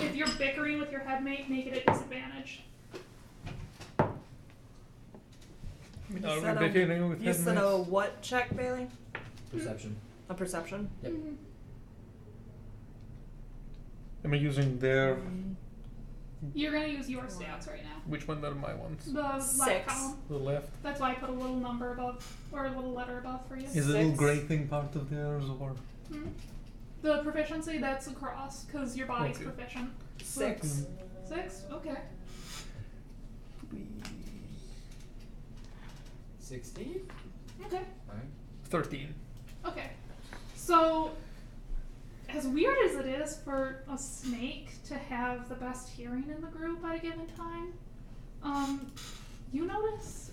if you're bickering with your headmate, make it a disadvantage. Are we behaving with You said a headmates? what check, Bailey? Perception. A perception? Yep. Am I using their... You're gonna use your stats right now. Which one are my ones? The left 6. column. The left? That's why I put a little number above, or a little letter above for you. Is the little 6. grey thing part of theirs or... Hmm? The proficiency, that's across, because your body's Okay. proficient. 6. 6? Okay. 16? Okay. Alright. 13. Okay. So, as weird as it is for a snake to have the best hearing in the group at a given time, you notice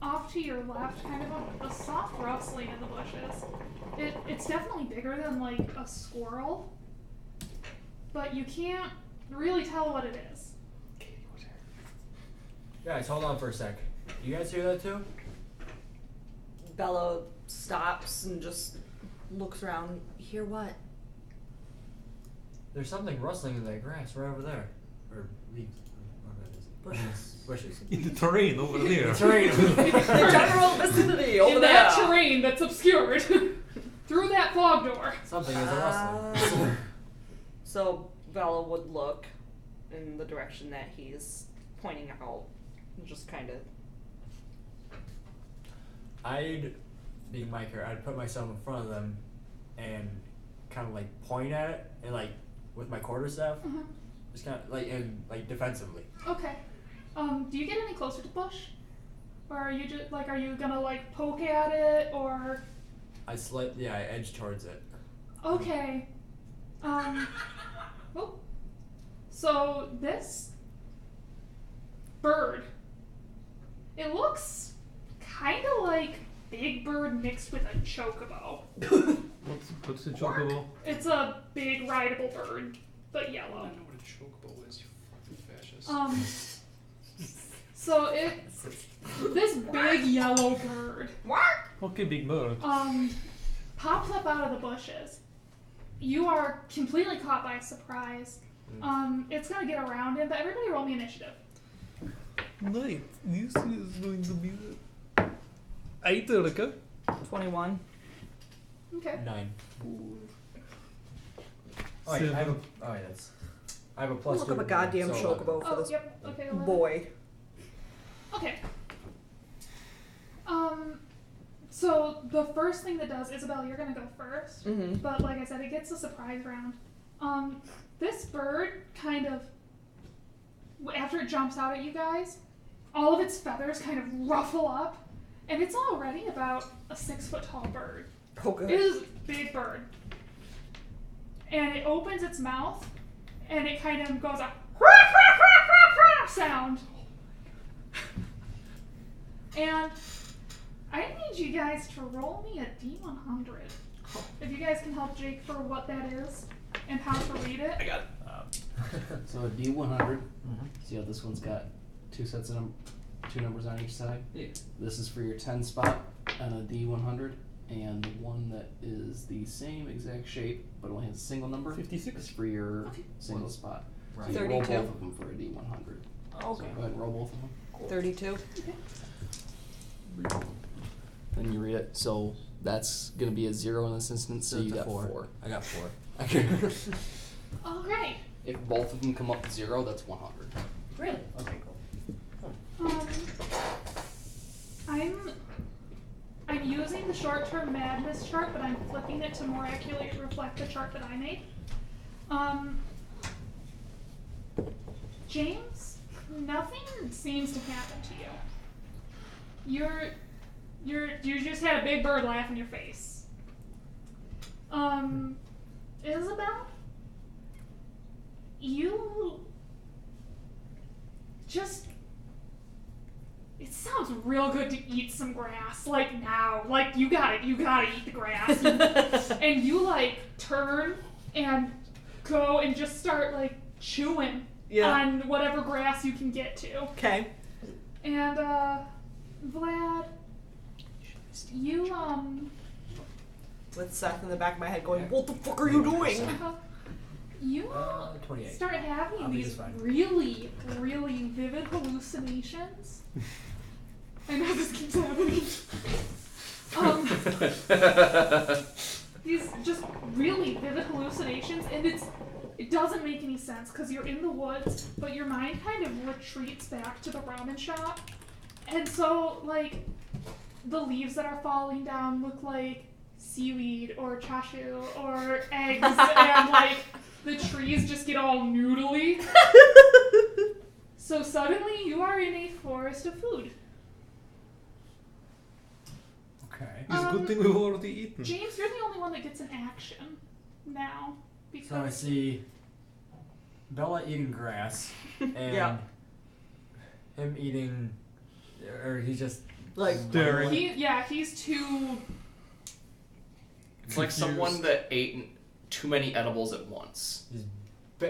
off to your left kind of a soft rustling in the bushes. It's definitely bigger than like a squirrel, but you can't really tell what it is. Guys, hold on for a sec. You guys hear that too? Bella stops and just looks around. Hear what? There's something rustling in that grass right over there. Or leaves. Whatever that is. Bushes. Bushes. In the terrain over there. Terrain. The general vicinity over In there. that terrain that's obscured through that fog door. Something is a rustling. So Bella would look in the direction that he's pointing out, and just kind of. Being my character, I'd put myself in front of them and kind of like point at it and like with my quarterstaff, just kind of like and like defensively. Okay. Do you get any closer to the bush? Or are you just like, are you gonna like poke at it or? I edge towards it. Okay. Oh. So this bird, it looks kind of like big bird mixed with a chocobo. What's the chocobo? It's a big rideable bird, but yellow. I know what a chocobo is, you fucking fascist. So this big yellow bird, Okay, big bird. pops up out of the bushes. You are completely caught by surprise. It's gonna get around him, but everybody roll me initiative. Nice. This is going to be the... 8, Erica. 21. Okay. 9. Oh, wait, I have a. Oh, wait, that's. I have a plus. Look 2 up a to that, goddamn so chocobo for Oh, this yep. Okay. 11. boy. Okay. So the first thing that does, Isabel, you're gonna go first. Mm-hmm. But like I said, it gets a surprise round. This bird kind of, after it jumps out at you guys, all of its feathers kind of ruffle up, and it's already about a 6-foot tall bird. Oh, good. It is a big bird. And it opens its mouth, and it kind of goes a sound. And I need you guys to roll me a D100. If you guys can help Jake for what that is and how to read it. I got it. So a D100. See how this one's got 2 sets of 2 numbers on each side? Yeah. This is for your 10 spot on a D100, and the one that is the same exact shape but only has a single number 56 is for your single spot. Right. So you roll 32. both of them for a D100. So Okay. go ahead and roll both of them. 32. Then you read it. So that's going to be a 0 in this instance, so So you it's a got 4. 4. I got 4. Okay. Alright. If both of them come up to 0, that's 100. Really? Okay, cool. I'm using the short-term madness chart, but I'm flipping it to more accurately reflect the chart that I made. James, nothing seems to happen to you. You just had a big bird laugh in your face. Isabel, you just. It sounds real good to eat some grass, like now. Like you gotta eat the grass. And you like turn and go and just start like chewing on whatever grass you can get to. Okay. And Vlad, you With Seth in the back of my head going, what the fuck are you doing? You 28. start having I'll be these just fine. really, really vivid hallucinations. I know this keeps happening. These just really vivid hallucinations, and it doesn't make any sense because you're in the woods, but your mind kind of retreats back to the ramen shop, and so like the leaves that are falling down look like seaweed or chashu or eggs, and like the trees just get all noodly. So suddenly you are in a forest of food. Okay. It's a good thing we've already eaten. James, you're the only one that gets an action now. Because So I see Bella eating grass and Yeah. him eating, or he's just Like, Staring. he's too. It's like someone that ate too many edibles at once.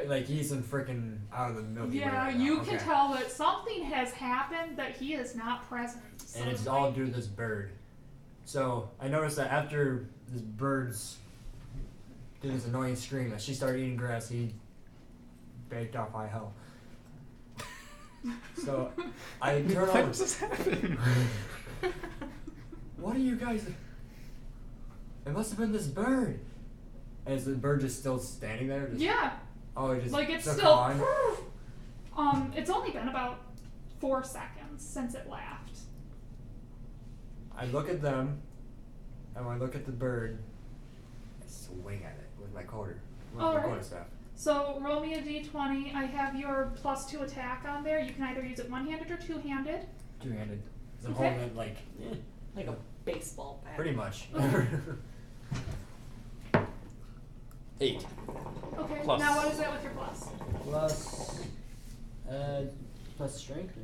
like he's in freaking out of the Milky Way Yeah, right now. you Okay. can tell that something has happened that he is not present. And it's suddenly. all due to this bird. So I noticed that after this bird's did this annoying scream, as she started eating grass, he baked off high hell. So I turn Why over. does this happen? What are you guys? It must have been this bird. And is the bird just still standing there? Just, Yeah, Oh, it just like it's took still. on? It's only been about 4 seconds since it laughed. I look at them, and when I look at the bird, I swing at it with my quarter. With my Alright. quarterstaff. So roll me a d20. I have your +2 attack on there. You can either use it one-handed or two-handed. Two-handed. So I'm Okay. holding it like, like a baseball bat. pretty much. Okay. 8. Okay. Plus. Now what is that with your plus? Plus strength.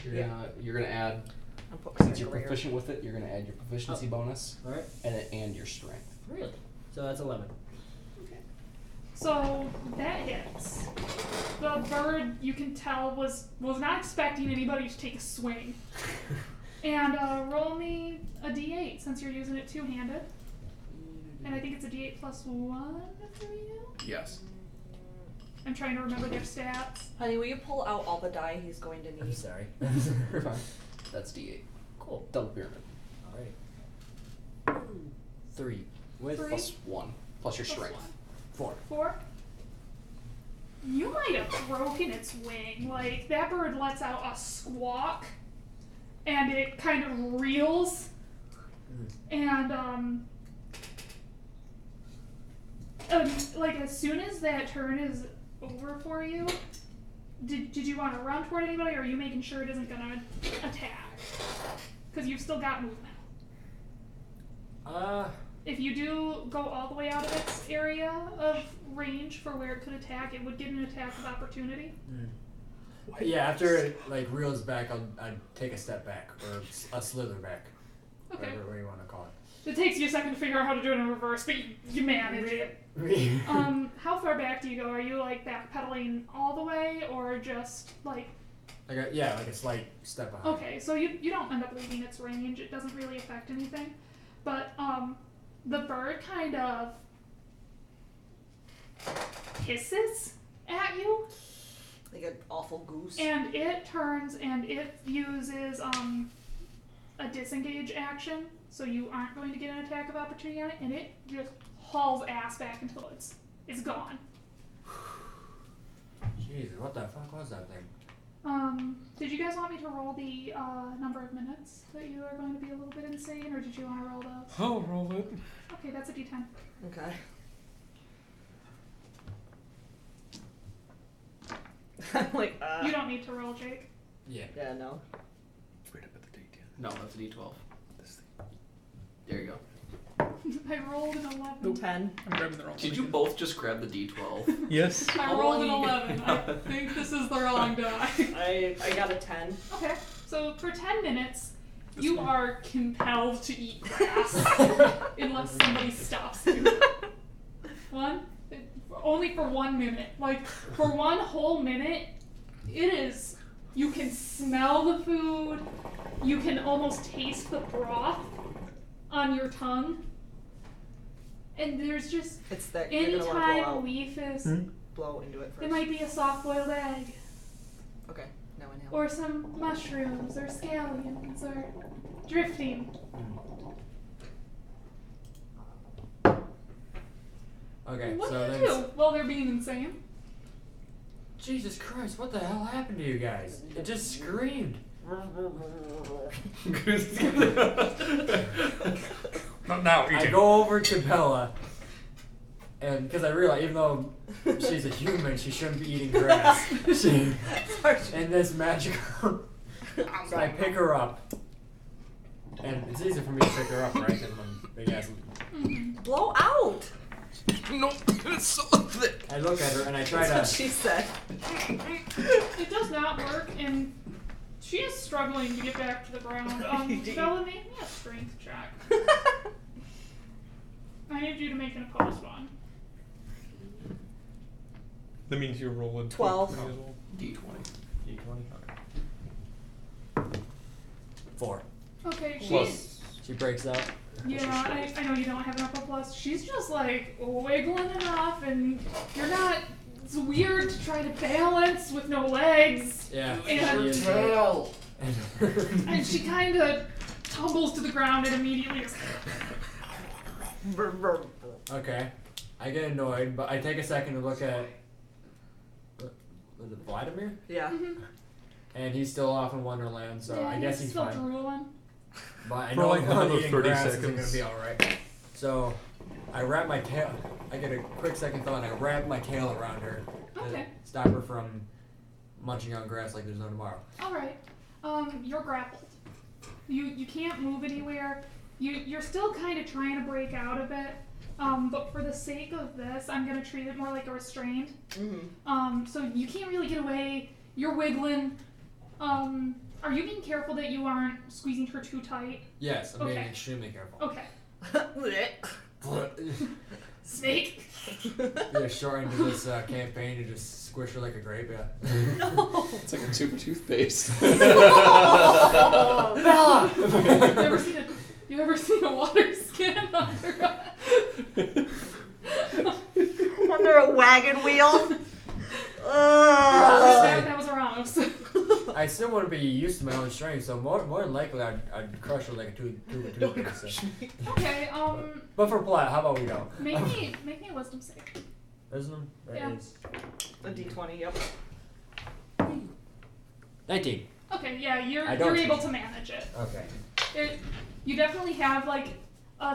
You're gonna add, I'm putting since it you're over here. proficient with it, you're gonna add your proficiency bonus Alright. and your strength. Really? So that's 11. Okay. So that hits. The bird, you can tell, was not expecting anybody to take a swing. And roll me a d8 since you're using it two-handed. And I think it's a d8 +1 for you. Yes. I'm trying to remember their stats. Honey, will you pull out all the die he's going to I'm need? sorry. You're fine. That's D8. Cool. Double pyramid. Alright. 3. With Three. +1. Plus your Plus strength. 1. 4. 4. You might have broken its wing. Like, that bird lets out a squawk, and it kind of reels, and, like, as soon as that turn is over for you, did you want to run toward anybody, or are you making sure it isn't gonna attack? Because you've still got movement. If you do go all the way out of its area of range for where it could attack, it would get an attack of opportunity. Yeah, after it like reels back, I'd take a step back or a slither back. Okay. Whatever you want to call It takes you a second to figure out how to do it in reverse, but you manage it. it. How far back do you go? Are you like backpedaling all the way, or just like? like a slight step behind. Okay, so you don't end up leaving its range. It doesn't really affect anything, but the bird kind of hisses at you, Like an awful goose. and it turns and it uses a disengage action, so you aren't going to get an attack of opportunity on it, and it just hauls ass back into the woods. It's gone. Jesus, what the fuck was that thing? Did you guys want me to roll the number of minutes that you are going to be a little bit insane, or did you want to roll those? I'll roll it. Okay, that's a d10. Okay. I'm like, You don't need to roll, Jake. Yeah. yeah, no. Wait up at the date. No, that's a D12. This thing. There you go. I rolled an 11. 10. I'm grabbing the wrong Did one you again. both just grab the D12? Yes. I rolled an 11. I think this is the wrong die. I got a 10. Okay, so for 10 minutes, This you one. are compelled to eat grass unless somebody stops you. Only for 1 minute. Like, for 1 whole minute, it is, you can smell the food, you can almost taste the broth on your tongue, and there's just, It's that you're gonna want to pull anytime out. Leaf is blow into it first. It might be a soft-boiled egg, Okay, now inhale. or some mushrooms, or scallions, or drifting. Okay, What so do you then. do while they're being insane? Jesus Christ, what the hell happened to you guys? It just screamed. Not now, I go over to Bella, and because I realize even though she's a human, she shouldn't be eating grass. And this magical. So I pick her up, and it's easy for me to pick her up, right? Because I'm big ass. Blow out! No, it's so thick. I look at her and I try That's what to. she said. It does not work, and she is struggling to get back to the ground. Bella, make me a strength check. I need you to make an opposed one. That means you're rolling 12. as well. D20. D20. Okay. 4. Okay, Plus. She breaks out. Yeah, I know you don't have an upper plus. She's just like wiggling enough, and you're not. It's weird to try to balance with no legs. Yeah. And- she is, And she kind of tumbles to the ground and immediately just. Okay. I get annoyed, but I take a second to look at. Was it Vladimir? Yeah. And he's still off in Wonderland, so Yeah, I guess he's still fine. drooling. But I For know like I'm not another eating 30 grass seconds. isn't gonna be alright. So I wrap my tail. I get a quick second thought, and I wrap my tail around her to Okay. stop her from munching on grass like there's no tomorrow. All right. You're grappled. You can't move anywhere. You're still kind of trying to break out of it. But for the sake of this, I'm gonna treat it more like a restrained. So you can't really get away. You're wiggling. Are you being careful that you aren't squeezing her too tight? Yes, I'm being Okay. extremely careful. Okay. Snake. Yeah, short end of this campaign to just squish her like a grape, yeah. No! It's like a tube of toothpaste. Bella! You ever seen a water skin Under a wagon wheel? that was Ramos. I still want to be used to my own strength, so more than likely I'd crush her like a tube of toothpaste. So. Okay, But for plot, how about we go? make me a wisdom save. Wisdom? That Yeah. is A d20, yep. 19. Okay, yeah, you're I don't you're able think- to manage it. Okay. You definitely have like a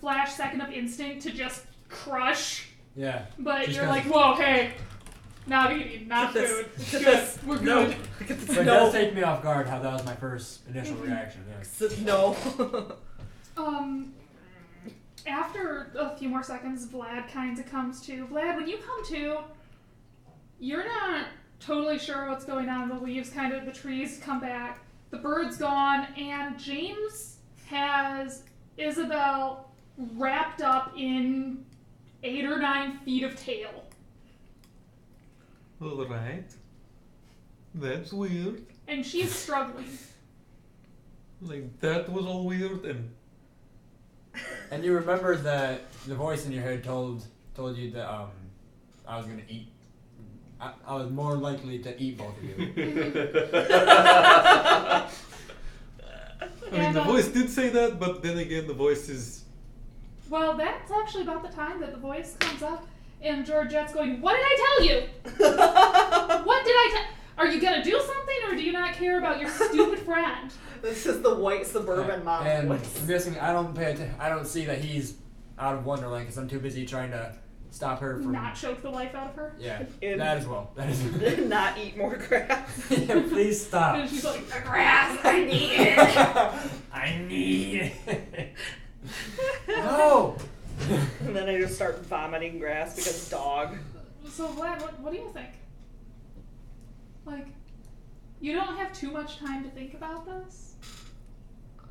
flash second of instinct to just crush, Yeah. but Just you're kinda- like, whoa, hey, not eating, not Get food. this. Good, Get this. we're No. good. But it does take me off guard how that was my first initial reaction. Yeah. No. After a few more seconds, Vlad kind of comes to. Vlad, when you come to, you're not totally sure what's going on. The leaves kind of, the trees come back, the bird's gone, and James has Isabel wrapped up in 8 or 9 feet of tail. Alright. That's weird. And she's struggling. Like, that was all weird, and And you remember that the voice in your head told you that I was gonna eat. I was more likely to eat both of you. I mean, the voice did say that, but then again, the voice is. Well, that's actually about the time that the voice comes up, and Georgette's going, "What did I tell you? What did I tell? Are you gonna do something, or do you not care about your stupid friend?" This is the white suburban mom And voice. I'm guessing I don't see that he's out of Wonderland because I'm too busy trying to stop her from. Not choke the life out of her. Yeah, In- that as well. That is. Not eat more grass. Yeah, please stop. And she's like, "The grass, I need it." I need it. No. And then I just start vomiting grass because dog. So, Vlad, what do you think? Like, you don't have too much time to think about this.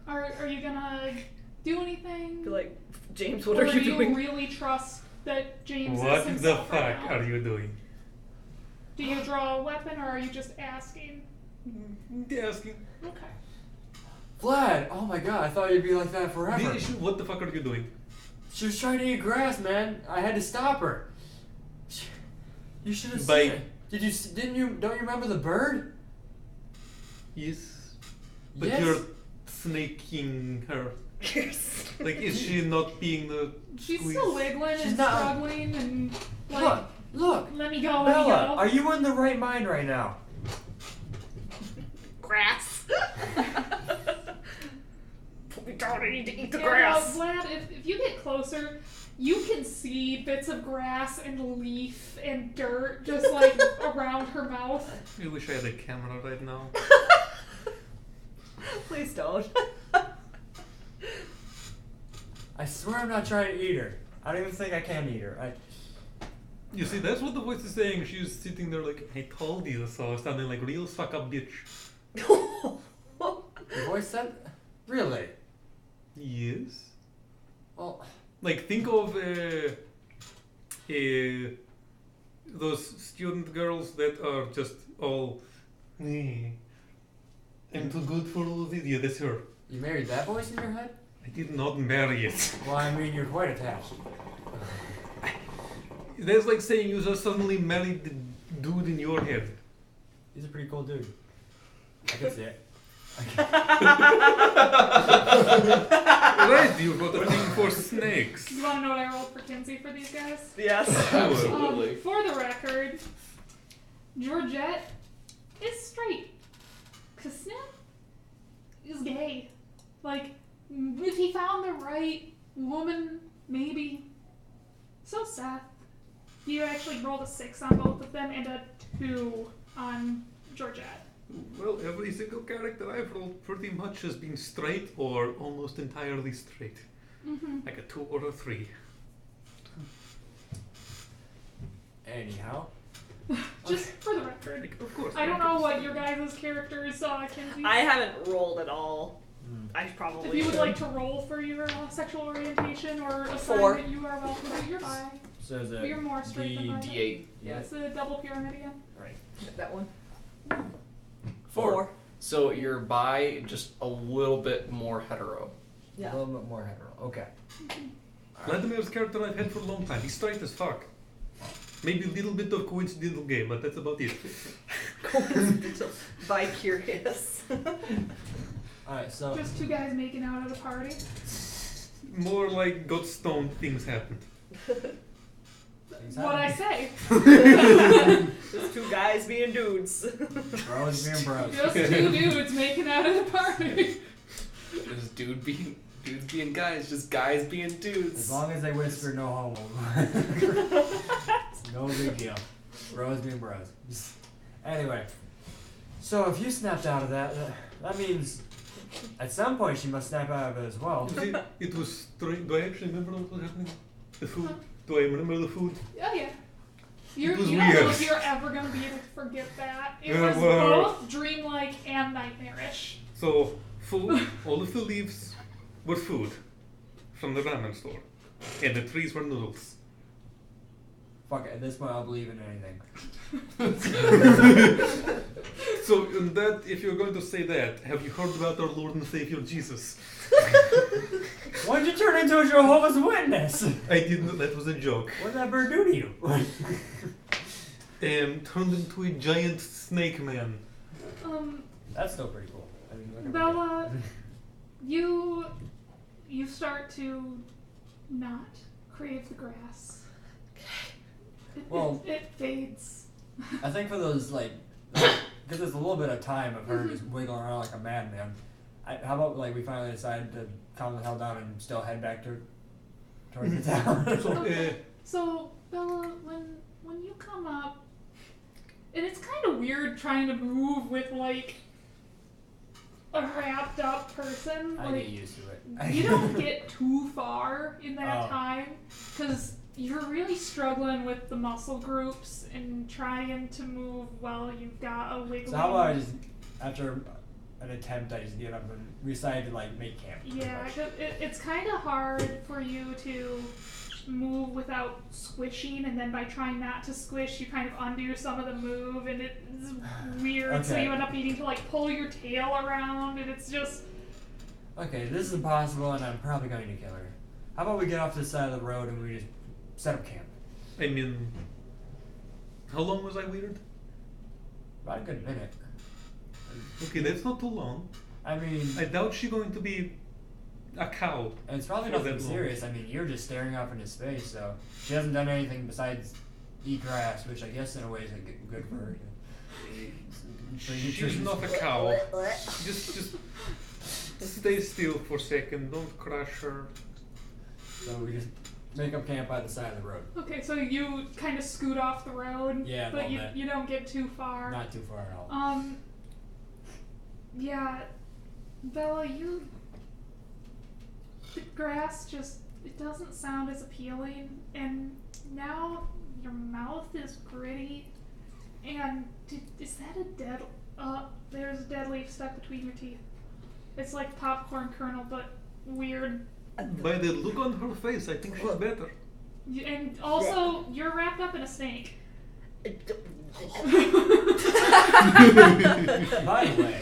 Are you gonna do anything? Be like, James, what or are you do doing? you really trust that James is What the himself fuck right now? are you doing? Do you draw a weapon, or are you just asking? Asking. Okay. Vlad, oh my god, I thought you'd be like that forever. What the fuck are you doing? She was trying to eat grass, man. I had to stop her. You should have By- seen it. Don't you remember the bird? Yes. But Yes. you're snaking her. Yes. Like, is she not being the She's squeeze? still wiggling She's and not- struggling and like, Look, let me go, Bella, let me are you in the right mind right now? Grass. Put me down, I need to eat the go. grass. Vlad, if you get closer, you can see bits of grass and leaf and dirt just like around her mouth. I wish I had a camera right now. Please don't. I swear I'm not trying to eat her. I don't even think I can eat her. You see, that's what the voice is saying. She's sitting there like, I told you so, sounding like real fuck up bitch. The voice said, really? Yes. Well, Like, think of those student girls that are just all, I'm too good for all video. That's her. you married that voice in your head? I did not marry it. Well, I mean, you're quite attached. That's like saying you just suddenly married the dude in your head. He's a pretty cool dude. I can see it. Right, you've got a thing for snakes. You want to know what I rolled for Kinsey for these guys? Yes. Absolutely. For the record, Georgette is straight. Kasnim is gay. Like, if he found the right woman, maybe. So Seth, you actually rolled a 6 on both of them and a 2 on Georgette. Well, every single character I've rolled pretty much has been straight or almost entirely straight. Mm-hmm. Like a 2 or a 3. Anyhow. Just for the record. Like, of course. I don't know what your guys' characters saw, Kinsey. I haven't rolled at all. Hmm. I probably If you would should. like to roll for your sexual orientation or 4. assignment, you are welcome to. You're fine. So is it You're more straight than mine. D8. It's the double pyramid again. Right. That one. 4. So you're bi, just a little bit more hetero. A Yeah. little bit more hetero. Okay. Vladimir's character I've had for a long time. He's straight as fuck. Maybe a little bit of coincidental gay, but that's about it. Coincidental. Bi-curious. Alright, so Just 2 guys making out at a party. More like got stoned things happened. What I say. Just 2 guys being dudes. bros being bros. Just 2 dudes making out at a party. Just dudes being guys, just guys being dudes. As long as they whisper no homo. It's no big deal. Bros being bros. Anyway, so if you snapped out of that, that means at some point she must snap out of it as well. You see, it was strange. Do I actually remember what was happening? The food? Do I remember the food? Oh yeah. You was don't know weird. if you're ever going to be able to forget that. It Yeah, was well- both dreamlike and nightmarish. So, food, all of the leaves were food from the ramen store. And the trees were noodles. Fuck it, at this point I'll believe in anything. So, in that, if you're going to say that, have you heard about our Lord and Savior Jesus? Why'd you turn into a Jehovah's Witness? I didn't, that was a joke. What did that bird do to you? Turned into a giant snake man. That's still pretty cool. I mean, look at Bella, you start to not crave the grass. Well- It fades. I think for those, like, because there's a little bit of time of her just wiggling around like a madman. How about, like, we finally decide to calm the hell down and still head back towards the town? So Bella, when you come up, and it's kind of weird trying to move with like a wrapped up person. I Like get used to it. you don't get too far in that Oh. time because you're really struggling with the muscle groups and trying to move while you've got a wiggling. So how about I just, after an attempt, I just get up and we decide to, like, make camp. pretty Yeah, much. 'cause it's kind of hard for you to move without squishing, and then by trying not to squish, you kind of undo some of the move, and it's weird. So Okay. you end up needing to like pull your tail around, and it's just Okay, this is impossible and I'm probably going to kill her. How about we get off to the side of the road and we just set up camp? I mean, How long was I weird? About a good minute. Okay, that's not too long. I mean, I doubt she's going to be a cow. and it's probably for nothing that long. serious. I mean, you're just staring up into space, so she hasn't done anything besides eat grass, which I guess in a way is good for her. She's not a cow. Just stay still for a second. Don't crush her. So we just make up camp by the side of the road. Okay, so you kind of scoot off the road, Yeah, a but little you bit. you don't get too far. Not too far at all. Yeah, Bella, the grass just, it doesn't sound as appealing, and now your mouth is gritty, and is that a dead, there's a dead leaf stuck between your teeth. It's like popcorn kernel, but weird. By the look on her face, I think she's better. And also, you're wrapped up in a snake. By the way,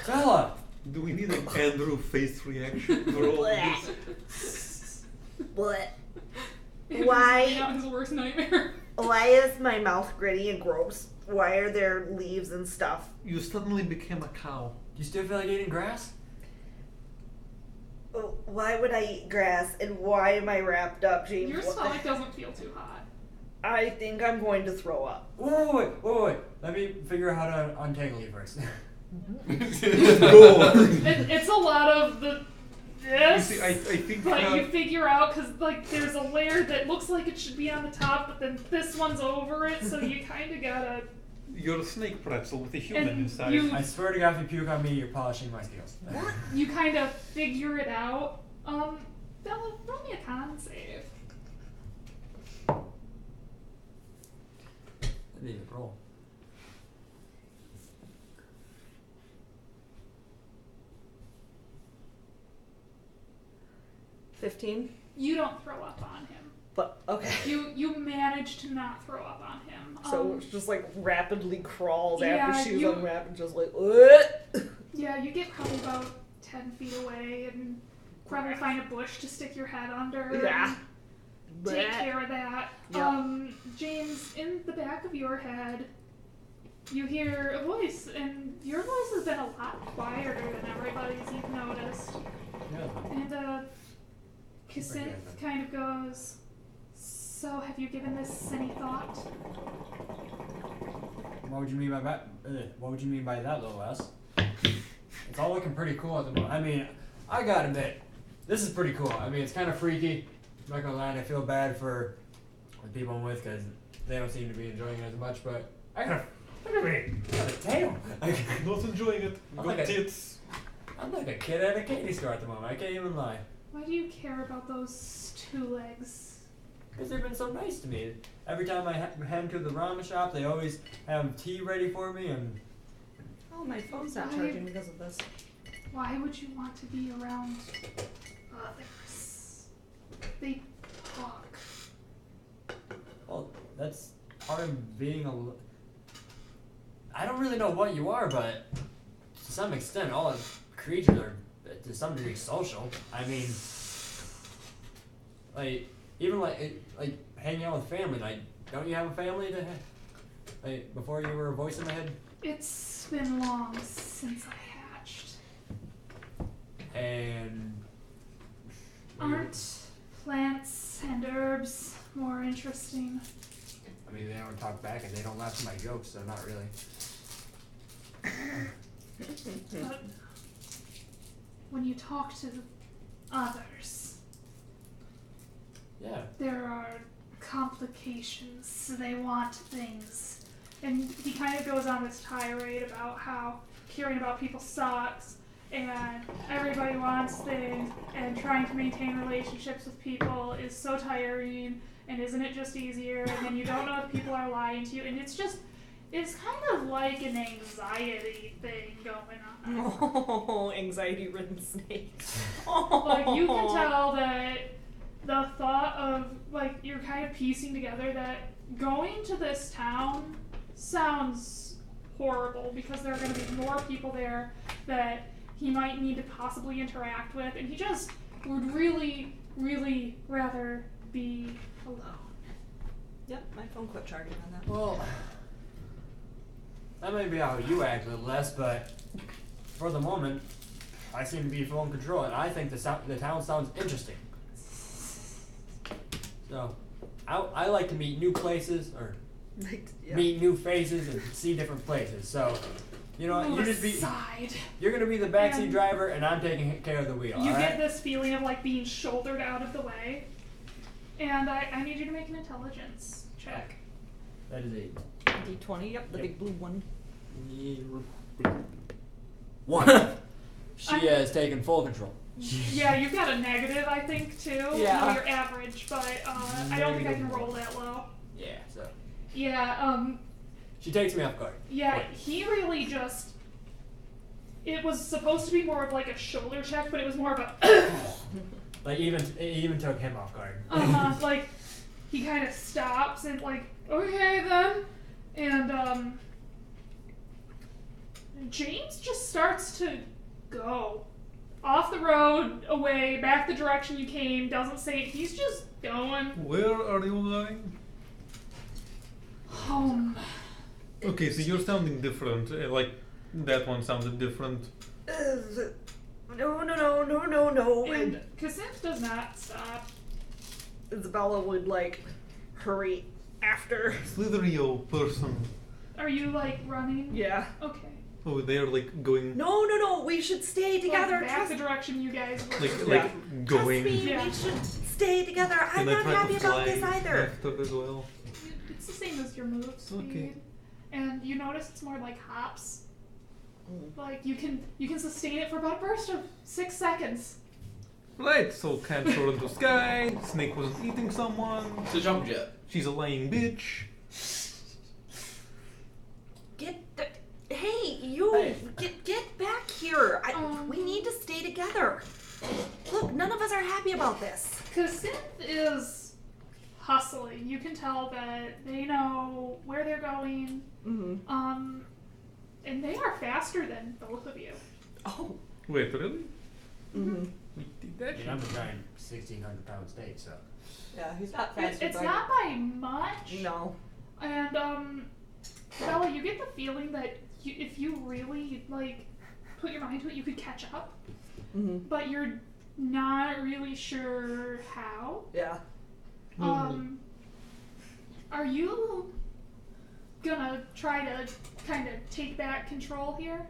Bella, Do we need an Andrew face reaction for all of this? What? Andrew's Why? living out his worst nightmare. Why is my mouth gritty and gross? Why are there leaves and stuff? You suddenly became a cow. you still feel like eating grass? Why would I eat grass and why am I wrapped up, James? Your What the- stomach doesn't feel too hot. I think I'm going to throw up. Wait. Let me figure out how to untangle you first. It's a lot of the You this, see, I think but you figure out because like there's a layer that looks like it should be on the top, but then this one's over it, so you kind of gotta. you're a snake pretzel with a human And inside. you- I swear to God, if you puke on me, you're polishing my scales. You kind of figure it out. Bella, roll me a con save. I need to roll. $15? You don't throw up on him. But, okay. You manage to not throw up on him. So it's just like rapidly crawls yeah, after she was you- unwrapped and just like, what? Yeah, you get probably about 10 feet away and probably find a bush to stick your head under. Yeah. and Take care of that. Yep. James, in the back of your head, you hear a voice, and your voice has been a lot quieter than everybody's you've noticed. Yeah. And Cassandra kind of goes, so have you given this any thought? What would you mean by that? What would you mean by that, little S? It's all looking pretty cool at the moment. I mean, I gotta admit, this is pretty cool. I mean, it's kind of freaky. I'm not gonna lie, and I feel bad for the people I'm with because they don't seem to be enjoying it as much. But I gotta look at me, I got a tail. Not enjoying it. I'm Got like a- tits. I'm like a kid at a candy store at the moment. I can't even lie. Why do you care about those two legs? Because they've been so nice to me. Every time I head to the ramen shop, they always have tea ready for me, and Oh, my phone's not charging because of this. Why would you want to be around others? They talk. well, that's part of being I don't really know what you are, but to some extent, all creatures are to some degree social. I mean, like even like hanging out with family. Like, don't you have a family to like before you were a voice in my head? It's been long since I hatched. And Aren't plants and herbs more interesting? I mean, they don't talk back and they don't laugh at my jokes, so not really. But when you talk to others, Yeah. there are complications. They want things. And he kind of goes on this tirade about how caring about people sucks and everybody wants things and trying to maintain relationships with people is so tiring and isn't it just easier, and then you don't know if people are lying to you, and it's kind of like an anxiety thing going on. Oh, anxiety-ridden snakes. Like, you can tell that the thought of, like, you're kind of piecing together that going to this town sounds horrible because there are going to be more people there that he might need to possibly interact with, and he just would really, really rather be alone. Yep, my phone quit charging on that. Well, that may be how you act a little less, but for the moment, I seem to be full in control, and I think the town sounds interesting. So, I like to meet new places, or meet new faces, and see different places. So, you know what? You're gonna be the backseat driver, and I'm taking care of the wheel. You all get right? this feeling of like being shouldered out of the way, and I need you to make an intelligence check. That is a D20, yep, the big blue one. 1. She has taken full control. Yeah, you've got a negative, I think, too. Yeah. No, you're average, but I don't think I can roll that low. Yeah, so. Yeah, She takes me off guard. yeah, Wait. he really just. It was supposed to be more of like a shoulder check, but it was more of a. Like, it even took him off guard. Like, he kind of stops and, like, okay then. And, James just starts to go. Off the road, away, back the direction you came, doesn't say it. He's just going Where are you going? home. Okay, so you're sounding different. Like, that one sounded different. No. And Cassandra does not stop. Isabella would, like, hurry after. Slitherio person. Are you, like, running? Yeah. Okay. Oh, they're like going. No, we should stay together. Like, back Trust the direction you guys were. Like going. Trust me, Yeah. we should stay together. I'm And I not try to happy about fly this either. after as well. It's the same as your move speed. Okay. And you notice it's more like hops. Like you can sustain it for about a burst of 6 seconds. Right, so cat soared into the sky. Snake wasn't eating someone. It's a jump jet. She's a lying bitch. Hey, you get back here. We need to stay together. Look, none of us are happy about this. Cassandra is hustling. You can tell that they know where they're going. Mm-hmm. And they are faster than both of you. Oh. Wait, really? Mm-hmm. We did that? And I'm a giant 1,600-pound steak, so. Yeah, he's not faster. It's not by much. No. And Bella, you get the feeling that if you really like put your mind to it, you could catch up. Mm-hmm. But you're not really sure how. Yeah. Are you gonna try to kind of take back control here?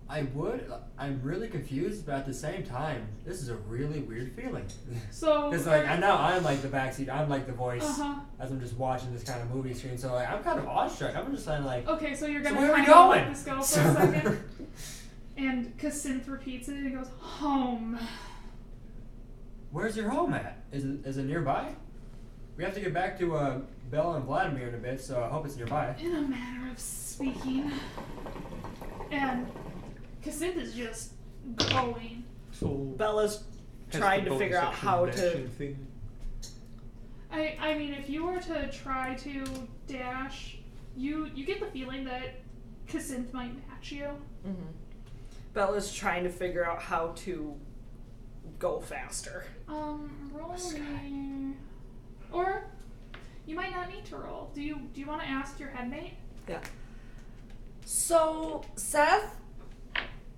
I would. I'm really confused, but at the same time, this is a really weird feeling. So It's like, I know I'm like the backseat, I'm like the voice Uh-huh. as I'm just watching this kind of movie screen, so like, I'm kind of awestruck. I'm just kind of like, Okay, so you're gonna where are we kind of let going? this go for a second. And Cassandra repeats it and he goes, home. where's your home at? Is it nearby? We have to get back to Bella and Vladimir in a bit, so I hope it's nearby. In a manner of speaking. And Cassandra's just going. So Bella's has trying the to figure out bonus how action to. dashing thing. I mean, if you were to try to dash, you get the feeling that Cassandra might match you. Mm-hmm. Bella's trying to figure out how to go faster. Roll me, or you might not need to roll. Do you want to ask your headmate? Yeah. So, Seth,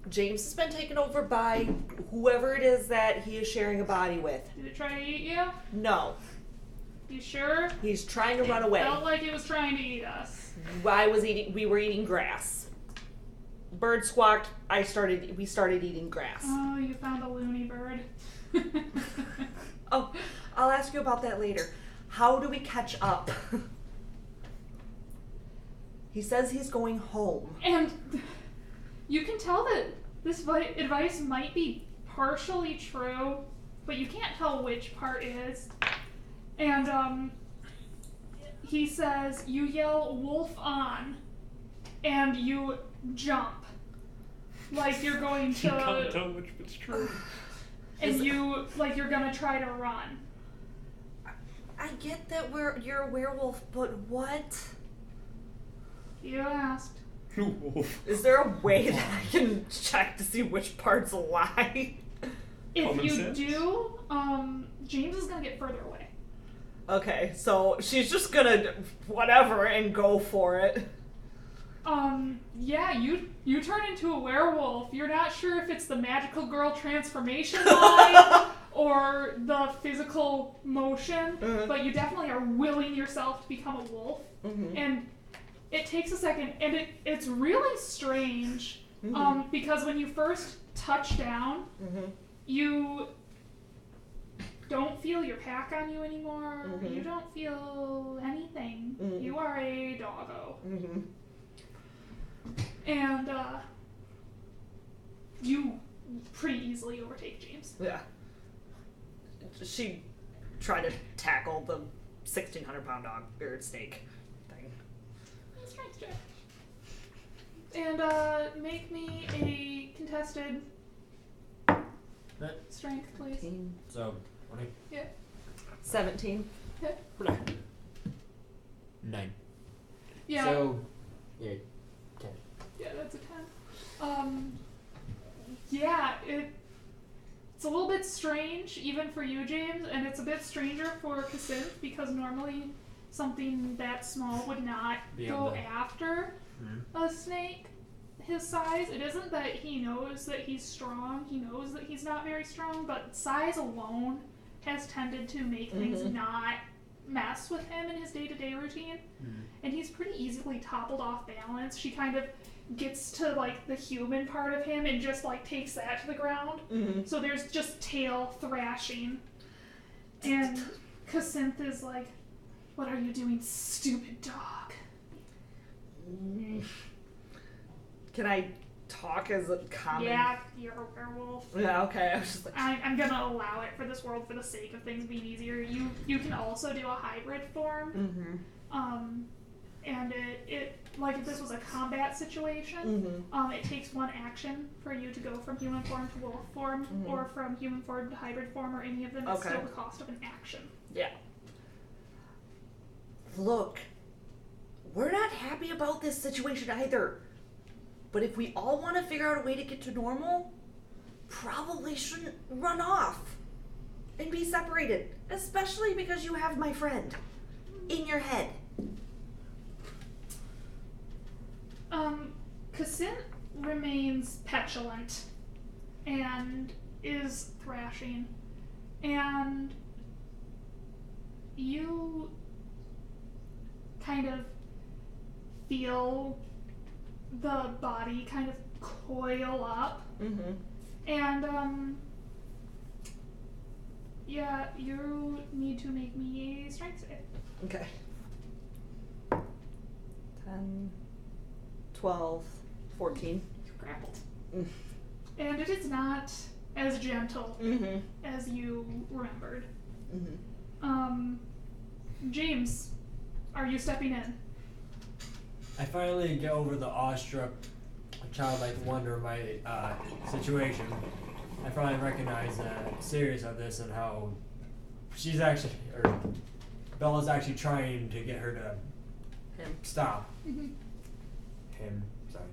James has been taken over by whoever it is that he is sharing a body with. Did it try to eat you? No, You sure? he's trying to run away. Felt like it was trying to eat us. We were eating grass. Bird squawked, we started eating grass. Oh, you found a loony bird. Oh, I'll ask you about that later. How do we catch up? He says he's going home. And you can tell that this advice might be partially true, but you can't tell which part is. And he says you yell "wolf on" and you jump like you're going to. You can't tell which bit's true. And you're gonna try to run. I get that you're a werewolf, but what? You asked. Wolf. Is there a way that I can check to see which part's a lie? If Common you sense. do, James is gonna get further away. Okay, so she's just gonna whatever and go for it. Yeah, you turn into a werewolf. You're not sure if it's the magical girl transformation line or the physical motion, but you definitely are willing yourself to become a wolf. And it takes a second, and it's really strange, because when you first touch down, you don't feel your pack on you anymore. You don't feel anything. You are a doggo. And you pretty easily overtake James. Yeah. She tried to tackle the 1,600-pound dog or snake thing. Strength check. And make me a contested strength, please. So, 20? Yeah. 17. 9. Yeah. So, yeah, 10. Yeah, that's a 10. Yeah, it's a little bit strange, even for you, James, and it's a bit stranger for Cassandra, because normally something that small would not go after a snake his size. It isn't that he knows that he's strong, he knows that he's not very strong, but size alone has tended to make things not mess with him in his day-to-day routine. And he's pretty easily toppled off balance. She kind of gets to like the human part of him and just like takes that to the ground. So there's just tail thrashing. And Cassandra is like, "What are you doing, stupid dog?" Can I talk as a common? Yeah, you're a werewolf. Yeah, okay. I was just like, I'm gonna allow it for this world for the sake of things being easier. You can also do a hybrid form. And it like if this was a combat situation, it takes one action for you to go from human form to wolf form, or from human form to hybrid form, or any of them. It's still the cost of an action. Yeah. Look, we're not happy about this situation either. But if we all want to figure out a way to get to normal, probably shouldn't run off and be separated. Especially because you have my friend in your head. Cassandra remains petulant and is thrashing. And you kind of feel the body kind of coil up. And, yeah, you need to make me a strength save. Okay. 10, 12, 14. Grappled. And it is not as gentle as you remembered. James, are you stepping in? I finally get over the awestruck, childlike wonder of my situation. I finally recognize the seriousness of this and how she's actually, or Bella's actually trying to get her to stop. Him, sorry.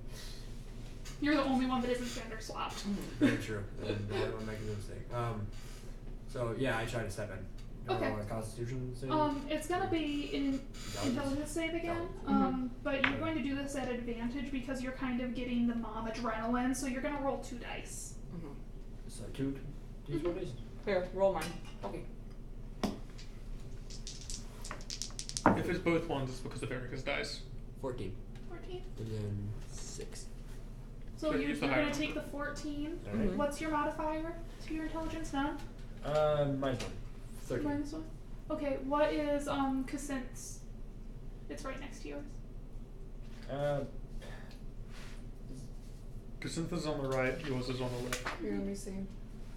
You're the only one that isn't gender swapped. Very true, and I don't want to make a mistake. So yeah, I try to step in. Okay. A Constitution save? It's gonna be an intelligence save again, but you're going to do this at advantage because you're kind of getting the mom adrenaline, so you're gonna roll 2 dice. So 2 d20s? Here, roll mine. Okay. If it's both ones, it's because of Erica's dice. 14. 14. And then 6. So So you're use the going higher to take the number. 14. Alright. What's your modifier to your intelligence? None? Minus 1. 13. Minus 1. Okay, what is Cassand's? It's right next to yours. Cassandra's on the right, yours is on the left. Here, let me see.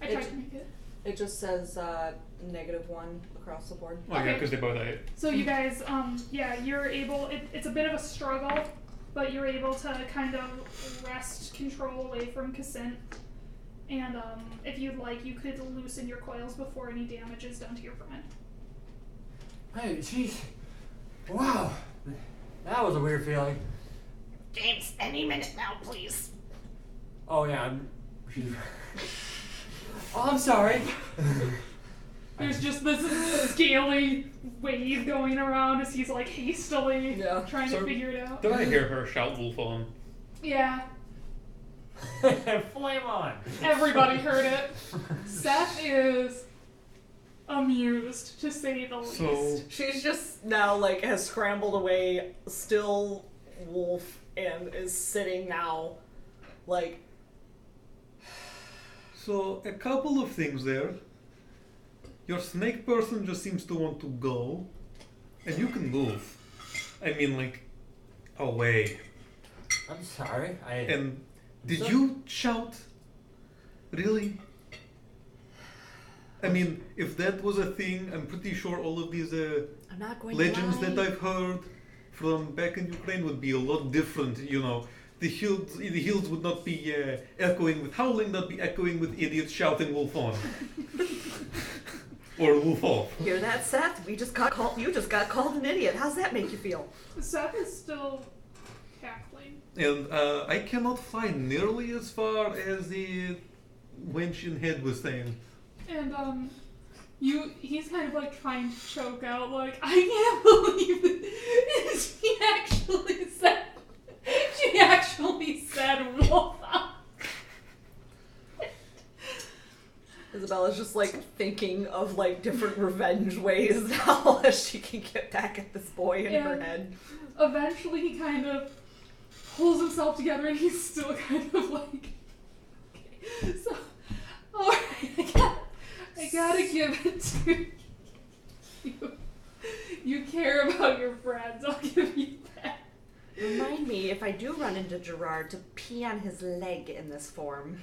I tried to make it. It just says -1 across the board. Oh yeah, Okay. because they both ate. So you guys, yeah, you're able, it's a bit of a struggle, but you're able to kind of wrest control away from Cassandra. And if you'd like, you could loosen your coils before any damage is done to your friend. Hey, jeez. Wow. That was a weird feeling. James, any minute now, please. Oh, yeah, oh, I'm sorry. There's just this scaly wave going around as he's like hastily trying to figure it out. Did I hear her shout wolf on? Yeah, Flame on! everybody heard it. Seth is amused, to say the least. So She's just now like has scrambled away, still wolf, and is sitting now, like. So a couple of things there. Your snake person just seems to want to go, and you can move. I mean, like, away. I'm sorry. And did you shout? Really? I mean, if that was a thing, I'm pretty sure all of these I'm not going legends to lie. that I've heard from back in Ukraine would be a lot different. You know, the hills would not be echoing with howling; they'd be echoing with idiots shouting "wolf on" or "wolf off." Hear that, Seth? You just got called an idiot. How's that make you feel? Seth is still cackling. And I cannot fly nearly as far as the wench in head was saying. And he's kind of like trying to choke out, like, I can't believe it. She actually said wolf. Isabella's just like thinking of like different revenge ways now as she can get back at this boy in her head. Eventually he kind of pulls himself together and he's still kind of like, okay. So, alright, I gotta give it to you. You care about your friends, I'll give you that. Remind me, if I do run into Gerard, to pee on his leg in this form.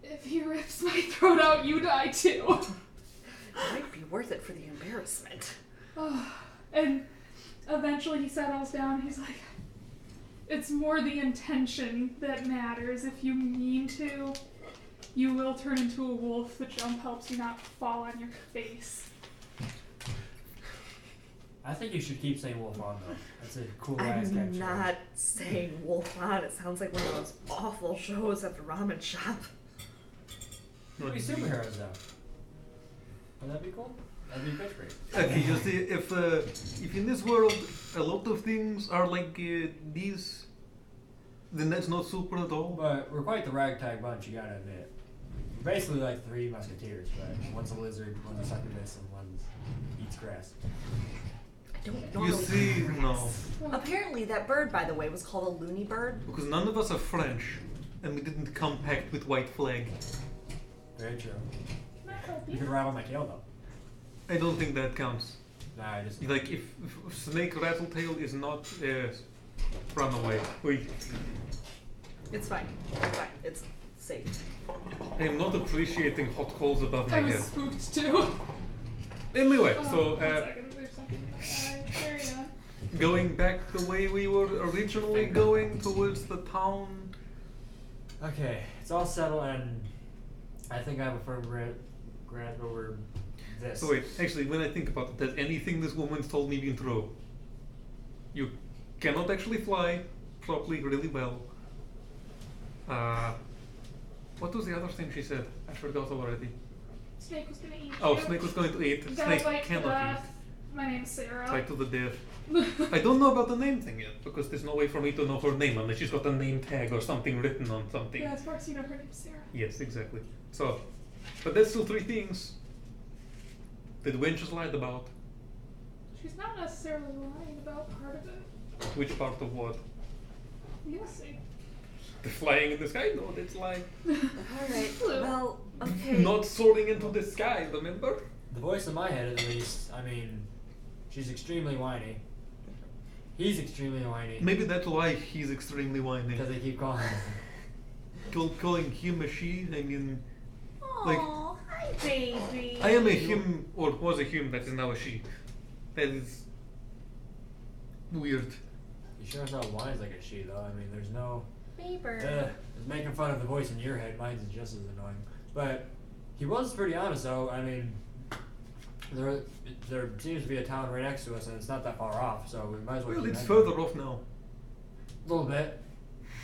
If he rips my throat out, you die too. It might be worth it for the embarrassment. And eventually he settles down, he's like, it's more the intention that matters. If you mean to, you will turn into a wolf. The jump helps you not fall on your face. I think you should keep saying wolf on though. That's a cool ass I'm catchphrase. not saying wolf on. It sounds like one of those awful shows at the ramen shop. Maybe superheroes though. Wouldn't that be cool? That'd be a catchphrase. Okay, you see, if in this world a lot of things are like these, then that's not super at all. But we're quite the ragtag bunch, you gotta admit. We're basically like three musketeers, but one's a lizard, one's a succubus, and one eats grass. I don't know. You see, no, Apparently that bird, by the way, was called a loony bird. because none of us are French, and we didn't come packed with white flag. Very true. Can I help You you? could rattle my tail though. I don't think that counts. Nah, I just. Like if snake rattletail is not run away. Wait, It's fine. It's fine. It's safe. I am not appreciating hot coals above my I was head. spooked too. Anyway, Oh, so 1 second, there's something. Carry on. going back the way we were originally going towards the town. Okay, it's all settled, and I think I have a firm grant over this. So wait, actually, when I think about it, has anything this woman's told me been true? You cannot actually fly properly, really well. What was the other thing she said? I forgot already. Snake was gonna eat Oh, you. Snake was going to eat. You gotta Snake fight to cannot death. My name's Sarah. eat. Fight to the death. I don't know about the name thing yet, because there's no way for me to know her name unless she's got a name tag or something written on something. Yeah, as far as you know, her name's Sarah. Yes, exactly. So, but that's still three things that wench has lied about. She's not necessarily lying about part of it. Which part of what? You'll see. The flying in the sky? No, that's lying. Alright, Blue. well, okay. Not soaring into the sky, remember? The voice in my head, at least, I mean, she's extremely whiny. He's extremely whiny. Maybe that's why he's extremely whiny. Because they keep calling him. Calling him a she, I mean, Aw, hi, baby. I am a him, or was a him that is now a she. That is weird. You sure it's not whines like a she, though? I mean, there's no. Neighbor. It's making fun of the voice in your head. Mine's just as annoying. But he was pretty honest, though. I mean, there seems to be a town right next to us, and it's not that far off, so we might as well. Well, keep it's heading. further off now. A little bit,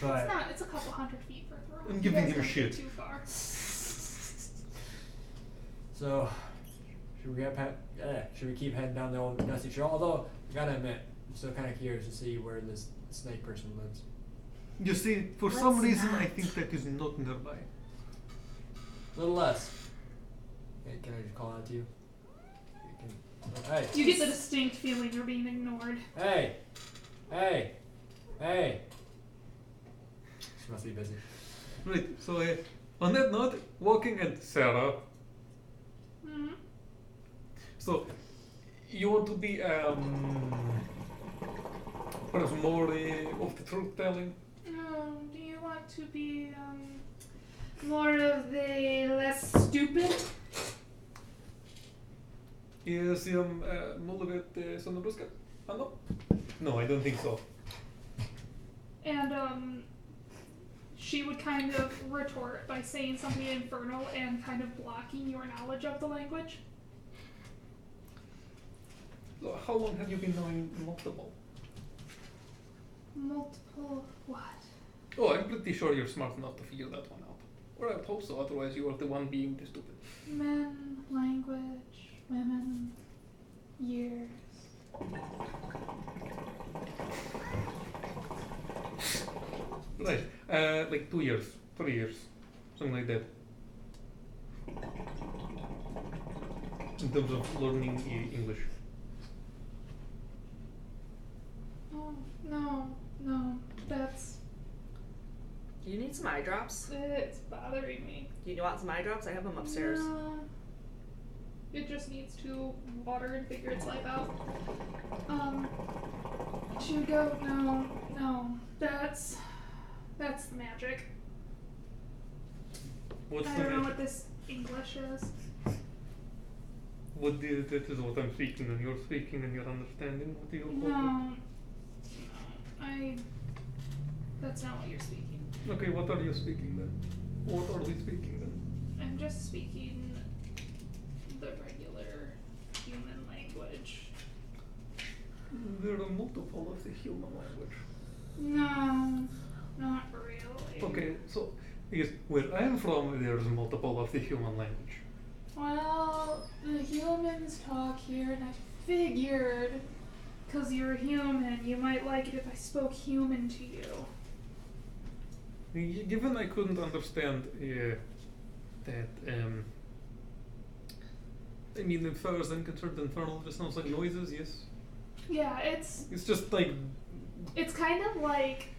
but It's not. It's a couple hundred feet further off. I'm You giving guys him don't get shit. Too far. so should we keep heading down the old dusty trail? Although I gotta admit, I'm still kind of curious to see where this snake person lives. You see, for Let's some reason, not. I think that is not nearby. A little less. Okay, can I just call out to you? Hey. You get the distinct feeling you're being ignored. Hey. Hey. Hey. She must be busy. Right, so on that note, walking and Sarah. Hmm. So, you want to be perhaps more of the truth telling? Do you want to be more of the less stupid? Is målet sånna buskar? No? No, I don't think so. And she would kind of retort by saying something infernal and kind of blocking your knowledge of the language. So how long have you been knowing multiple? Multiple what? Oh, I'm pretty sure you're smart enough to figure that one out. Or I would hope so, otherwise you are the one being the stupid. Men, language, women, years. Right, like 2 years, 3 years, something like that. In terms of learning English. Oh, no, that's, Do you need some eye drops? it's bothering me. Do you want some eye drops? I have them upstairs. No. It just needs to water and figure its life out. To go, no, that's the magic. What's I the don't know magic? what this English is. That is what I'm speaking, and you're speaking, and you're understanding. What do you call No, that's not what you're speaking. it? Okay, what are you speaking then? What are we speaking then? I'm just speaking the regular human language. There are multiple of the human language. No, not really. Okay, so because where I'm from, there's multiple of the human language. Well, the humans talk here, and I figured, because you're a human, you might like it if I spoke human to you. Given I couldn't understand that, I mean, as far as I'm concerned, infernal just sounds like noises, yes? Yeah, it's just like, kind of like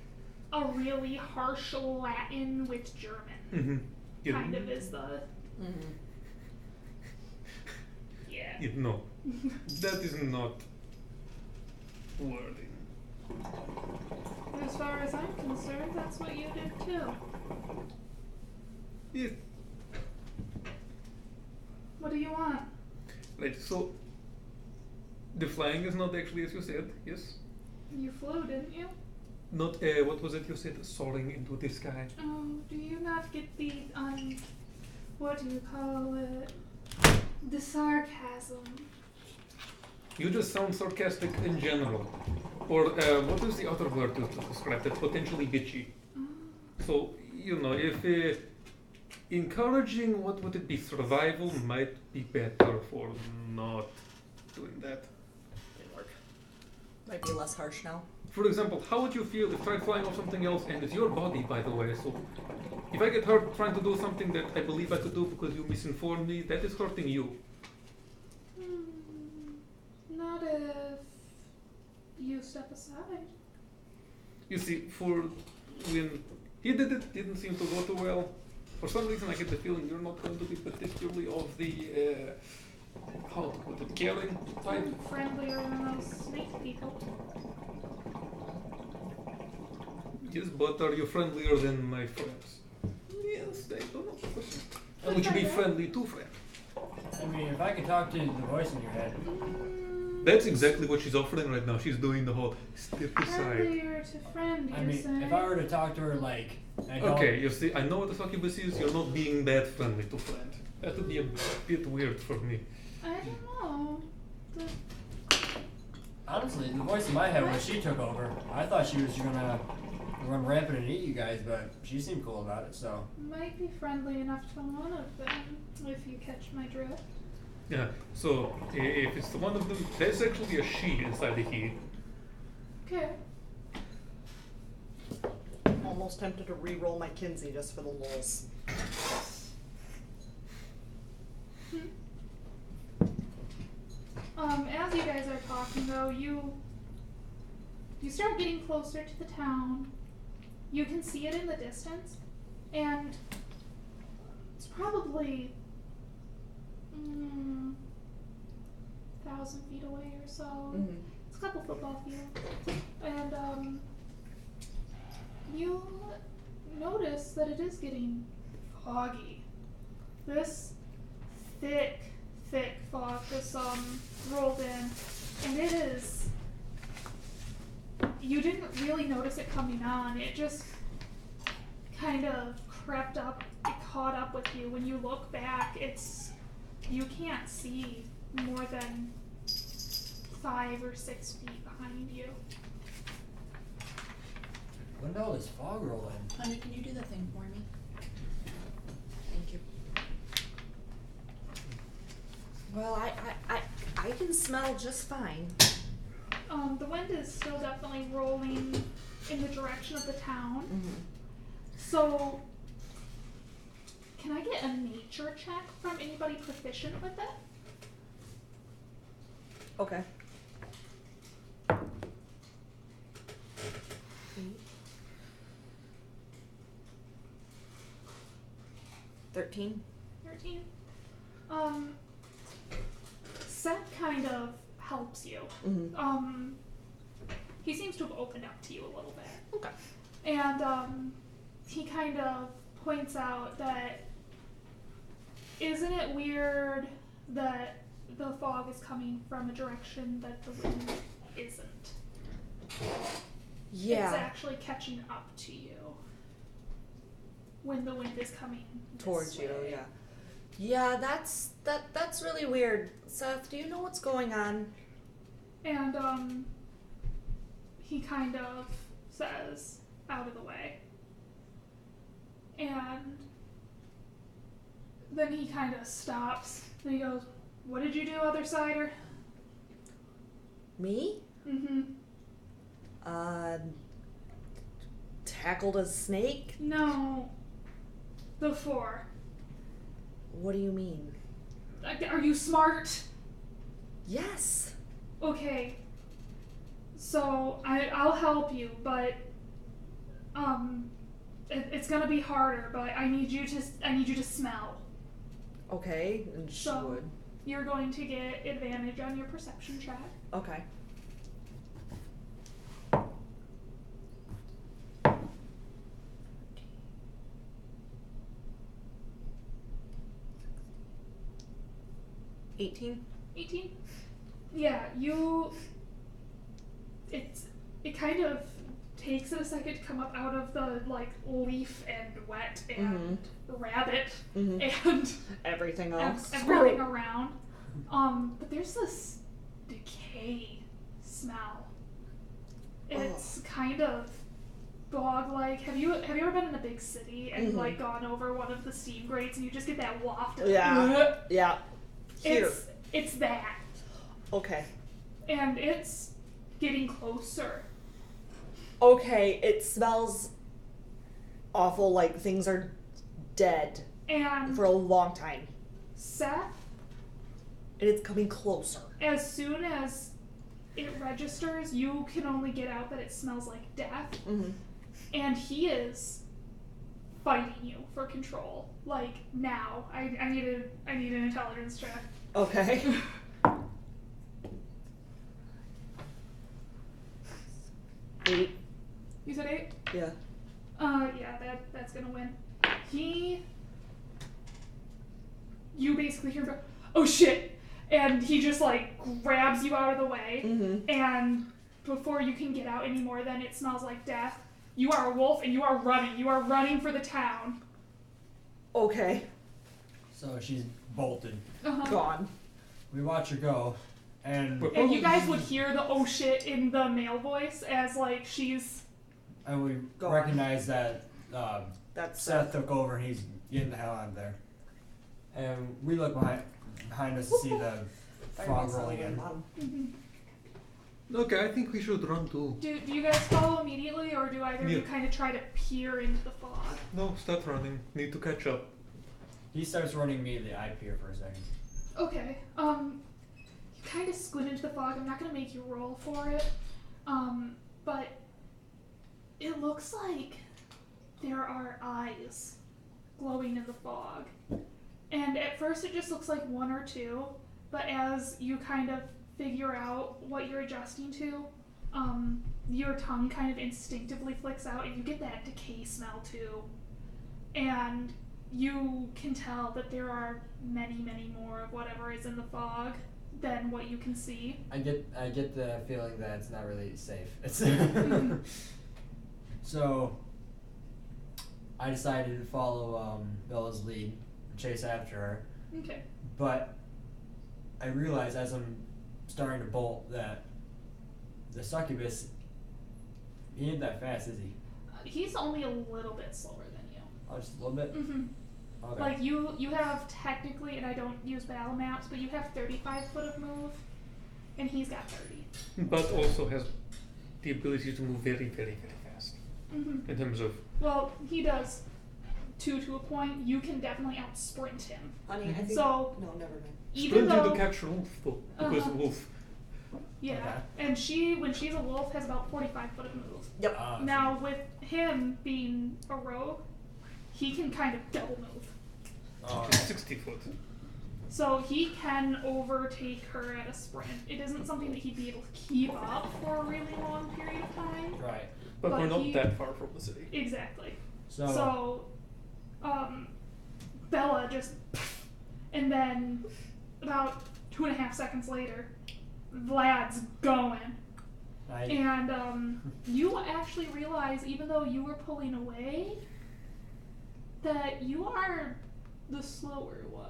a really harsh Latin with German. yeah, Kind of is the, Mm-hmm. yeah. yeah, no, that is not wording. As far as I'm concerned, that's what you did too. Yeah, What do you want? right, so the flying is not actually as you said, yes? You flew, didn't you? Not, what was it you said, soaring into the sky? Oh, do you not get the, what do you call it? The sarcasm. You just sound sarcastic in general. Or, what is the other word to describe that? Potentially bitchy. Oh. So, you know, if encouraging, what would it be, survival might be better for not doing that. Didn't work. Might be less harsh now. For example, how would you feel if try flying off something else and it's your body, by the way, so if I get hurt trying to do something that I believe I could do because you misinformed me, that is hurting you. Not if you step aside. You see, for when he did it, didn't seem to go too well. For some reason, I get the feeling you're not going to be particularly of the, how to put it, caring type. I'm friendlier than those snake people. Yes, but are you friendlier than my friends? Yes, I don't know. And would you be friendly to friends? I mean, if I could talk to the voice in your head. That's exactly what she's offering right now. She's doing the whole step aside. Friendlier to friend, I you mean, say? if I were to talk to her like. I don't- Okay, you see, I know what the succubus is. You're not being that friendly to friend. That would be a bit weird for me. I don't know. Honestly, the voice in my head when she took over, I thought she was gonna run rampant and eat you guys, but she seemed cool about it, so. Might be friendly enough to one of them, if you catch my drift. Yeah, so if it's the one of them, there's actually a she inside the key. Okay. Almost tempted to re-roll my Kinsey just for the lulz. As you guys are talking though, you start getting closer to the town. You can see it in the distance, and it's probably 1,000 feet away or so. Mm-hmm. It's a couple football fields, and you notice that it is getting foggy. This thick fog is rolled in, and it is. You didn't really notice it coming on. It just kind of crept up. It caught up with you. When you look back, you can't see more than 5 or 6 feet behind you. When did all this fog roll in? Honey, can you do the thing for me? Thank you. Well, I can smell just fine. The wind is still definitely rolling in the direction of the town. Mm-hmm. So, can I get a nature check from anybody proficient with it? Okay. 13. 13. Seth kind of helps you. Mm-hmm. He seems to have opened up to you a little bit. Okay. And he kind of points out that isn't it weird that the fog is coming from a direction that the wind isn't? Yeah. It's actually catching up to you when the wind is coming Towards this you, way. yeah. Yeah, that's really weird. Seth, do you know what's going on? And he kind of says, out of the way. And then he kind of stops. And he goes, what did you do, Other Sider? Me? Mm-hmm. Tackled a snake? No. The 4. What do you mean? Are you smart? Yes. Okay. So, I'll help you, but it's gonna be harder, but I need you to smell. Okay, and she So- would. You're going to get advantage on your perception check. Okay. $18. 18? Yeah, it kind of takes it a second to come up out of the, leaf and wet and rabbit and Everything else. everything around. But there's this decay smell. It's kind of bog-like. Have you ever been in a big city and gone over one of the steam grates and you just get that waft of Yeah. Yeah. Here. It's that. Okay. And it's getting closer. Okay, it smells awful, like things are dead And for a long time. Seth, And it's coming closer. as soon as it registers, you can only get out that it smells like death. Mm-hmm. And he is fighting you for control. Like, now. I need an intelligence check. Okay. Eight. You said 8? Yeah. Yeah, that's gonna win. You basically hear him go, oh shit! And he just, grabs you out of the way, Mm-hmm. and before you can get out anymore, then it smells like death. You are a wolf, and you are running. You are running for the town. Okay. So she's bolted. Uh-huh. Gone. We watch her go, and And you guys would hear the oh shit in the male voice as, she's... we Gone. recognize that That's Seth took over and he's getting the hell out of there. And we look behind us to see the fog rolling in. Mm-hmm. Okay, I think we should run too. Do you guys follow immediately, or do either of you kind of try to peer into the fog? No, start running. Need to catch up. He starts running immediately. I peer for a second. Okay. You kind of squint into the fog. I'm not gonna make you roll for it. But it looks like there are eyes glowing in the fog. And at first it just looks like one or two, but as you kind of figure out what you're adjusting to, your tongue kind of instinctively flicks out and you get that decay smell too. And you can tell that there are many, many more of whatever is in the fog than what you can see. I get the feeling that it's not really safe. It's So I decided to follow Bella's lead and chase after her. Okay. But I realize as I'm starting to bolt that the succubus, he ain't that fast, is he? He's only a little bit slower than you. Oh, just a little bit? Mm-hmm. Okay. Like you have technically, and I don't use battle maps, but you have 35 foot of move, and he's got 30. But also has the ability to move very, very, very fast. Mm-hmm. In terms of... Well, he does 2 to a point. You can definitely out sprint him. Honey, I think... So, no, never mind. Even Sprinting though... to capture Wolf, though. Because Wolf... Yeah, Okay. and when she's a wolf, has about 45 foot of move. Yep. Now, with him being a rogue, he can kind of double move. Oh, 60 foot. So he can overtake her at a sprint. It isn't something that he'd be able to keep up for a really long period of time. right. But we're not he- that far from the city. Exactly. So, Bella just, and then about 2.5 seconds later, Vlad's going. And you actually realize, even though you were pulling away, that you are the slower one.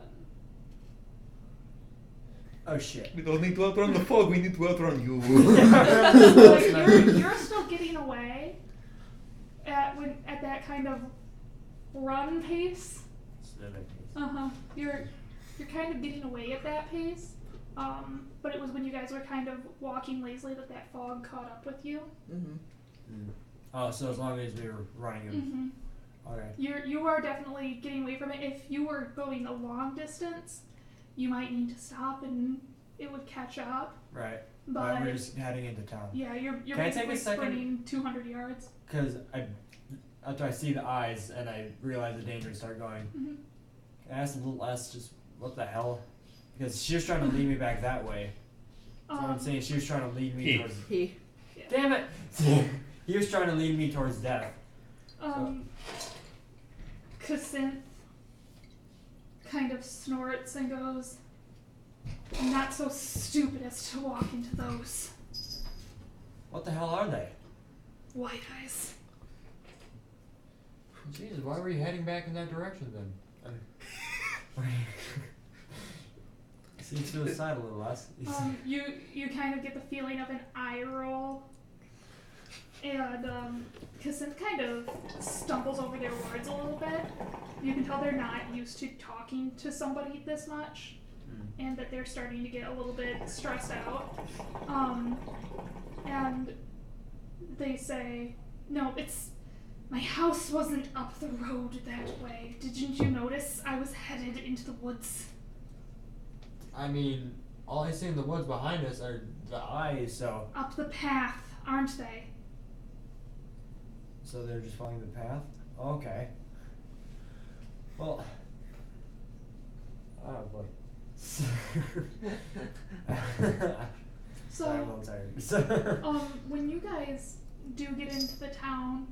oh shit. We don't need to outrun the fog, we need to outrun you. Like, you're still getting away at that kind of run pace. You're kind of getting away at that pace. But it was when you guys were kind of walking lazily that fog caught up with you. Mm-hmm. Oh, so as long as we were running him. Mm-hmm. Okay. You are definitely getting away from it. If you were going a long distance, you might need to stop and it would catch up. Right. But we're just heading into town. yeah, you're Can I take basically a second? sprinting 200 yards. Because after I see the eyes and I realize the danger and start going, Mm-hmm. can I ask a little less just what the hell? Because she was trying to lead me back that way. That's what I'm saying. She was trying to lead me towards... He. Damn it! He was trying to lead me towards death. Cassandra kind of snorts and goes, "I'm not so stupid as to walk into those What the hell are they? white eyes." Jesus, why were you heading back in that direction then? Seems to the side a little less. You kind of get the feeling of an eye roll, and Cassandra kind of stumbles over their words a little bit. You can tell they're not used to talking to somebody this much, and that they're starting to get a little bit stressed out. And they say, "No, my house wasn't up the road that way. Didn't you notice? I was headed into the woods." I mean, all I see in the woods behind us are The eyes, so "Up the path, aren't they?" they're just following the path? Okay. Well... Oh boy. Sorry, I'm a little tired. When you guys do get into the town,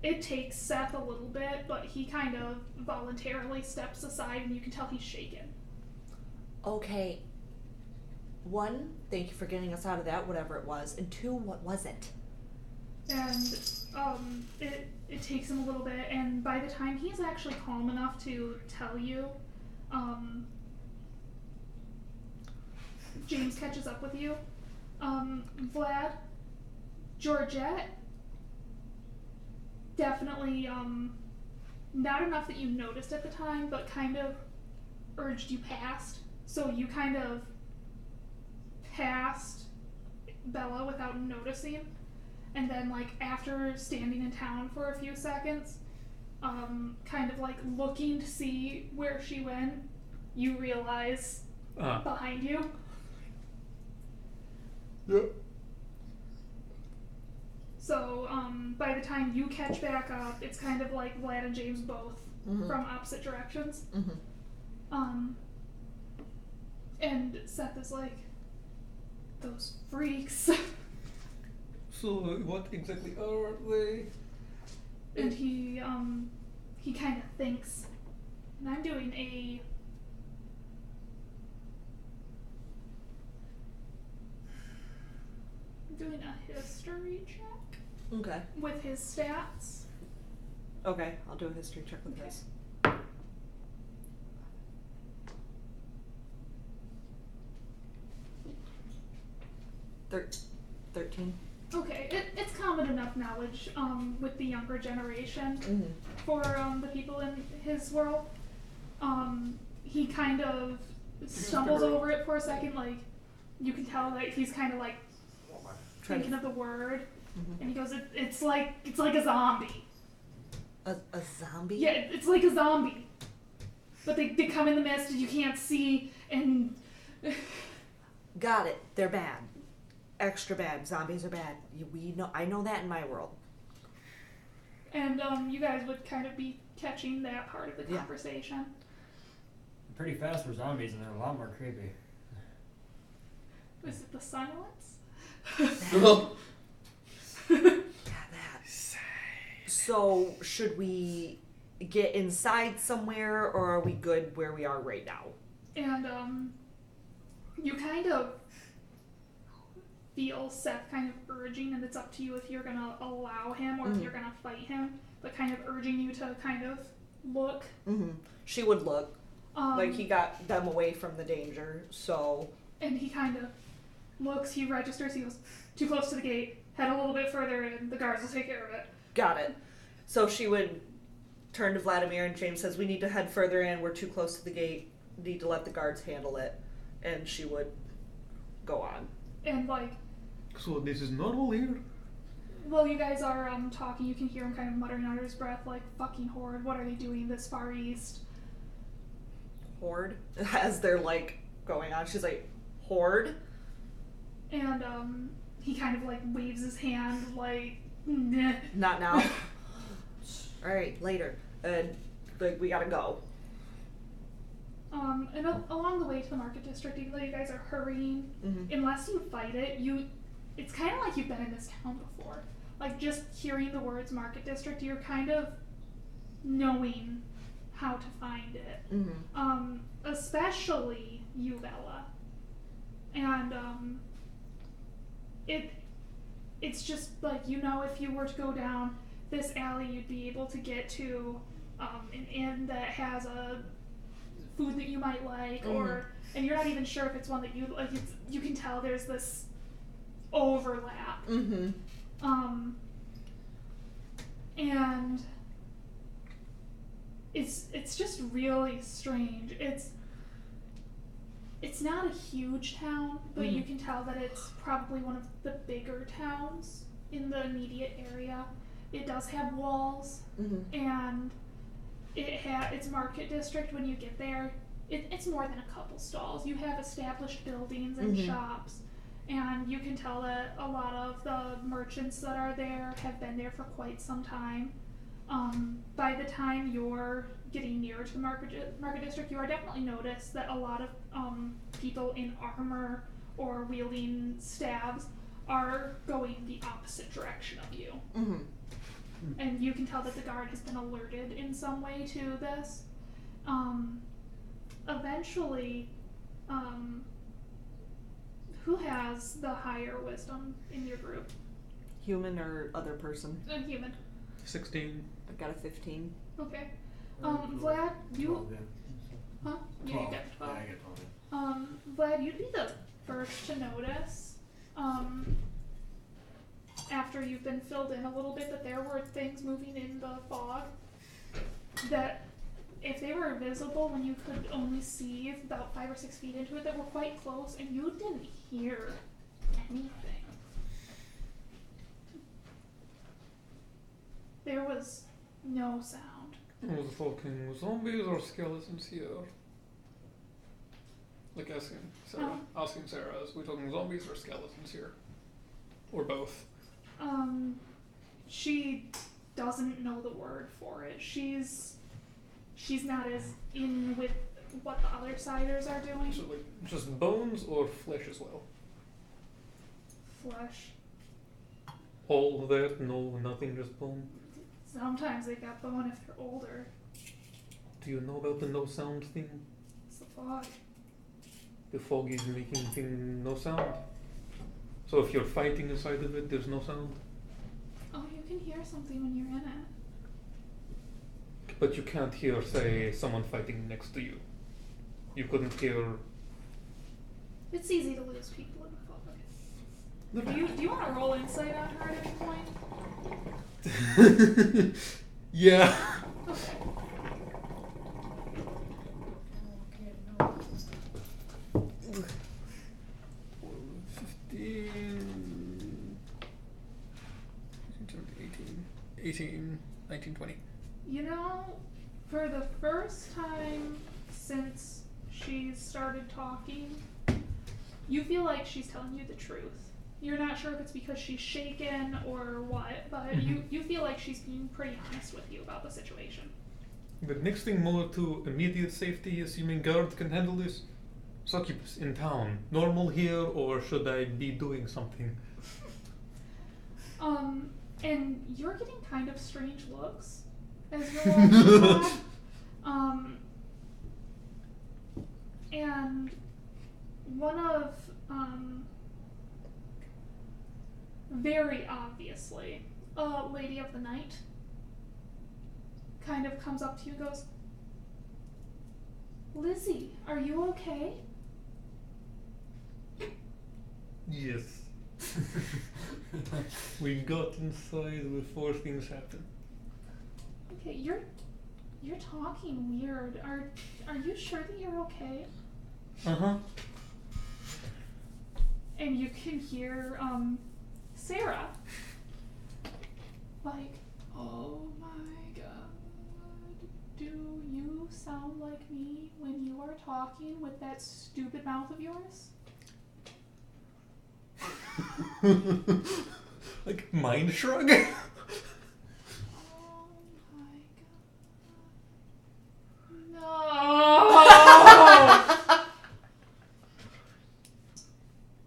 it takes Seth a little bit, but he kind of voluntarily steps aside and you can tell he's shaken. Okay. 1, thank you for getting us out of that, whatever it was. And 2, what was it? And it takes him a little bit, and by the time he's actually calm enough to tell you, James catches up with you. Vlad, Georgette definitely not enough that you noticed at the time, but kind of urged you past. So you kind of passed Bella without noticing. And then, like, after standing in town for a few seconds, kind of, like, looking to see where she went, you realize behind you. Yep. So, by the time you catch back up, it's kind of like Vlad and James both from opposite directions. And Seth is like, those freaks. So, what exactly are they? And he kind of thinks, and I'm doing a history check Okay. with his stats. Okay, I'll do a history check with this. 13. Okay, it's common enough knowledge with the younger generation for the people in his world. He kind of stumbles over it for a second, like you can tell that he's kind of like thinking of the word, and he goes, "It's like a zombie." A zombie? Yeah, it's like a zombie, but they come in the mist and you can't see, and Got it. They're bad. Extra bad. Zombies are bad. I know that in my world. and you guys would kind of be catching that part of the conversation. Pretty fast for zombies, and they're a lot more creepy. Is it the silence? So, should we get inside somewhere, or are we good where we are right now? And you kind of feel Seth kind of urging, and it's up to you if you're gonna allow him or if you're gonna fight him, but kind of urging you to kind of look. She would look. Like he got them away from the danger, so... And he kind of looks, he registers, he goes, too close to the gate, head a little bit further in, the guards will take care of it. Got it. So she would turn to Vladimir, and James says, we need to head further in, we're too close to the gate, need to let the guards handle it. And she would go on. And like... So this is normal here? Well, you guys are talking, you can hear him kind of muttering under his breath, like, fucking horde, what are they doing this far east? Horde? As they're, like, going on, she's like, horde? And he kind of like waves his hand like, nah. Not now. Alright, later. Like, we gotta go. And along the way to the market district, even though you guys are hurrying, unless you fight it, it's kind of like you've been in this town before. Like, just hearing the words market district, you're kind of knowing how to find it. Especially you, Bella. And it's just like, you know, if you were to go down this alley, you'd be able to get to an inn that has a food that you might like, and you're not even sure if it's one that you like. You can tell there's this overlap. And it's just really strange. It's not a huge town, but you can tell that it's probably one of the bigger towns in the immediate area. It does have walls, and its market district, when you get there, it's more than a couple stalls. You have established buildings and shops, and you can tell that a lot of the merchants that are there have been there for quite some time. By the time you're getting near to the market district, you are definitely notice that a lot of people in armor or wielding staves are going the opposite direction of you. And you can tell that the guard has been alerted in some way to this. Eventually, who has the higher wisdom in your group? Human or other person? A human. 16. I got a 15. Okay. Vlad, you... 12, yeah. Huh? Yeah, 12. you got 12. Yeah, I got 12. Vlad, you'd be the first to notice, after you've been filled in a little bit, that there were things moving in the fog. that if they were visible when you could only see about 5 or 6 feet into it, that were quite close, and you didn't hear anything. There was no sound. I was talking zombies or skeletons here. Like asking Sarah, is we talking zombies or skeletons here? Or both? She doesn't know the word for it. She's not as in with what the other siders are doing. So like just bones or flesh as well? Flesh. All of that? No, nothing, just bone? Sometimes they got bone if they're older. Do you know about the no sound thing? It's the fog. The fog is making no sound. So if you're fighting inside of it, there's no sound? Oh, you can hear something when you're in it. But you can't hear, say, someone fighting next to you. You couldn't hear... It's easy to lose people in the fog. Do you want to roll insight on her at any point? Yeah. Okay. Okay, no. 15... 18, 19, 20. You know, for the first time since she's started talking, you feel like she's telling you the truth. You're not sure if it's because she's shaken or what, but you feel like she's being pretty honest with you about the situation. The next thing more to immediate safety, assuming guard can handle this. Succubus in town. Normal here, or should I be doing something? And you're getting kind of strange looks as you're walking by. And one of, very obviously, a lady of the night kind of comes up to you and goes, Lizzie, are you okay? Yes. We got inside before things happened. Okay, you're talking weird. Are you sure that you're okay? Uh-huh. And you can hear Sarah like, oh my god, do you sound like me when you are talking with that stupid mouth of yours? Like mind shrug? Oh my god. No!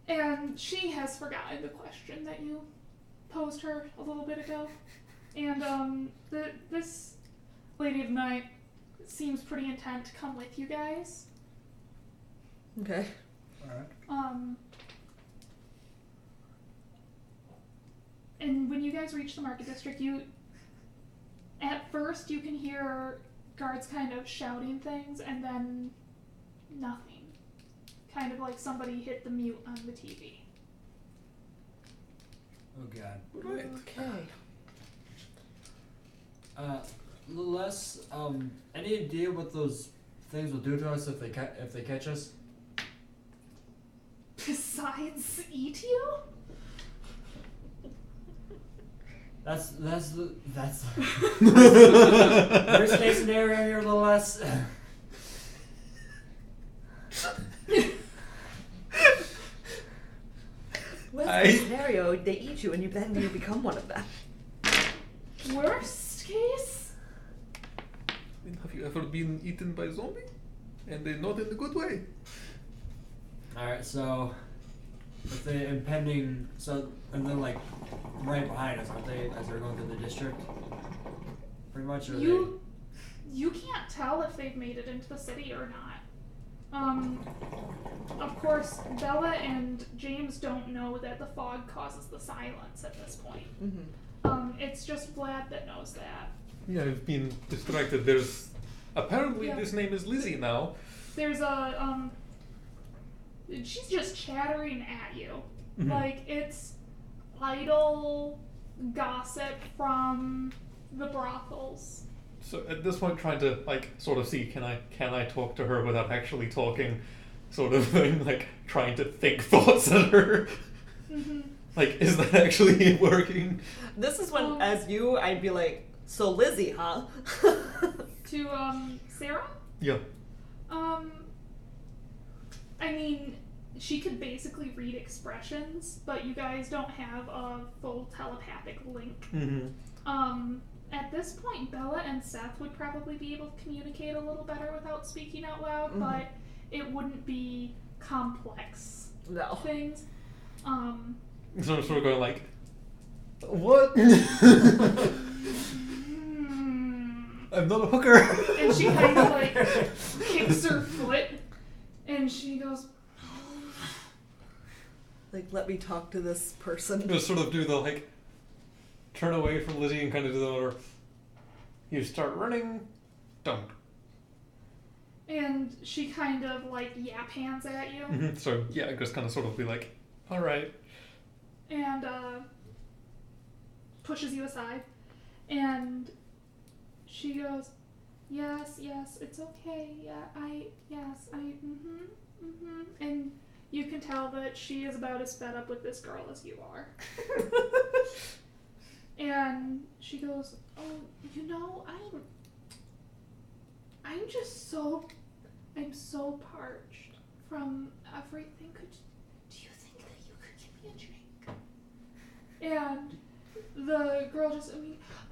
And she has forgotten the question that you posed her a little bit ago. And this lady of night seems pretty intent to come with you guys. Okay. Alright. And when you guys reach the market district, at first you can hear guards kind of shouting things and then nothing. Kind of like somebody hit the mute on the TV. Oh god. Right. Okay. Les, any idea what those things will do to us if they catch us? Besides eat you? That's the worst case scenario here, little less. Worst case scenario, they eat you and then you become one of them. Worst case? Have you ever been eaten by a zombie? And they're not in a good way. Alright, so with the impending, and then like right behind us, aren't they, as they're going through the district? Pretty much, or You can't tell if they've made it into the city or not. Of course, Bella and James don't know that the fog causes the silence at this point. Mm-hmm. It's just Vlad that knows that. Yeah, I've been distracted. There's apparently this name is Lizzie now. There's a she's just chattering at you. Mhm. Like it's idle gossip from the brothels So at this point, trying to like sort of see can I talk to her without actually talking, sort of thing, like trying to think thoughts at her. Mhm. Like, is that actually working? This is when, as you, I'd be like, so Lizzie, huh? To Sarah. Yeah. I mean, she could basically read expressions, but you guys don't have a full telepathic link. Mm-hmm. At this point, Bella and Seth would probably be able to communicate a little better without speaking out loud, but it wouldn't be complex things. So I'm sort of going like, what? I'm not a hooker. And she kind of like kicks her foot, and she goes, Like, let me talk to this person. Just sort of do the like, turn away from Lizzie and kind of do the other. You start running, don't. and she kind of like yap hands at you, Mm-hmm. So yeah, I just kind of sort of be like, all right. and pushes you aside, and she goes, yes, it's okay, and you can tell that she is about as fed up with this girl as you are. And she goes, oh, you know, I'm just so parched from everything. Do you think that you could give me a drink? And the girl just,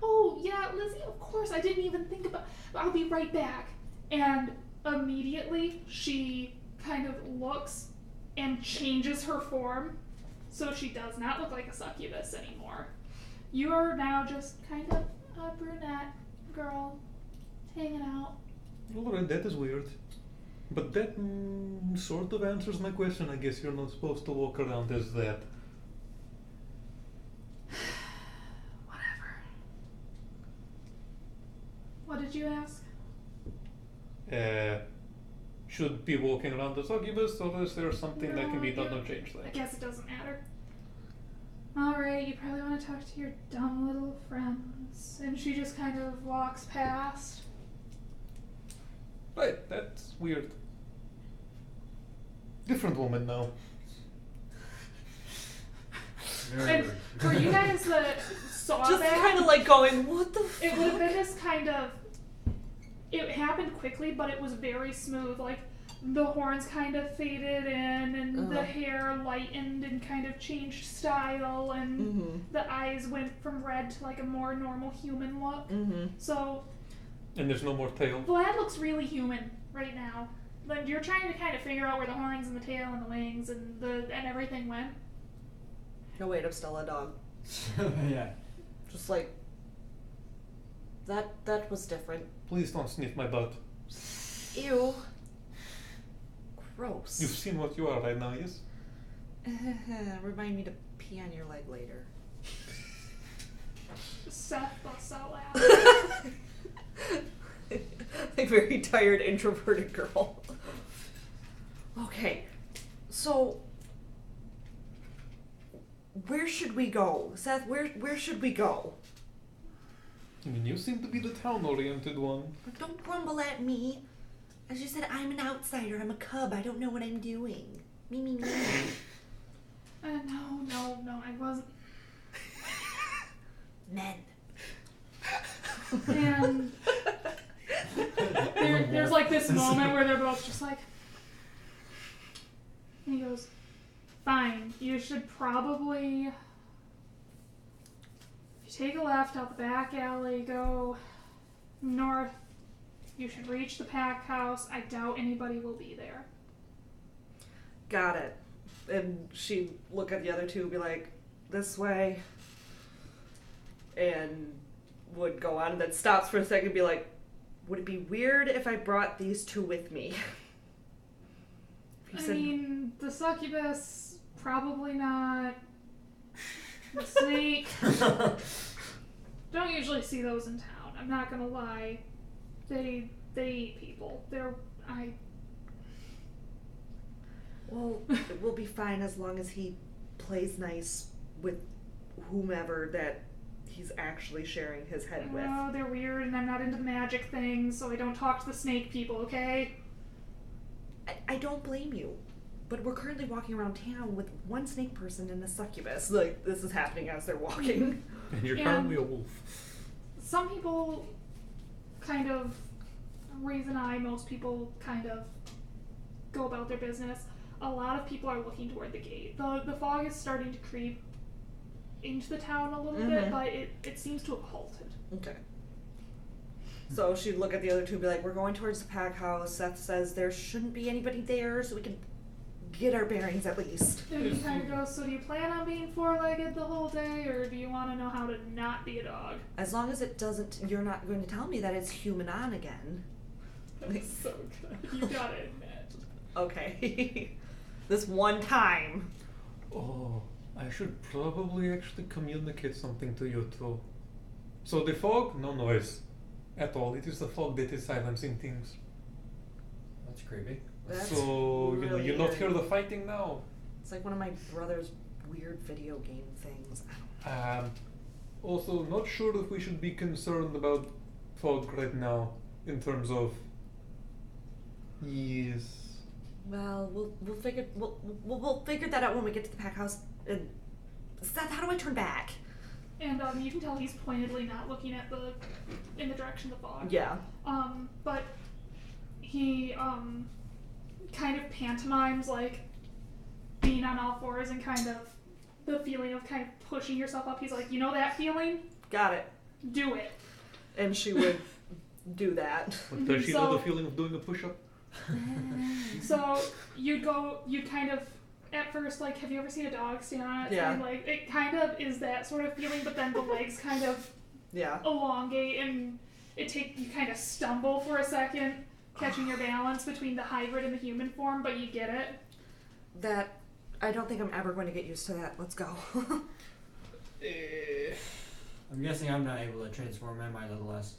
oh yeah, Lizzie, of course, I didn't even think about, I'll be right back. And immediately she kind of looks and changes her form, so she does not look like a succubus anymore. You are now just kind of a brunette girl hanging out. Alright, that is weird. But that sort of answers my question. I guess you're not supposed to walk around as that. Whatever. What did you ask? Should be walking around the succubus, or is there something that can be done No, to change I that? guess it doesn't matter. Alright, you probably want to talk to your dumb little friends. And she just kind of walks past. Right, that's weird. Different woman now. And for you guys that saw Just that, kind of like going, what the fuck? it would have been this kind of, it happened quickly, but it was very smooth. Like, the horns kind of faded in, and the hair lightened and kind of changed style, and the eyes went from red to like a more normal human look. So, And there's no more tail. Vlad looks really human right now. Like, you're trying to kind of figure out where the horns and the tail and the wings and everything went. No, wait, I'm still a dog. Yeah. Just like, that was different. Please don't sniff my butt. Ew. Gross. You've seen what you are right now, yes? Remind me to pee on your leg later. Seth busts out laughing. A very tired, introverted girl. Okay, so where should we go? Seth, where should we go? I mean, you seem to be the town-oriented one. Don't grumble at me. As you said, I'm an outsider. I'm a cub. I don't know what I'm doing. Me. No, I wasn't. Men. And there's like this moment where they're both just like, and he goes, fine, you should probably, if you take a left out the back alley, go north, you should reach the pack house. I doubt anybody will be there. Got it. And she'd look at the other two and be like, this way. And would go on and then stops for a second and be like, would it be weird if I brought these two with me? I mean, the succubus, probably not. The snake. Don't usually see those in town. I'm not gonna lie. They eat people. Well, it will be fine as long as he plays nice with whomever that he's actually sharing his head with. Oh, they're weird, and I'm not into magic things, so I don't talk to the snake people, okay? I don't blame you, but we're currently walking around town with one snake person and a succubus. Like, this is happening as they're walking. And you're And- currently a wolf. Some people kind of raise an eye, most people kind of go about their business. A lot of people are looking toward the gate. The fog is starting to creep into the town a little bit, but it seems to have halted. Okay. So she'd look at the other two and be like, we're going towards the pack house. Seth says there shouldn't be anybody there, so we can get our bearings at least. And he kind of goes, so do you plan on being four-legged the whole day, or do you want to know how to not be a dog? As long as it doesn't, you're not going to tell me that it's human on again. That's so good. You gotta admit. Okay. This one time. Oh, I should probably actually communicate something to you two. So the fog, no noise at all. It is the fog that is silencing things. That's creepy. That's So, really you not eerie. hear the fighting now? It's like one of my brother's weird video game things. Also, not sure if we should be concerned about fog right now in terms of. Yes. Well, we'll figure that out when we get to the pack house. And Seth, how do I turn back? And you can tell he's pointedly not looking at in the direction of the fog. Yeah. But he kind of pantomimes like being on all fours and kind of the feeling of kind of pushing yourself up. He's like, you know that feeling? Got it. Do it. And she would do that. But does she know So- the feeling of doing a push-up? So you'd kind of at first, like, have you ever seen a dog stand on its Yeah. hind leg? It kind of is that sort of feeling, but then the legs kind of Yeah. elongate and you kind of stumble for a second, catching your balance between the hybrid and the human form, but you get it. That, I don't think I'm ever going to get used to that. Let's go. I'm guessing I'm not able to transform, am I, Littlest?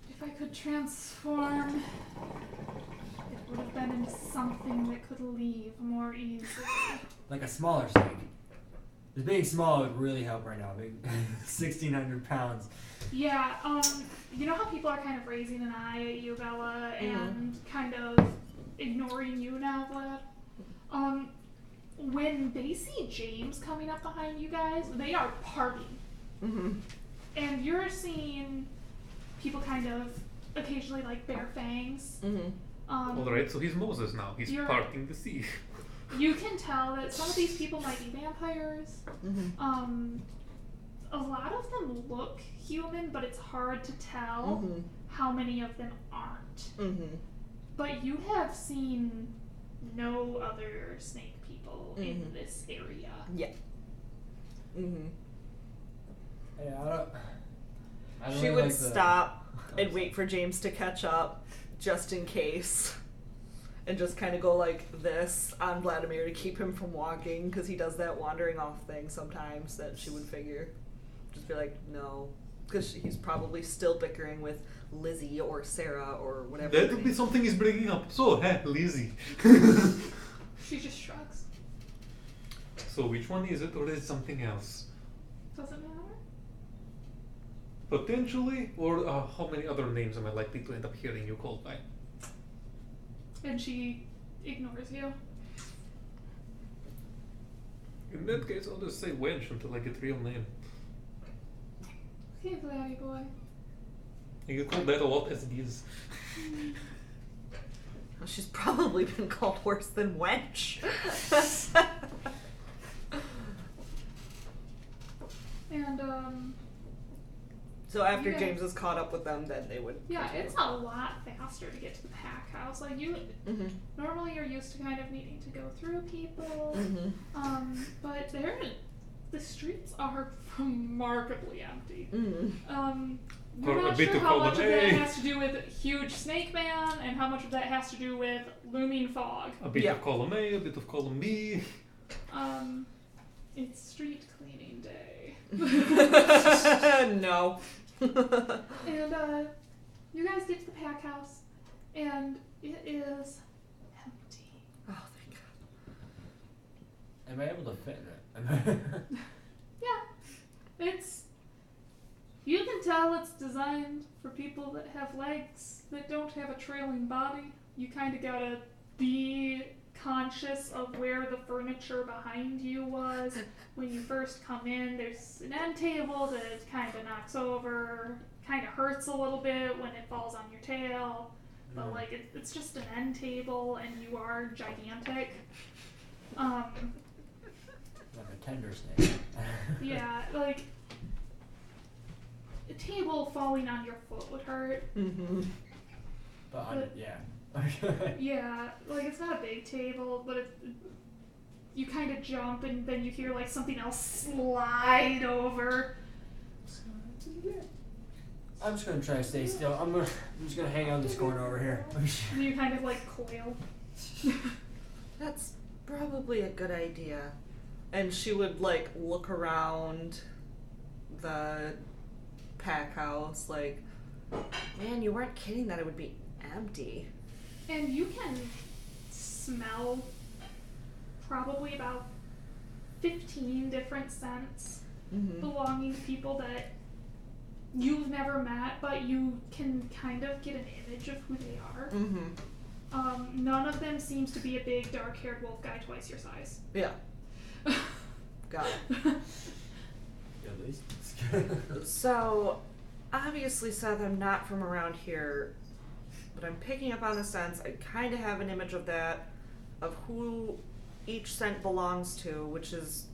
If I could transform, it would have been into something that could leave more easily. Like a smaller snake. Because being small would really help right now. Being 1,600 pounds. Yeah, you know how people are kind of raising an eye at you, Bella, and kind of ignoring you now, Vlad? When they see James coming up behind you guys, they are parting. Mm-hmm. And you're seeing people kind of occasionally like bare fangs. Mm-hmm. Alright, so he's Moses now. He's You're- parting the sea. You can tell that some of these people might be vampires. Mm-hmm. A lot of them look human, but it's hard to tell Mm-hmm. how many of them aren't. Mm-hmm. But you have seen no other snake people in Mhm. this area. Yeah. Mm-hmm. Yeah, I don't She really would like the stop and concept. wait for James to catch up, just in case. And just kind of go like this on Vladimir to keep him from walking, because he does that wandering off thing sometimes that she would figure. Just be like, no. Because he's probably still bickering with Lizzie or Sarah or whatever. That would be something he's bringing up. So, Lizzie. She just shrugs. So, which one is it, or is it something else? Doesn't matter. Potentially, or how many other names am I likely to end up hearing you called by? And she ignores you. In that case, I'll just say wench until I get real name. Hey, Vladdy boy. You can call that a lot as it is. She's probably been called worse than wench. And, So after Yeah. James is caught up with them, then they would. yeah, it's a lot faster to get to the pack house. Like, Mm-hmm. normally you're used to kind of needing to go through people. Mm-hmm. But the streets are remarkably empty. Mm-hmm. You're Or a not bit sure of how much of that column A. has to do with huge snake man and how much of that has to do with looming fog. A bit Yeah. of column A, a bit of column B. It's street cleaning day. No. And you guys get to the pack house, and it is empty. Oh, thank God. Am I able to fit in it? Yeah, you can tell it's designed for people that have legs that don't have a trailing body. You kind of gotta be conscious of where the furniture behind you was. When you first come in, there's an end table that kind of knocks over, kind of hurts a little bit when it falls on your tail. But like it's just an end table, and you are gigantic. Like a tender snake. Yeah, like a table falling on your foot would hurt. Mm-hmm. But yeah. Yeah, like it's not a big table, but you kind of jump and then you hear like something else slide over. I'm just gonna try to stay still. I'm just gonna hang on this corner over here. And you kind of like coil. That's probably a good idea. And she would like look around the pack house like, man, you weren't kidding that it would be empty. And you can smell probably about 15 different scents belonging to people that you've never met, but you can kind of get an image of who they are. Mm-hmm. None of them seems to be a big dark-haired wolf guy twice your size. Yeah. Got it. At least. So, obviously, Seth, I'm not from around here, but I'm picking up on a sense. I kind of have an image of that, of who each scent belongs to, which is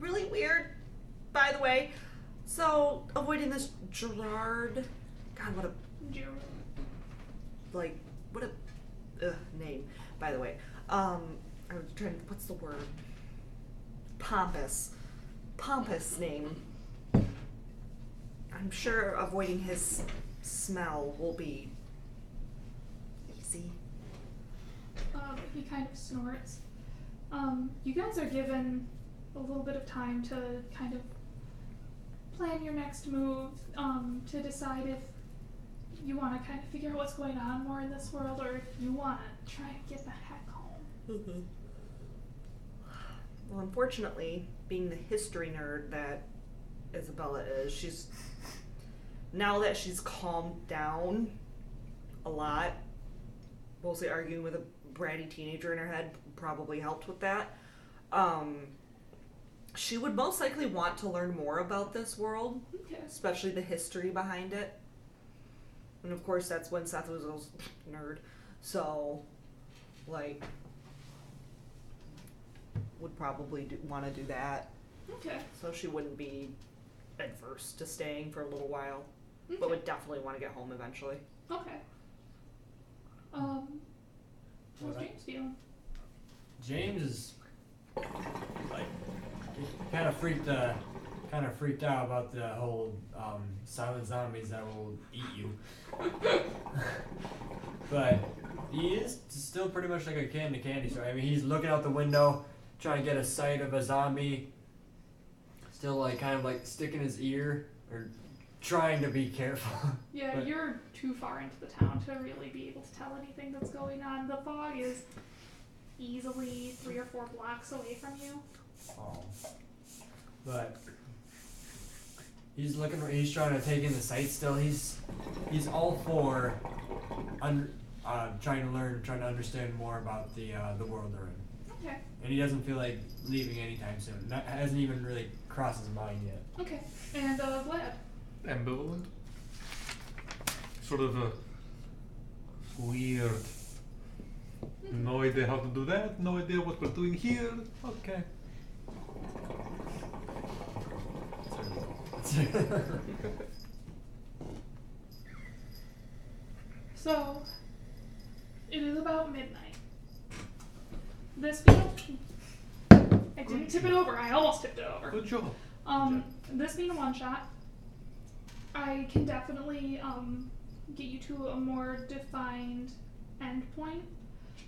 really weird, by the way. So, avoiding this Gerard, God, what a, like, what a name, by the way. I was trying to, what's the word? Pompous name. I'm sure avoiding his smell will be easy. He kind of snorts. You guys are given a little bit of time to kind of plan your next move, to decide if you want to kind of figure out what's going on more in this world, or if you want to try and get the heck home. Mm-hmm. Well, unfortunately, being the history nerd that Isabella is, now that she's calmed down a lot, mostly arguing with a bratty teenager in her head probably helped with that. She would most likely want to learn more about this world, especially the history behind it. And of course, that's when Seth was a nerd, so like would probably want to do that. Okay. So she wouldn't be adverse to staying for a little while, but would definitely want to get home eventually. Okay. How's James feeling? James is like kind of freaked out about the whole silent zombies that will eat you. But he is still pretty much like a kid in a candy store. I mean, he's looking out the window, trying to get a sight of a zombie. Still like kind of like sticking his ear or trying to be careful. Yeah, but you're too far into the town to really be able to tell anything that's going on. The fog is easily 3 or 4 blocks away from you. Oh. But he's trying to take in the sight still. He's all for trying to understand more about the world they're in. Okay. And he doesn't feel like leaving anytime soon. That hasn't even really crossed his mind yet. Okay. And Vlad? Ambivalent. Sort of a weird. No idea how to do that, no idea what we're doing here. Okay. So, it is about midnight. This being I didn't tip it over, I almost tipped it over. Good job. This being a one-shot, I can definitely get you to a more defined endpoint.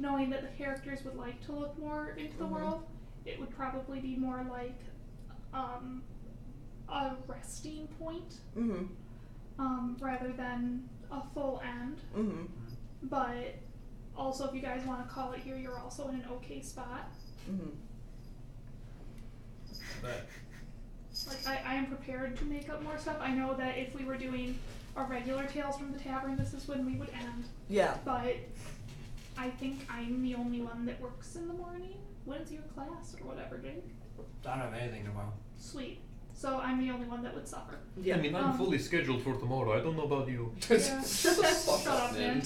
Knowing that the characters would like to look more into the world, it would probably be more like a resting point, rather than a full end. But also, if you guys want to call it here, you're also in an okay spot. But Like, I am prepared to make up more stuff. I know that if we were doing our regular Tales from the Tavern, this is when we would end. Yeah. But I think I'm the only one that works in the morning. When's your class or whatever, Jake? I don't have anything tomorrow. Sweet. So I'm the only one that would suffer. Yeah. I mean, I'm fully scheduled for tomorrow. I don't know about you. Yeah. Shut up, man.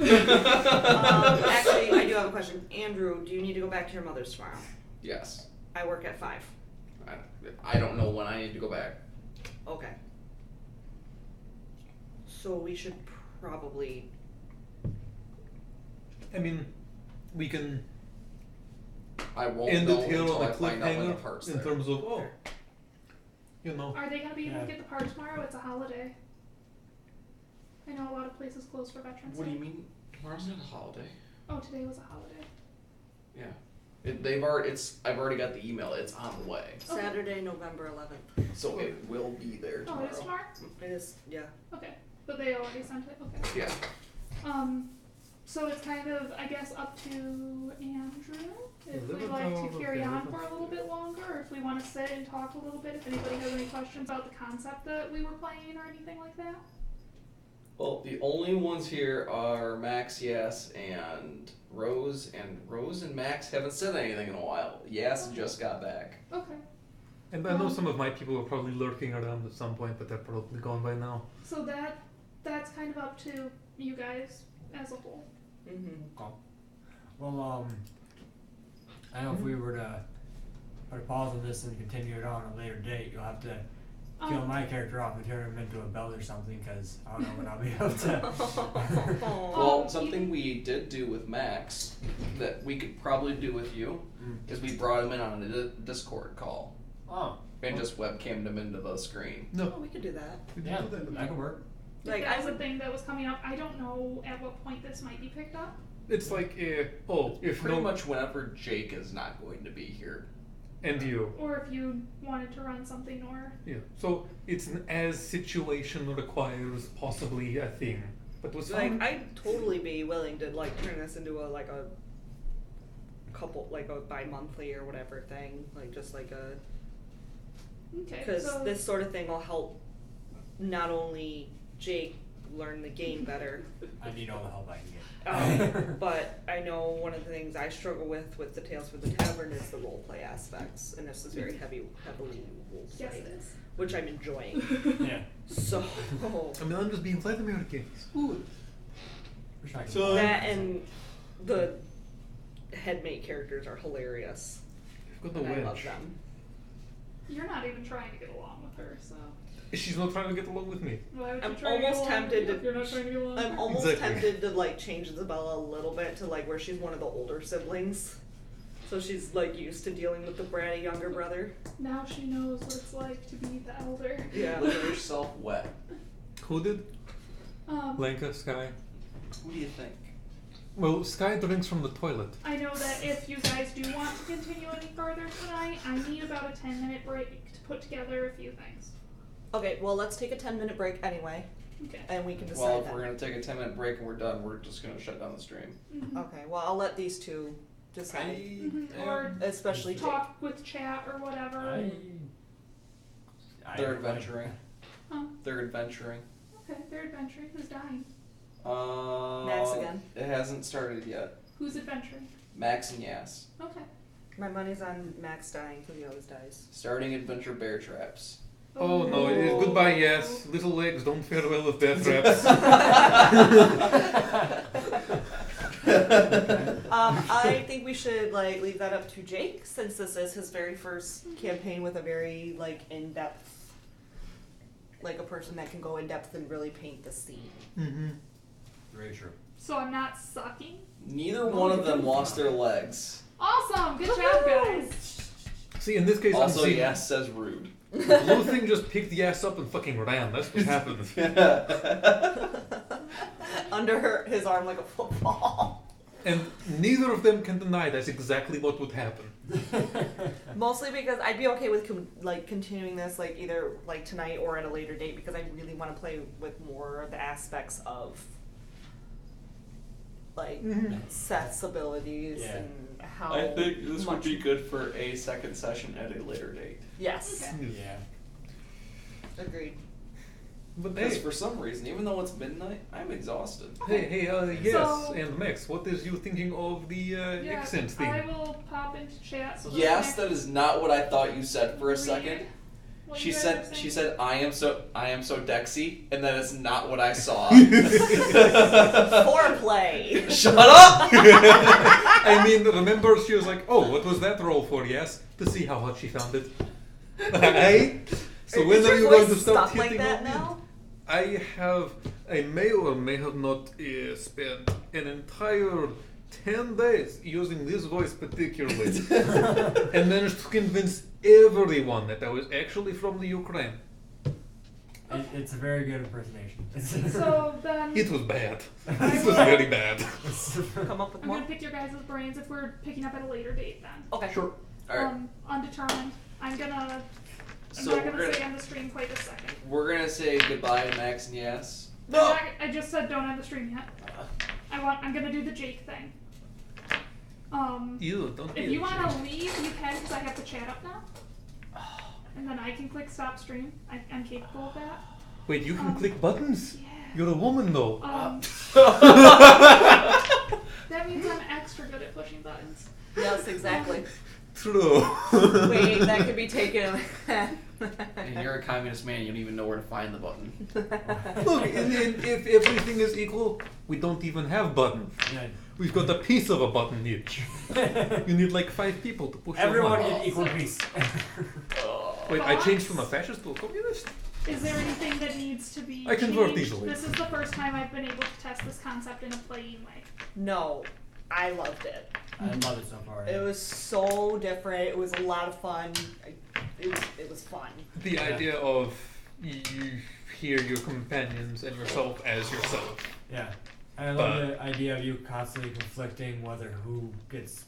Actually, I do have a question. Andrew, do you need to go back to your mother's tomorrow? Yes. I work at 5. I don't know when I need to go back. Okay. So we should probably. I mean, we can I won't end know it here until on a I find out when the cliffhanger part's in there. terms of, you know. Are they going to be able Yeah. to get the part tomorrow? It's a holiday. I know a lot of places close for Veterans What do Day. you mean? Tomorrow's not a holiday. Oh, today was a holiday. Yeah. I've already got the email. It's on the way. Saturday, November 11th. So it will be there Oh, tomorrow. it is tomorrow? It is, yeah. Okay. But they already sent it? Okay. Yeah. So it's kind of, I guess, up to Andrew if we'd 11th like of to carry on November. for a little bit longer, or if we want to sit and talk a little bit, if anybody has any questions about the concept that we were playing or anything like that. Well, the only ones here are Max, Yes, and Rose. And Rose and Max haven't said anything in a while. Yes just got back. Okay. And I know some of my people are probably lurking around at some point, but they're probably gone by now. So that's kind of up to you guys as a whole. Mm-hmm. Well, I know if we were to put a pause on this and continue it on a later date, you'll have to kill my character off and turn him into a belt or something, because I don't know when I'll be able to. Well, something we did do with Max that we could probably do with you is we brought him in on a Discord call Oh. and just webcammed him into the screen. Oh, we could do that. Yeah, that could work. If Like, that's I would. a thing that was coming up. I don't know at what point this might be picked up. It's like, if Pretty no, much whenever Jake is not going to be here. and you. Or if you wanted to run something or... Yeah. So it's an as situation requires possibly a thing. But was Like, I'd totally be willing to, like, turn this into a couple, like, a bi-monthly or whatever thing. Like, just like a. Okay, Because so... this sort of thing will help not only Jake learn the game better, I need all the help I can get. but I know one of the things I struggle with the Tales from the Tavern is the roleplay aspects, and this is very heavily roleplay, Yes, it is. which I'm enjoying. Yeah. So I mean, I'm just being South American. Good. So that and the headmate characters are hilarious, You've got the and I love wedge. them. You're not even trying to get along with her, so... She's not trying to get along with me. Why would you I'm try to get almost along tempted with her to- if you're not trying to get along with I'm her? almost Exactly. tempted to like change Isabella a little bit to like where she's one of the older siblings. So she's like used to dealing with the bratty younger brother. Now she knows what it's like to be the elder. Yeah. Lick yourself wet. Who did? Um, Lenka, Sky. Who do you think? Well, Sky drinks from the toilet. I know that if you guys do want to continue any further tonight, I need about a 10-minute break to put together a few things. Okay, well let's take a 10-minute break anyway, Okay. and we can decide Well, if then. we're going to take a 10-minute break and we're done, we're just going to shut down the stream. Mhm. Okay, well I'll let these two decide, Mhm. Or especially Jake. talk with chat or whatever. They're adventuring. Huh? They're adventuring. Okay, they're adventuring. Who's dying? Max again. It hasn't started yet. Who's adventuring? Max and Yas. Okay. My money's on Max dying because he always dies. Starting adventure bear traps. Oh no, it is goodbye, yes. Little legs don't fare well with death traps. I think we should like leave that up to Jake since this is his very first campaign with a very like in-depth, like a person that can go in depth and really paint the scene. Mm-hmm. Very true. So I'm not sucking? Neither one of them lost their legs. Awesome! Good job, guys! See, in this case, Also, I'm seeing Yas says rude. the little thing just picked the ass up and fucking ran. That's what happened. Under his arm like a football. And neither of them can deny that's exactly what would happen. Mostly because I'd be okay with continuing this like either like tonight or at a later date because I really want to play with more of the aspects of like Seth's abilities Yeah. and how I think this would much- be good for a second session at a later date. Yes. Okay. Yeah. Agreed. But Because hey, for some reason, even though it's midnight, I'm exhausted. hey, yes, So- and Max, what is you thinking of the Yeah, accent thing? I will pop into chat. So Yes, that is not what I thought you said for a second. What She you guys said are she saying? said I am so Dexy, and that is not what I saw. Foreplay. Shut up! I mean, remember she was like, "Oh, what was that roll for?" Yes, to see how hot she found it. Hey, so when Is are your you going to voice start stuck like hitting that on me? now? I may or may have not spent an entire 10 days using this voice particularly, and managed to convince everyone that I was actually from the Ukraine. It's a very good impersonation. So then It was bad. I It was will- very bad. Come up with I'm more. gonna pick your guys' brains if we're picking up at a later date then. Okay. Sure. Alright, Undetermined. I'm so not we're gonna say gonna, end the stream quite a second. we're gonna say goodbye to Max and Yes. I just said don't end the stream yet. I'm gonna do the Jake thing. Ew, don't be If a you want jerk. to leave, you can because I have the chat up now. And then I can click stop stream. I'm capable of that. Wait, you can click buttons? Yeah. You're a woman though. That means I'm extra good at pushing buttons. Yes, exactly. True. Wait, that could be taken. And you're a communist man, you don't even know where to find the button. Look, and if everything is equal, we don't even have buttons. Yeah. We've got a piece of a button each. You need like 5 people to push Everyone one. in equal piece. Wait, I changed from a fascist to a communist? Is there anything that needs to be I convert changed? easily. This is the first time I've been able to test this concept in a playing way. No, I loved it. I love it so far. It was so different. It was a lot of fun. It was fun. The idea of you hear your companions and yourself as yourself. Yeah. I love the idea of you constantly conflicting whether who gets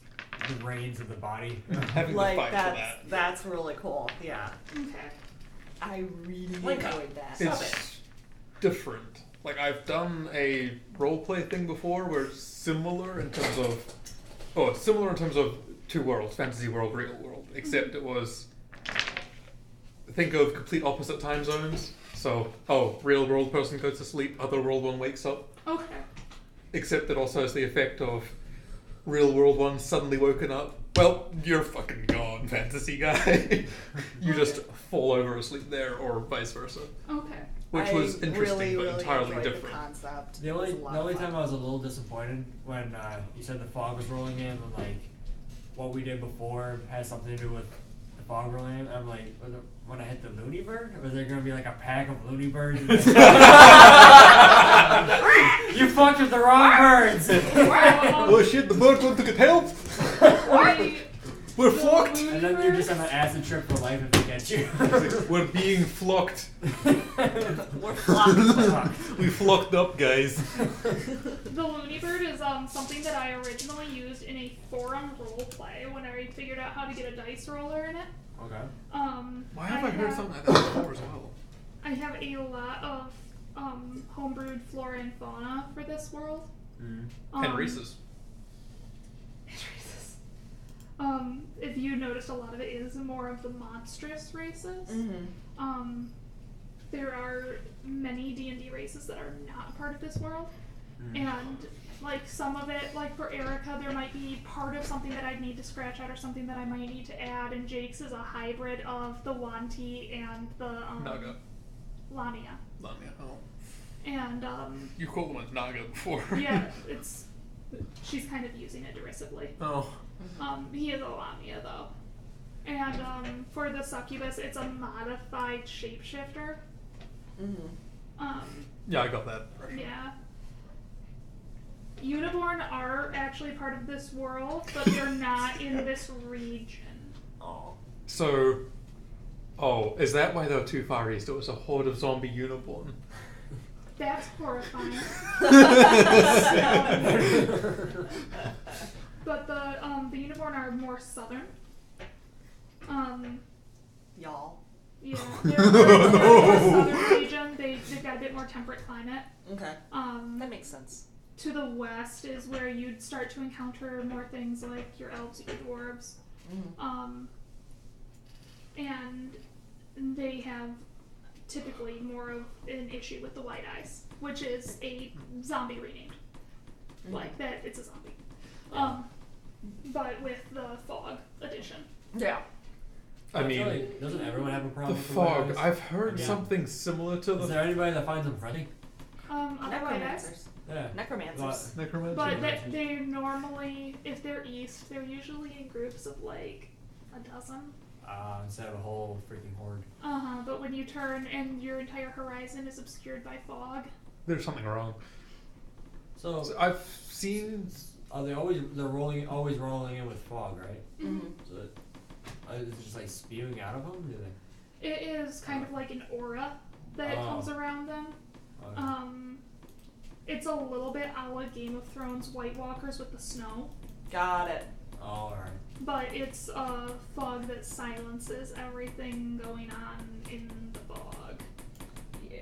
the reins of the body. Having Like to fight for that. that's really cool. Yeah, Okay. I really Linka. enjoyed that. It's different. Like I've done a roleplay thing before where it's similar in terms of 2 worlds, fantasy world, real world, except it was think of complete opposite time zones. So, real world person goes to sleep, other world one wakes up. Okay. Except it also has the effect of real world one suddenly woken up. Well, you're fucking gone, fantasy guy. You just fall over asleep there, or vice versa. Okay. Which was I interesting, really, but really entirely enjoyed different. The concept. The It was only a lot the only of fun. time I was a little disappointed when you said the fog was rolling in and like what we did before had something to do with the fog rolling in. I'm like, when I hit the loony bird, was there gonna be like a pack of loony birds? You fucked with the wrong birds. Oh shit, the bird went to get help! We're flocked! And then you're just on an acid trip for life if they get you. We're being flocked. We're flocked. We flocked up, guys. The Looney Bird is something that I originally used in a forum role play when I figured out how to get a dice roller in it. Okay. Why have I heard something like that before as well? I have a lot of homebrewed flora and fauna for this world. And Reese's. Reese's. If you noticed, a lot of it is more of the monstrous races. Mm-hmm. There are many D&D races that are not part of this world, and like some of it, like for Erica, there might be part of something that I'd need to scratch out or something that I might need to add. And Jake's is a hybrid of the Wanti and the Naga. Lamia. Lamia, oh. And You called one Naga before. yeah, she's kind of using it derisively. Oh. He is a Lamia though. And for the succubus, it's a modified shapeshifter. Mm-hmm. Yeah, I got that. Yeah. Uniborn are actually part of this world, but they're not in this region. So, is that why they were too far east? It was a horde of zombie unicorn. That's horrifying. But the Uniborn are more southern. Y'all. Yeah, they're more southern region. They've got a bit more temperate climate. Okay. That makes sense. to the west is where you'd start to encounter more things like your elves, your dwarves. And they have typically more of an issue with the white eyes, which is a zombie renamed. Like that, it's a zombie. But with the fog edition. Yeah. I mean, like, doesn't everyone have a the problem with fog. white eyes? I've heard something similar to Is the there anybody that finds them friendly? Other white eyes. Necromancers. Yeah. Necromancers. necromancer. But they're normally, if they're east, they're usually in groups of like a dozen. Instead of a whole freaking horde. But when you turn and your entire horizon is obscured by fog. There's something wrong. So I've seen. are they always rolling in with fog, right? So is it just like spewing out of them? Do they? It is kind of like an aura that comes around them. Okay. It's a little bit a la Game of Thrones White Walkers with the snow. Got it. Alright. But it's a fog that silences everything going on in the fog. Yeah.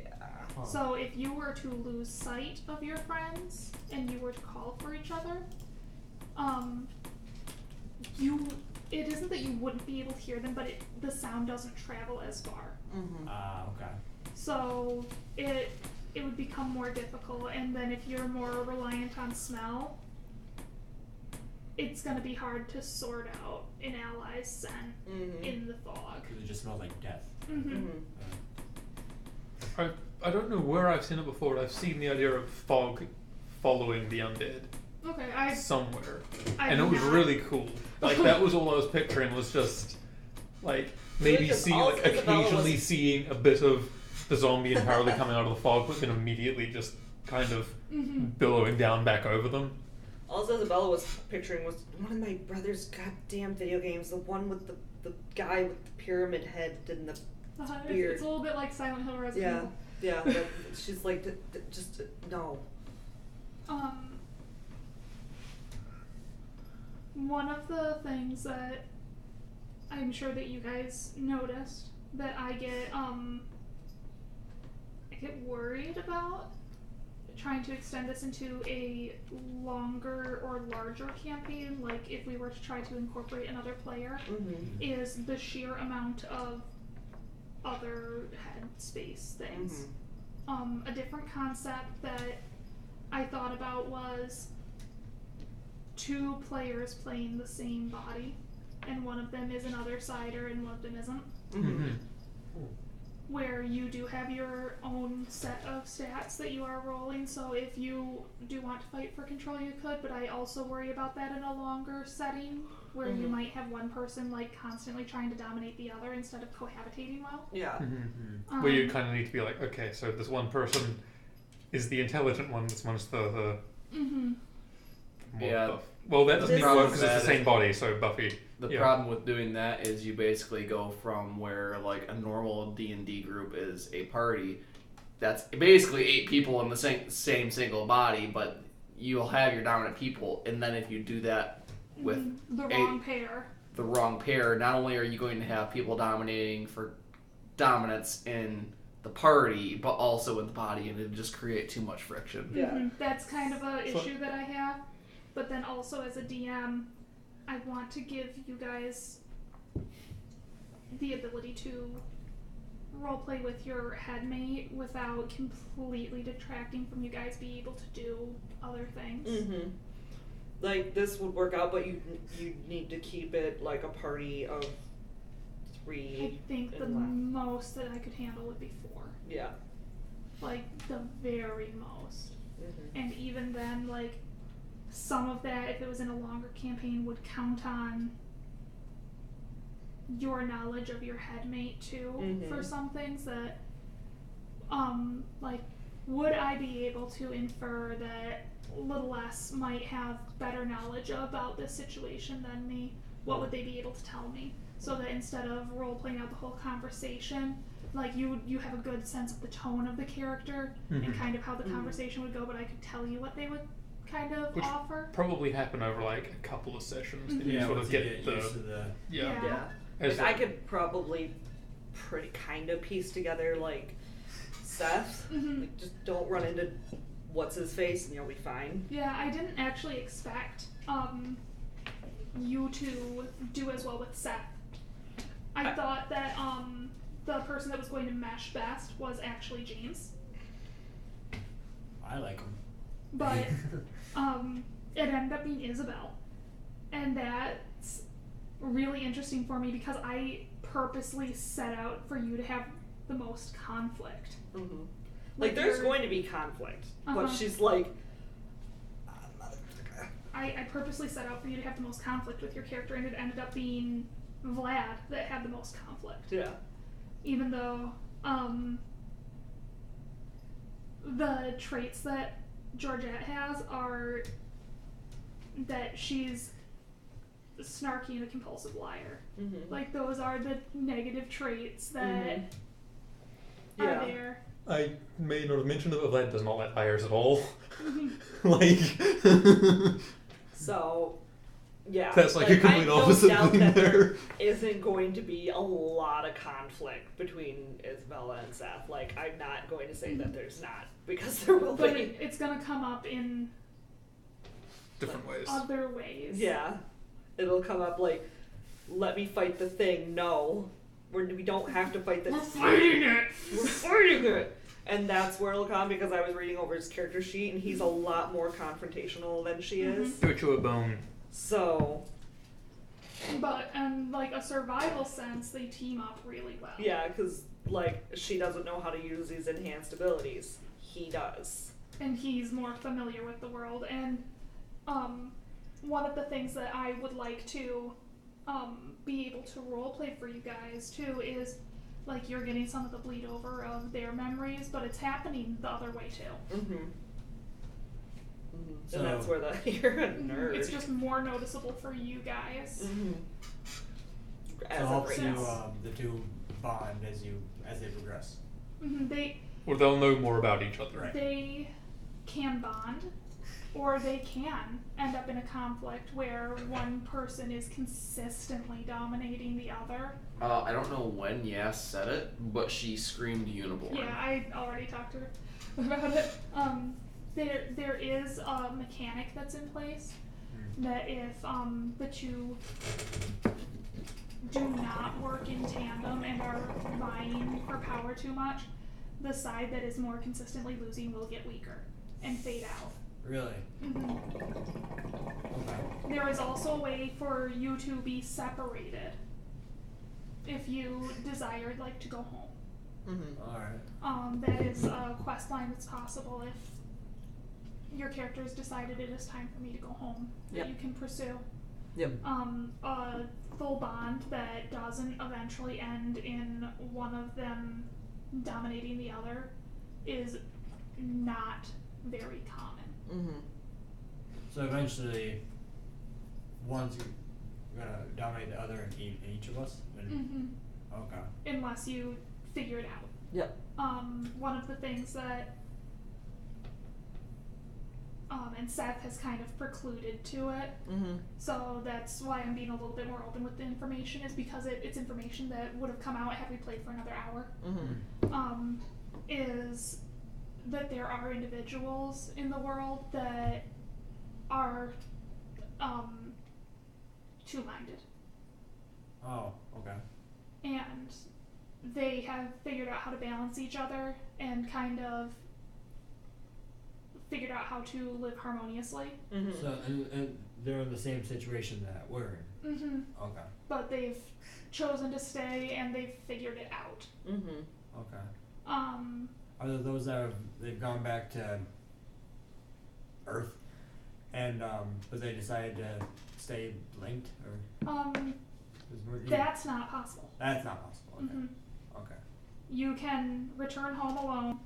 Huh. So if you were to lose sight of your friends and you were to call for each other, it isn't that you wouldn't be able to hear them, but the sound doesn't travel as far. Okay. So it would become more difficult, and then if you're more reliant on smell, it's going to be hard to sort out an ally's scent in the fog. Because it just smells like death. I don't know where I've seen it before, but I've seen the idea of fog following the undead Okay, somewhere, I and it was not. really cool. Like that was all I was picturing was just like maybe Because see all like Isabella occasionally was- seeing a bit of the zombie entirely coming out of the fog, but then immediately just kind of billowing down back over them. All Isabella was picturing was one of my brother's goddamn video games, the one with the guy with the pyramid head and the beard. It's a little bit like Silent Hill Resident Yeah, Evil. yeah. But she's like, just no. One of the things that I'm sure that you guys noticed that I get worried about trying to extend this into a longer or larger campaign, like if we were to try to incorporate another player, is the sheer amount of other head space things. A different concept that I thought about was 2 players playing the same body, and one of them is an other-sider and one of them isn't. Where you do have your own set of stats that you are rolling, so if you do want to fight for control you could, but I also worry about that in a longer setting where you might have one person like constantly trying to dominate the other instead of cohabitating well. Yeah. Where you kind of need to be like, okay, so this one person is the intelligent one, this one's the more Yeah. buff. Well, that doesn't This even work is- because it's the same body, so Buffy. The Yeah. problem with doing that is you basically go from where like a normal D&D group is a party that's basically 8 people in the same single body, but you'll have your dominant people, and then if you do that with the wrong pair. the wrong pair, not only are you going to have people dominating for dominance in the party, but also in the body, and it'll just create too much friction. Yeah. That's kind of a issue that I have. But then also as a DM, I want to give you guys the ability to roleplay with your headmate without completely detracting from you guys being able to do other things. Like this would work out, but you need to keep it like a party of I 3. think the and left. most that I could handle would be 4. Yeah. Like the very most. And even then, like some of that, if it was in a longer campaign, would count on your knowledge of your headmate too for some things that like would I be able to infer that Little S might have better knowledge about this situation than me? What would they be able to tell me? So that instead of role playing out the whole conversation, like you have a good sense of the tone of the character and kind of how the conversation would go, but I could tell you what they would kind of Which offer. probably happen over like a couple of sessions. That you Yeah, sort once of you get get used to the the... Yeah. as Like, I could probably pretty kind of piece together like Seth. Like, just don't run into what's his face, and you'll be fine. Yeah, I didn't actually expect you to do as well with Seth. I thought that the person that was going to mesh best was actually James. I like him. But it ended up being Isabel. And that's really interesting for me because I purposely set out for you to have the most conflict. Mm-hmm. Like, there's going to be conflict, but she's like, I purposely set out for you to have the most conflict with your character, and it ended up being Vlad that had the most conflict. Yeah. Even though the traits that Georgette has are that she's snarky and a compulsive liar. Mm-hmm. Like, those are the negative traits that are there. I may not have mentioned it, but Vlad does not like liars at all. Mm-hmm. Like, so, yeah. that's like a complete opposite doubt thing that there. there isn't going to be a lot of conflict between Isabella and Seth. Like, I'm not going to say that there's not, because there will But be. it's gonna come up in Different ways. other ways. Yeah. It'll come up like, let me fight the thing. No. We don't have to fight the thing. We're fighting it! We're fighting it! And that's where it'll come, because I was reading over his character sheet, and he's a lot more confrontational than she is. Give it to a bone. So, But in like a survival sense, they team up really well. yeah, because, like, she doesn't know how to use these enhanced abilities. He does. And he's more familiar with the world. And one of the things that I would like to be able to roleplay for you guys too is, like, you're getting some of the bleed over of their memories, but it's happening the other way too. Mm-hmm. So- And that's where you're a nerd. It's just more noticeable for you guys. Mm-hmm. So As it of helps right you, now. the two bond as they progress. They Or they'll know more about each other. Right. they can bond, or they can end up in a conflict where one person is consistently dominating the other. I don't know when Yas said it, but she screamed unicorn. Yeah, I already talked to her about it. There is a mechanic that's in place that if the two do not work in tandem and are vying for power too much, the side that is more consistently losing will get weaker and fade out. Really? Mhm. Okay. There is also a way for you to be separated if you desired, like, to go home. Mm-hmm. Alright. That is a quest line that's possible if your character has decided it is time for me to go home, that Yep. you can pursue. Yep. A full bond that doesn't eventually end in one of them dominating the other is not very common. Mm-hmm. So eventually, one's gonna dominate the other in each of us? And, Okay. Unless you figure it out. Yep. One of the things that and Seth has kind of precluded to it, Mm-hmm. so that's why I'm being a little bit more open with the information, is because it's information that would have come out had we played for another hour. Mm-hmm. Is that there are individuals in the world that are two-minded, Oh, okay. and they have figured out how to balance each other and kind of figured out how to live harmoniously. Mm-hmm. So, and they're in the same situation that we're in? Mm-hmm. Okay. But they've chosen to stay and they've figured it out. Mm-hmm. Okay. Um, Are there those that they've gone back to Earth, and but they decided to stay linked, or 'cause that's not possible. that's not possible? Okay. Mhm. Okay. You can return home alone.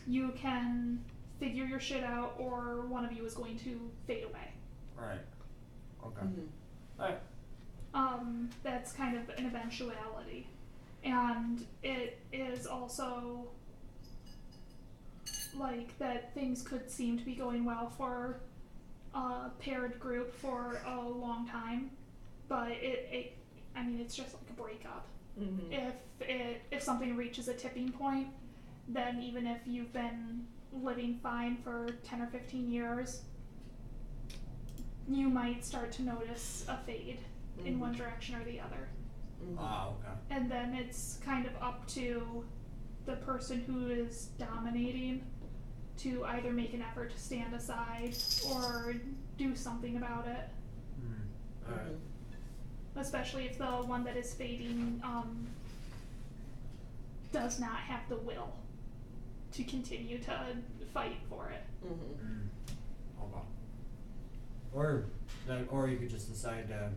You can figure your shit out, or one of you is going to fade away. Right. Okay. Mm-hmm. Alright. That's kind of an eventuality. And it is also like that things could seem to be going well for a paired group for a long time, but I mean, it's just like a breakup. Mm-hmm. If something reaches a tipping point, then even if you've been living fine for 10 or 15 years, you might start to notice a fade in one direction or the other. Ah, okay. And then it's kind of up to the person who is dominating to either make an effort to stand aside or do something about it. Alright. Especially if the one that is fading does not have the will to continue to fight for it. Okay. Or you could just decide to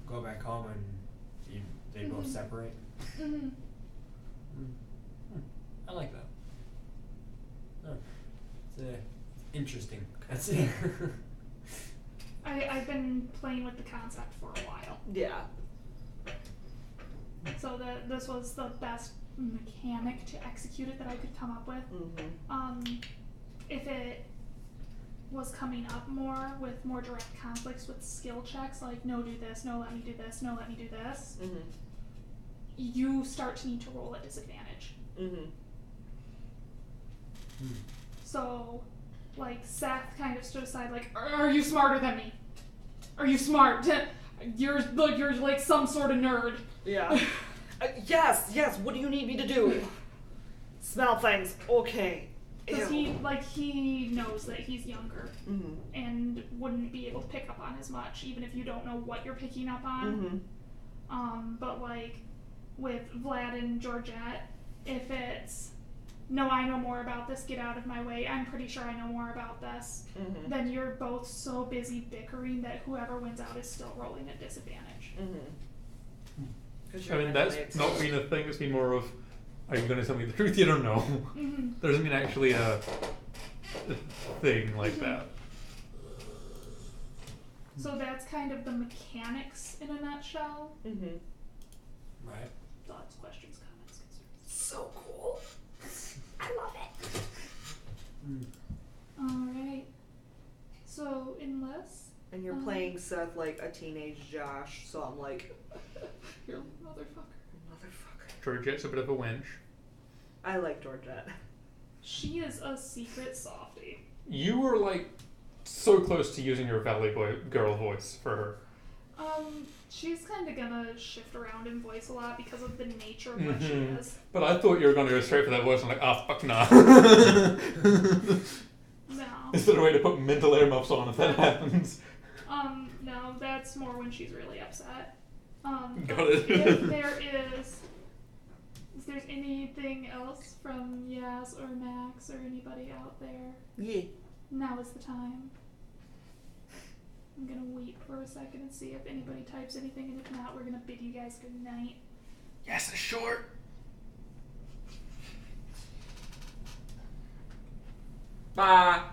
go back home and they both separate. Mm-hmm. I like that. Huh. It's interesting. That's it. I've been playing with the concept for a while. Yeah. So this was the best mechanic to execute it that I could come up with. If it was coming up more with more direct conflicts with skill checks, like no do this, no let me do this, no let me do this, you start to need to roll at disadvantage. So, like, Seth kind of stood aside like, are you smarter than me? Are you smart? You're like some sort of nerd. Yeah. Yes, what do you need me to do? Smell things. Okay. Because he knows that he's younger and wouldn't be able to pick up on as much, even if you don't know what you're picking up on. But like with Vlad and Georgette, if it's no, I know more about this, get out of my way, I'm pretty sure I know more about this, then you're both so busy bickering that whoever wins out is still rolling at disadvantage. I mean, that's not been a thing. It's been more of, are you going to tell me the truth? You don't know. There hasn't been actually a thing like that. So that's kind of the mechanics in a nutshell. Right. Thoughts, questions, comments, concerns. So cool. I love it. Alright. So, unless... And you're playing Seth like a teenage Josh, so I'm like... You're motherfucker. Georgette's a bit of a wench. I like Georgette. She is a secret softie. You were like so close to using your Valley Girl voice for her. She's kind of gonna shift around in voice a lot because of the nature of what she is. But I thought you were going to go straight for that voice. I'm like, fuck nah. No. Is there a way to put mental earmuffs on if that happens? No, that's more when she's really upset. Got it. If there's anything else from Yaz or Max or anybody out there, Yeah. now is the time. I'm gonna wait for a second and see if anybody types anything, and if not, we're gonna bid you guys good night. Yes, it's short. Bye.